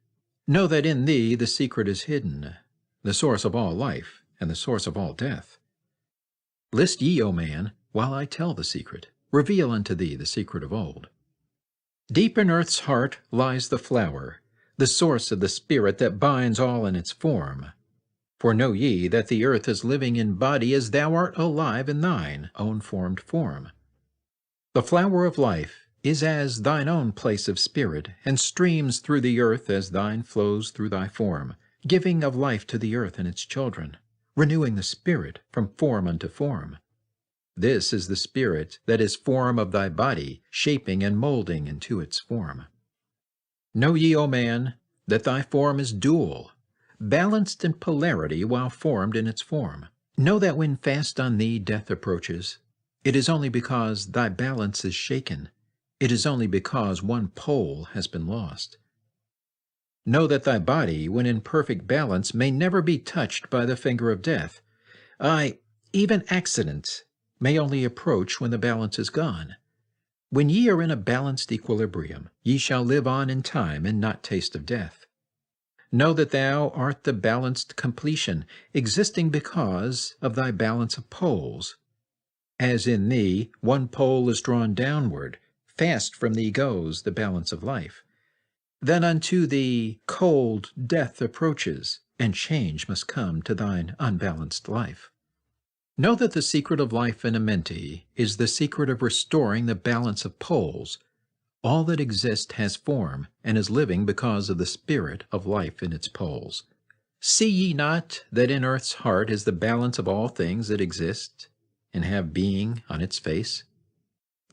A: Know that in thee the secret is hidden, the source of all life, and the source of all death. List ye, O man, while I tell the secret, reveal unto thee the secret of old. Deep in earth's heart lies the flower, the source of the spirit that binds all in its form. For know ye that the earth is living in body as thou art alive in thine own formed form. The flower of life is as thine own place of spirit, and streams through the earth as thine flows through thy form, giving of life to the earth and its children, renewing the spirit from form unto form. This is the spirit that is form of thy body, shaping and molding into its form. Know ye, O man, that thy form is dual, balanced in polarity while formed in its form. Know that when fast on thee death approaches, it is only because thy balance is shaken. It is only because one pole has been lost. Know that thy body, when in perfect balance, may never be touched by the finger of death. Aye, even accidents may only approach when the balance is gone. When ye are in a balanced equilibrium, ye shall live on in time and not taste of death. Know that thou art the balanced completion, existing because of thy balance of poles. As in thee one pole is drawn downward, fast from thee goes the balance of life. Then unto thee cold death approaches, and change must come to thine unbalanced life. Know that the secret of life in Amenti is the secret of restoring the balance of poles. All that exists has form, and is living because of the spirit of life in its poles. See ye not that in earth's heart is the balance of all things that exist and have being on its face?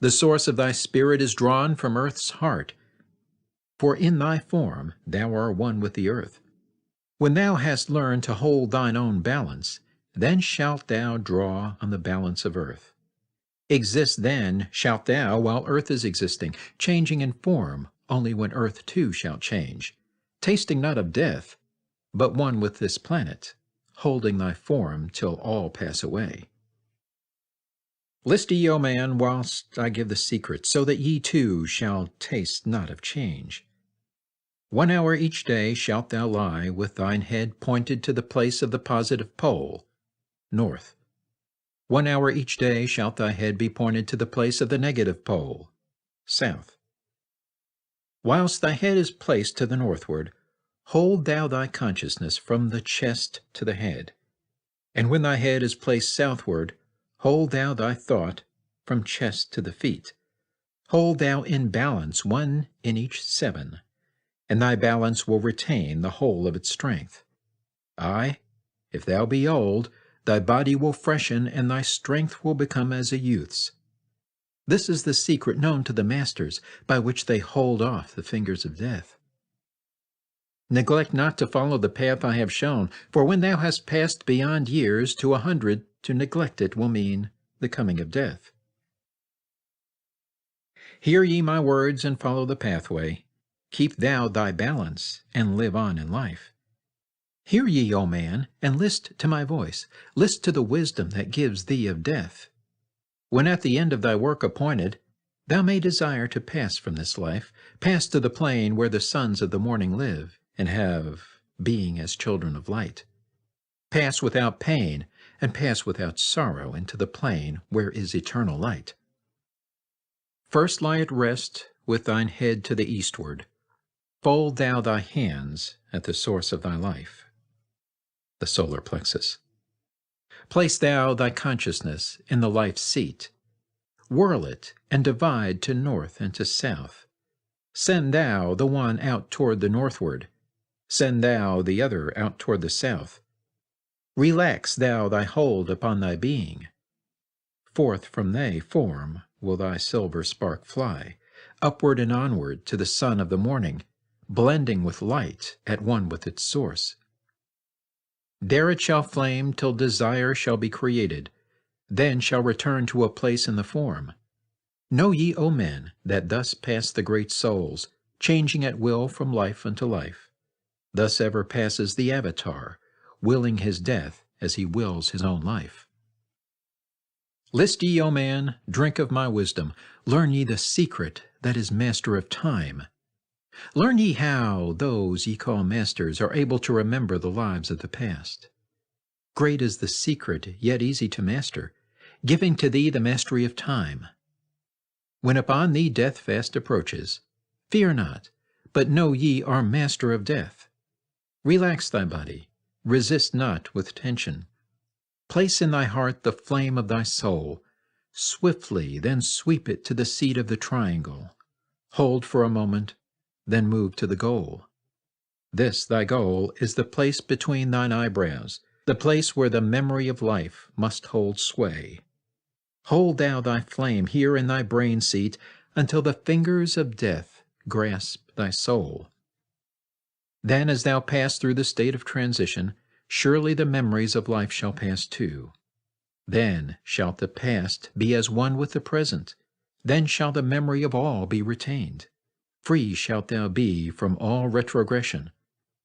A: The source of thy spirit is drawn from earth's heart, for in thy form thou art one with the earth. When thou hast learned to hold thine own balance, then shalt thou draw on the balance of earth. Exist then shalt thou while earth is existing, changing in form only when earth too shall change, tasting not of death, but one with this planet, holding thy form till all pass away. List ye, O man, whilst I give the secret, so that ye too shall taste not of change. 1 hour each day shalt thou lie with thine head pointed to the place of the positive pole, north. 1 hour each day shalt thy head be pointed to the place of the negative pole, south. Whilst thy head is placed to the northward, hold thou thy consciousness from the chest to the head. And when thy head is placed southward, hold thou thy thought from chest to the feet. Hold thou in balance 1 in each 7, and thy balance will retain the whole of its strength. Aye, if thou be old, thy body will freshen, and thy strength will become as a youth's. This is the secret known to the masters, by which they hold off the fingers of death. Neglect not to follow the path I have shown, for when thou hast passed beyond years to 100, to neglect it will mean the coming of death. Hear ye my words and follow the pathway. Keep thou thy balance, and live on in life. Hear ye, O man, and list to my voice. List to the wisdom that gives thee of death. When at the end of thy work appointed, thou may desire to pass from this life, pass to the plane where the sons of the morning live, and have being as children of light. Pass without pain, and pass without sorrow into the plane where is eternal light. First lie at rest with thine head to the eastward. Fold thou thy hands at the source of thy life, the solar plexus. Place thou thy consciousness in the life seat. Whirl it and divide to north and to south. Send thou the one out toward the northward. Send thou the other out toward the south. Relax thou thy hold upon thy being. Forth from thy form will thy silver spark fly, upward and onward to the sun of the morning, blending with light at one with its source. There it shall flame till desire shall be created, then shall return to a place in the form. Know ye, O men, that thus pass the great souls, changing at will from life unto life. Thus ever passes the Avatar, willing his death as he wills his own life. List ye, O man, drink of my wisdom, learn ye the secret that is master of time. Learn ye how those ye call masters are able to remember the lives of the past. Great is the secret, yet easy to master, giving to thee the mastery of time. When upon thee death fast approaches, fear not, but know ye are master of death. Relax thy body, resist not with tension. Place in thy heart the flame of thy soul, swiftly then sweep it to the seat of the triangle. Hold for a moment, then move to the goal. This thy goal is the place between thine eyebrows, the place where the memory of life must hold sway. Hold thou thy flame here in thy brain seat until the fingers of death grasp thy soul. Then as thou pass through the state of transition, surely the memories of life shall pass too. Then shall the past be as one with the present, then shall the memory of all be retained. Free shalt thou be from all retrogression.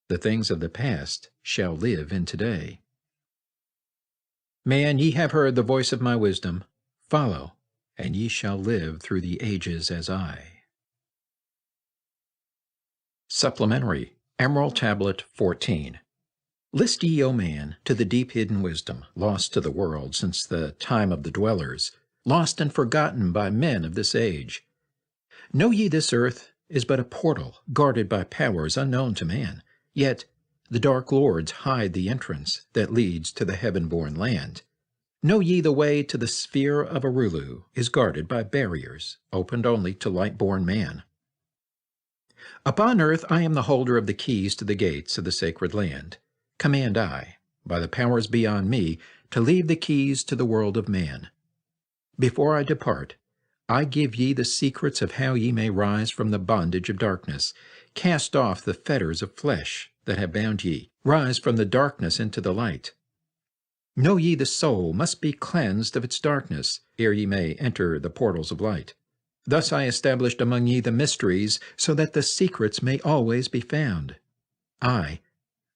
A: The things of the past shall live in today. Man, ye have heard the voice of my wisdom. Follow, and ye shall live through the ages as I. Supplementary, Emerald Tablet 14. List ye, O man, to the deep hidden wisdom, lost to the world since the time of the dwellers, lost and forgotten by men of this age. Know ye this earth is but a portal guarded by powers unknown to man, yet the dark lords hide the entrance that leads to the heaven-born land. Know ye the way to the sphere of Arulu is guarded by barriers, opened only to light-born man. Upon earth I am the holder of the keys to the gates of the sacred land. Command I, by the powers beyond me, to leave the keys to the world of man. Before I depart, I give ye the secrets of how ye may rise from the bondage of darkness, cast off the fetters of flesh that have bound ye, rise from the darkness into the light. Know ye the soul must be cleansed of its darkness, ere ye may enter the portals of light. Thus I established among ye the mysteries, so that the secrets may always be found. I,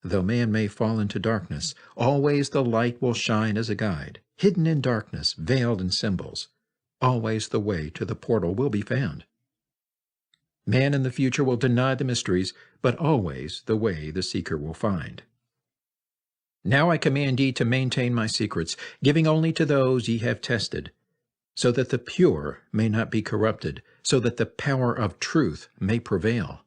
A: though man may fall into darkness, always the light will shine as a guide, hidden in darkness, veiled in symbols. Always the way to the portal will be found. Man in the future will deny the mysteries, but always the way the seeker will find. Now I command ye to maintain my secrets, giving only to those ye have tested, so that the pure may not be corrupted, so that the power of truth may prevail.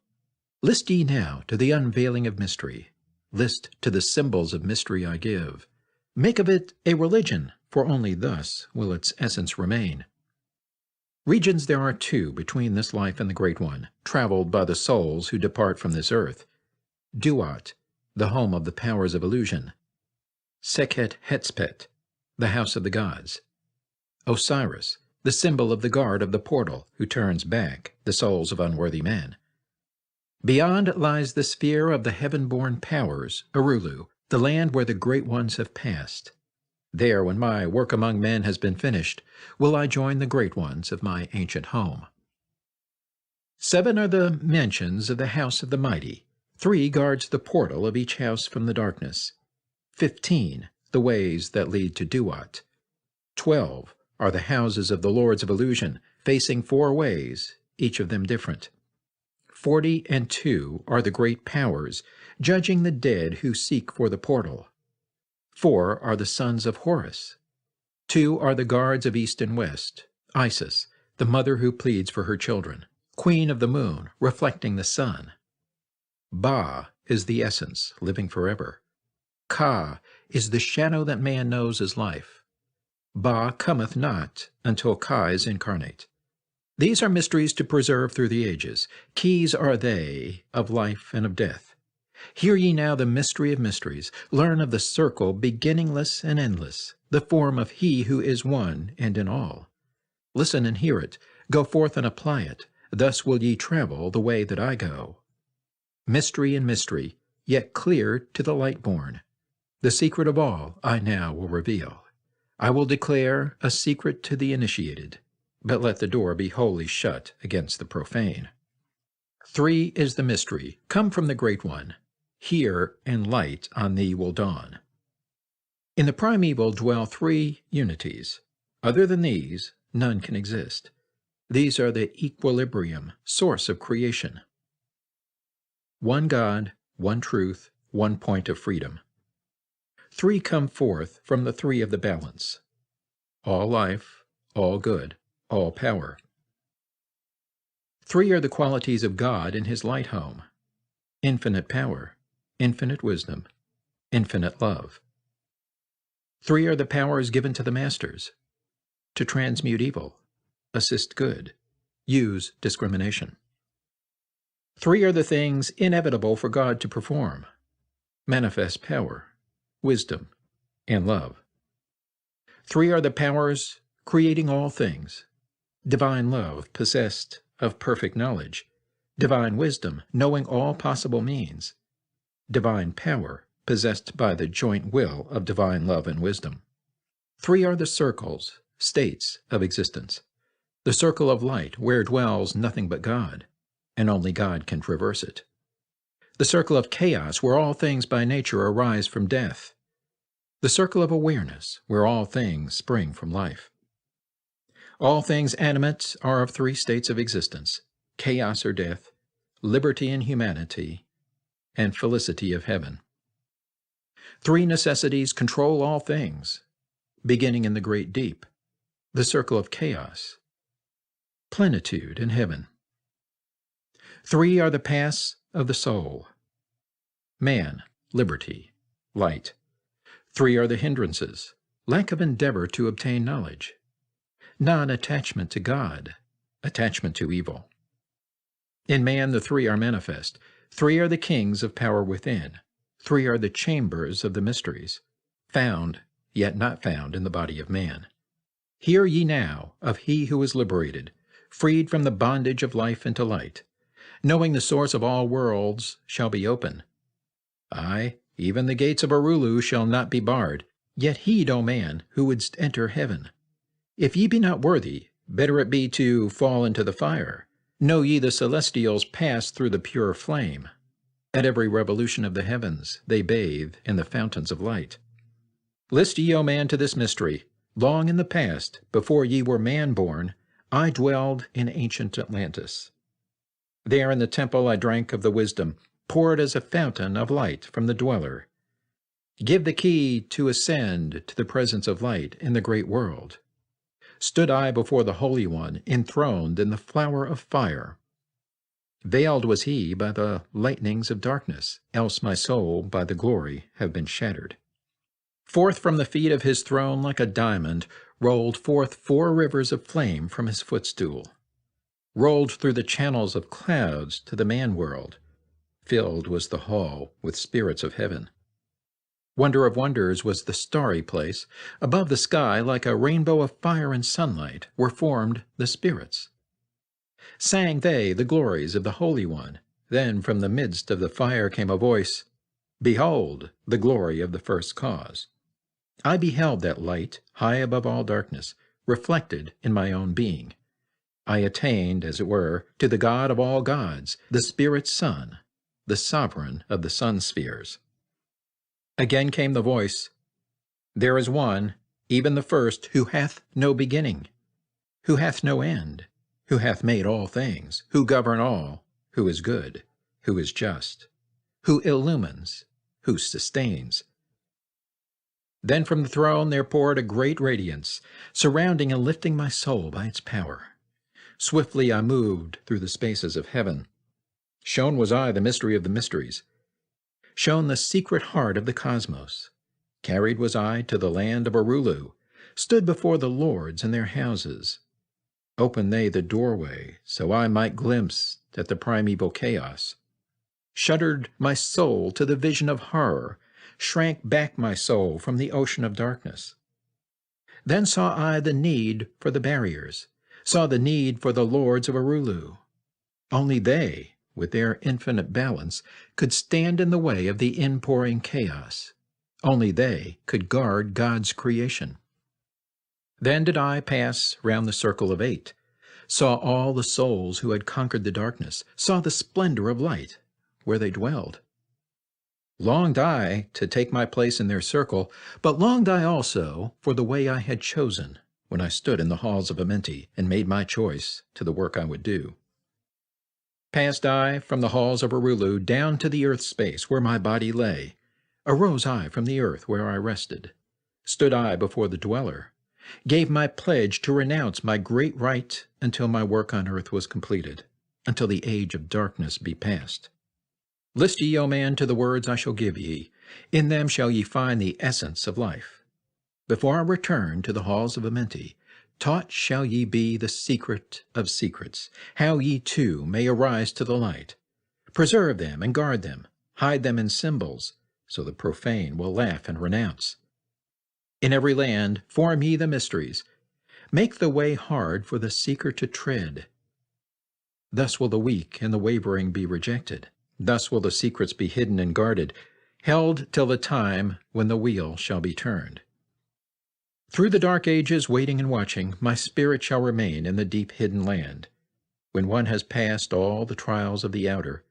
A: List ye now to the unveiling of mystery. List to the symbols of mystery I give. Make of it a religion, for only thus will its essence remain. Regions there are two between this life and the great one, traveled by the souls who depart from this earth. Duat, the home of the powers of illusion. Sekhet Hetspet, the house of the gods. Osiris, the symbol of the guard of the portal, who turns back the souls of unworthy men. Beyond lies the sphere of the heaven-born powers, Arulu, the land where the great ones have passed. There, when my work among men has been finished, will I join the great ones of my ancient home. 7 are the mansions of the house of the mighty. 3 guards the portal of each house from the darkness. 15, the ways that lead to Duat. 12 are the houses of the lords of illusion, facing 4 ways, each of them different. 40 are the great powers, judging the dead who seek for the portal. 4 are the sons of Horus. 2 are the guards of east and west, Isis, the mother who pleads for her children, queen of the moon, reflecting the sun. Ba is the essence, living forever. Ka is the shadow that man knows as life. Ba cometh not until Ka is incarnate. These are mysteries to preserve through the ages. Keys are they of life and of death. Hear ye now the mystery of mysteries. Learn of the circle beginningless and endless, the form of He who is one and in all. Listen and hear it. Go forth and apply it. Thus will ye travel the way that I go. Mystery in mystery, yet clear to the light-born. The secret of all I now will reveal. I will declare a secret to the initiated, but let the door be wholly shut against the profane. 3 is the mystery, come from the Great One. Hear, and light on thee will dawn. In the primeval dwell 3 unities. Other than these, none can exist. These are the equilibrium, source of creation. One God, one truth, one point of freedom. 3 come forth from the 3 of the balance. All life, all good, all power. 3 are the qualities of God in his light home. Infinite power, infinite wisdom, infinite love. 3 are the powers given to the masters. To transmute evil, assist good, use discrimination. 3 are the things inevitable for God to perform. Manifest power, wisdom, and love. 3 are the powers creating all things. Divine love, possessed of perfect knowledge. Divine wisdom, knowing all possible means. Divine power, possessed by the joint will of divine love and wisdom. 3 are the circles, states of existence. The circle of light, where dwells nothing but God, and only God can traverse it. The circle of chaos, where all things by nature arise from death. The circle of awareness, where all things spring from life. All things animate are of 3 states of existence: chaos or death, liberty and humanity, and felicity of heaven. 3 necessities control all things, beginning in the great deep, the circle of chaos, plenitude in heaven. 3 are the paths of the soul: man, liberty, light. 3 are the hindrances: lack of endeavor to obtain knowledge, non-attachment to God, attachment to evil. In man the 3 are manifest. 3 are the kings of power within. 3 are the chambers of the mysteries, found, yet not found in the body of man. Hear ye now of he who is liberated, freed from the bondage of life into light, knowing the source of all worlds shall be open. Aye, even the gates of Arulu shall not be barred, yet heed, O man, who wouldst enter heaven. If ye be not worthy, better it be to fall into the fire. Know ye the celestials pass through the pure flame. At every revolution of the heavens they bathe in the fountains of light. List ye, O man, to this mystery. Long in the past, before ye were man-born, I dwelled in ancient Atlantis. There in the temple I drank of the wisdom, poured as a fountain of light from the dweller. Give the key to ascend to the presence of light in the great world. Stood I before the Holy One, enthroned in the flower of fire. Veiled was he by the lightnings of darkness, else my soul by the glory have been shattered. Forth from the feet of his throne like a diamond rolled forth 4 rivers of flame from his footstool. Rolled through the channels of clouds to the man-world. Filled was the hall with spirits of heaven. Wonder of wonders was the starry place. Above the sky, like a rainbow of fire and sunlight, were formed the spirits. Sang they the glories of the Holy One. Then from the midst of the fire came a voice, Behold, the glory of the first cause. I beheld that light, high above all darkness, reflected in my own being. I attained, as it were, to the God of all gods, the Spirit Son, the sovereign of the sun spheres. Again came the voice, There is one, even the first, who hath no beginning, who hath no end, who hath made all things, who govern all, who is good, who is just, who illumines, who sustains. Then from the throne there poured a great radiance, surrounding and lifting my soul by its power. Swiftly I moved through the spaces of heaven. Shown was I the mystery of the mysteries, shown the secret heart of the cosmos. Carried was I to the land of Arulu, stood before the lords in their houses. Opened they the doorway, so I might glimpse at the primeval chaos. Shuddered my soul to the vision of horror, shrank back my soul from the ocean of darkness. Then saw I the need for the barriers, saw the need for the lords of Arulu. Only they, with their infinite balance, could stand in the way of the inpouring chaos. Only they could guard God's creation. Then did I pass round the circle of 8, saw all the souls who had conquered the darkness, saw the splendor of light where they dwelled. Longed I to take my place in their circle, but longed I also for the way I had chosen when I stood in the halls of Amenti and made my choice to the work I would do. Passed I from the halls of Arulu down to the earth space where my body lay. Arose I from the earth where I rested. Stood I before the dweller. Gave my pledge to renounce my great right until my work on earth was completed, until the age of darkness be past. List ye, O man, to the words I shall give ye. In them shall ye find the essence of life. Before I return to the halls of Amenti, taught shall ye be the secret of secrets, how ye too may arise to the light. Preserve them and guard them, hide them in symbols, so the profane will laugh and renounce. In every land form ye the mysteries. Make the way hard for the seeker to tread. Thus will the weak and the wavering be rejected. Thus will the secrets be hidden and guarded, held till the time when the wheel shall be turned. Through the dark ages, waiting and watching, my spirit shall remain in the deep hidden land. When one has passed all the trials of the outer,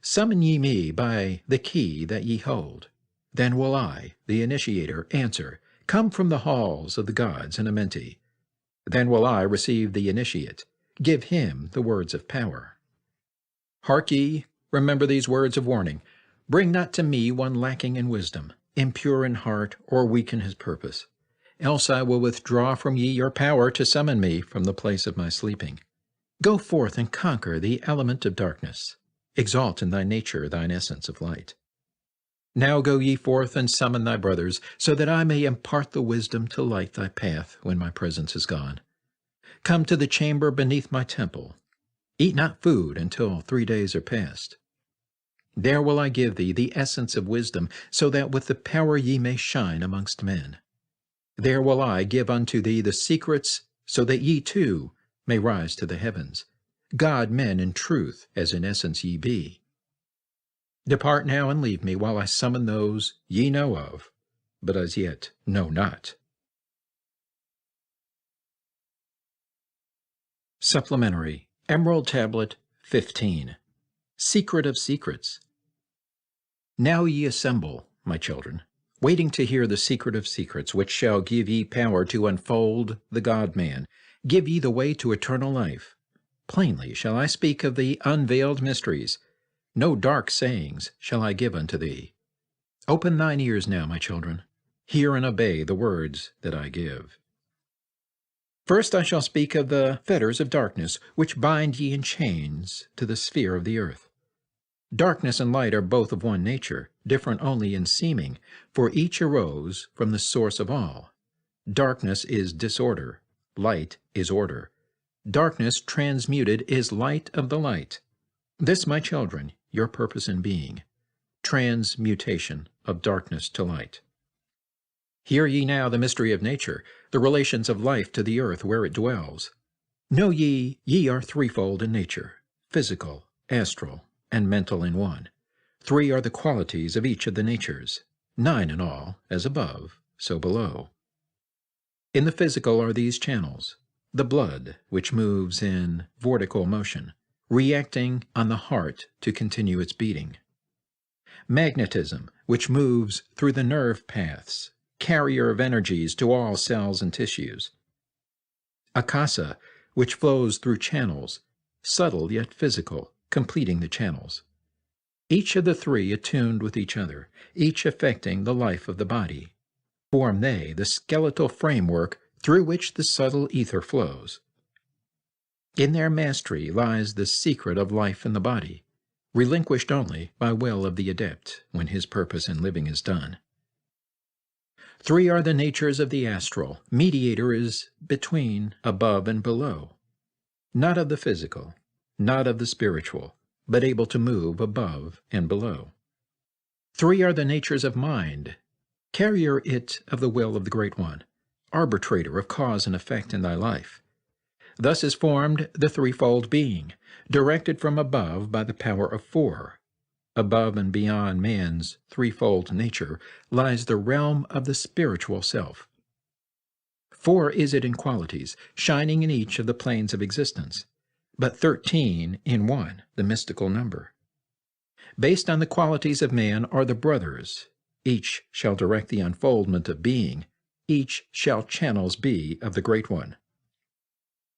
A: summon ye me by the key that ye hold. Then will I, the initiator, answer, Come from the halls of the gods in Amenti. Then will I receive the initiate, give him the words of power. Hark ye, remember these words of warning. Bring not to me one lacking in wisdom, impure in heart, or weak in his purpose. Else I will withdraw from ye your power to summon me from the place of my sleeping. Go forth and conquer the element of darkness. Exalt in thy nature thine essence of light. Now go ye forth and summon thy brothers, so that I may impart the wisdom to light thy path when my presence is gone. Come to the chamber beneath my temple. Eat not food until 3 days are past. There will I give thee the essence of wisdom, so that with the power ye may shine amongst men. There will I give unto thee the secrets, so that ye too may rise to the heavens, God men in truth, as in essence ye be. Depart now and leave me while I summon those ye know of, but as yet know not. Supplementary Emerald Tablet 15. Secret of Secrets. Now ye assemble, my children, waiting to hear the secret of secrets, which shall give ye power to unfold the God-man, give ye the way to eternal life. Plainly shall I speak of the unveiled mysteries. No dark sayings shall I give unto thee. Open thine ears now, my children. Hear and obey the words that I give. First I shall speak of the fetters of darkness, which bind ye in chains to the sphere of the earth. Darkness and light are both of one nature, different only in seeming, for each arose from the source of all. Darkness is disorder, light is order. Darkness transmuted is light of the light. This, my children, your purpose in being, transmutation of darkness to light. Hear ye now the mystery of nature, the relations of life to the earth where it dwells. Know ye are threefold in nature, physical, astral, and mental in one. 3 are the qualities of each of the natures, 9 in all, as above, so below. In the physical are these channels, the blood, which moves in vortical motion, reacting on the heart to continue its beating. Magnetism, which moves through the nerve paths, carrier of energies to all cells and tissues. Akasa, which flows through channels, subtle yet physical, completing the channels. Each of the 3 attuned with each other, each affecting the life of the body. Form they the skeletal framework through which the subtle ether flows. In their mastery lies the secret of life in the body, relinquished only by will of the adept when his purpose in living is done. 3 are the natures of the astral. Mediator is between above and below, not of the physical, not of the spiritual, but able to move above and below. 3 are the natures of mind, carrier it of the will of the Great One, arbitrator of cause and effect in thy life. Thus is formed the threefold being, directed from above by the power of 4. Above and beyond man's threefold nature lies the realm of the spiritual self. 4 is it in qualities, shining in each of the planes of existence, but 13 in one, the mystical number. Based on the qualities of man are the brothers. Each shall direct the unfoldment of being. Each shall channels be of the Great One.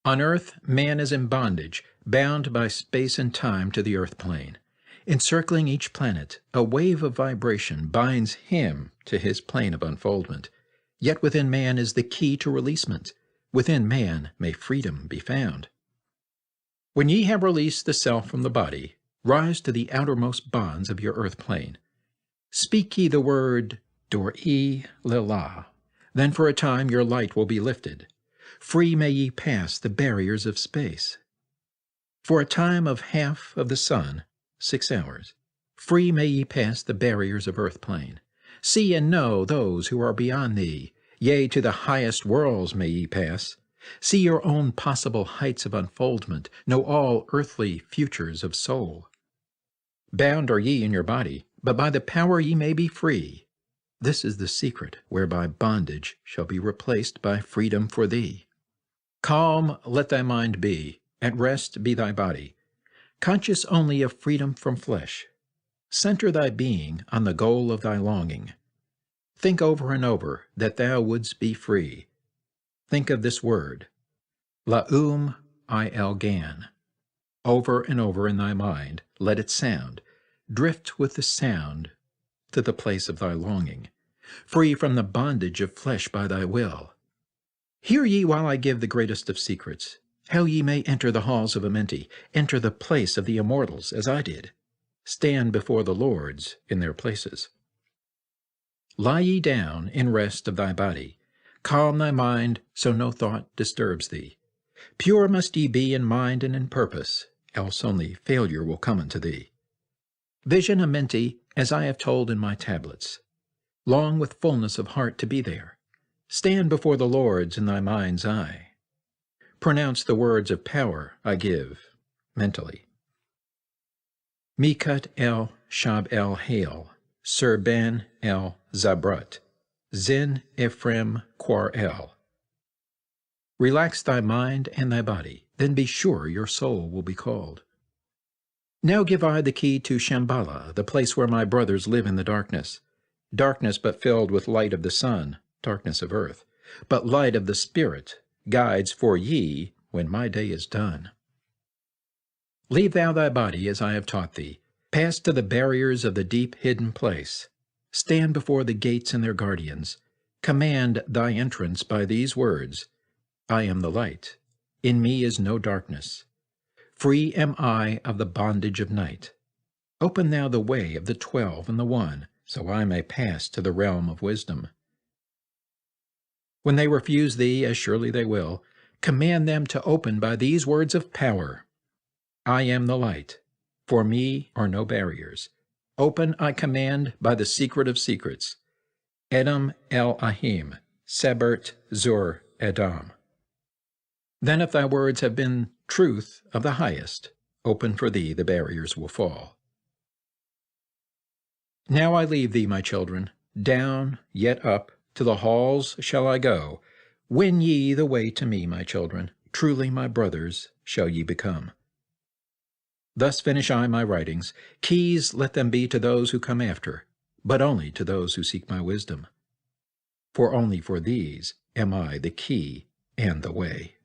A: On earth, man is in bondage, bound by space and time to the earth plane. Encircling each planet, a wave of vibration binds him to his plane of unfoldment. Yet within man is the key to releasement. Within man may freedom be found. When ye have released the self from the body, rise to the outermost bonds of your earth plane. Speak ye the word Dor-e Lila. Then for a time your light will be lifted. Free may ye pass the barriers of space. For a time of half of the sun, 6 hours, free may ye pass the barriers of earth plane. See and know those who are beyond thee. Yea, to the highest worlds may ye pass. See your own possible heights of unfoldment. Know all earthly futures of soul. Bound are ye in your body, but by the power ye may be free. This is the secret whereby bondage shall be replaced by freedom for thee. Calm let thy mind be, at rest be thy body, conscious only of freedom from flesh. Center thy being on the goal of thy longing. Think over and over that thou wouldst be free. Think of this word, La'um I-El-Gan. Over and over in thy mind let it sound. Drift with the sound to the place of thy longing, free from the bondage of flesh by thy will. Hear ye while I give the greatest of secrets, how ye may enter the halls of Amenti, enter the place of the immortals, as I did. Stand before the lords in their places. Lie ye down in rest of thy body. Calm thy mind, so no thought disturbs thee. Pure must ye be in mind and in purpose, else only failure will come unto thee. Vision Amenti, as I have told in my tablets. Long with fullness of heart to be there. Stand before the lords in thy mind's eye. Pronounce the words of power I give, mentally. Mikut el Shab el Hail, Sir Ben el Zabrat, Zin Ephraim Quar el. Relax thy mind and thy body, then be sure your soul will be called. Now give I the key to Shambhala, the place where my brothers live in the darkness. Darkness but filled with light of the sun, darkness of earth, but light of the Spirit, guides for ye when my day is done. Leave thou thy body as I have taught thee. Pass to the barriers of the deep hidden place. Stand before the gates and their guardians. Command thy entrance by these words, I am the light. In me is no darkness. Free am I of the bondage of night. Open thou the way of the 12 and the 1, so I may pass to the realm of wisdom. When they refuse thee, as surely they will, command them to open by these words of power. I am the light. For me are no barriers. Open I command by the secret of secrets. Edom el Ahim, Sebert Zur Edom. Then if thy words have been truth of the highest, open for thee the barriers will fall. Now I leave thee, my children, down, yet up, to the halls shall I go. Win ye the way to me, my children, truly my brothers shall ye become. Thus finish I my writings. Keys let them be to those who come after, but only to those who seek my wisdom. For only for these am I the key and the way.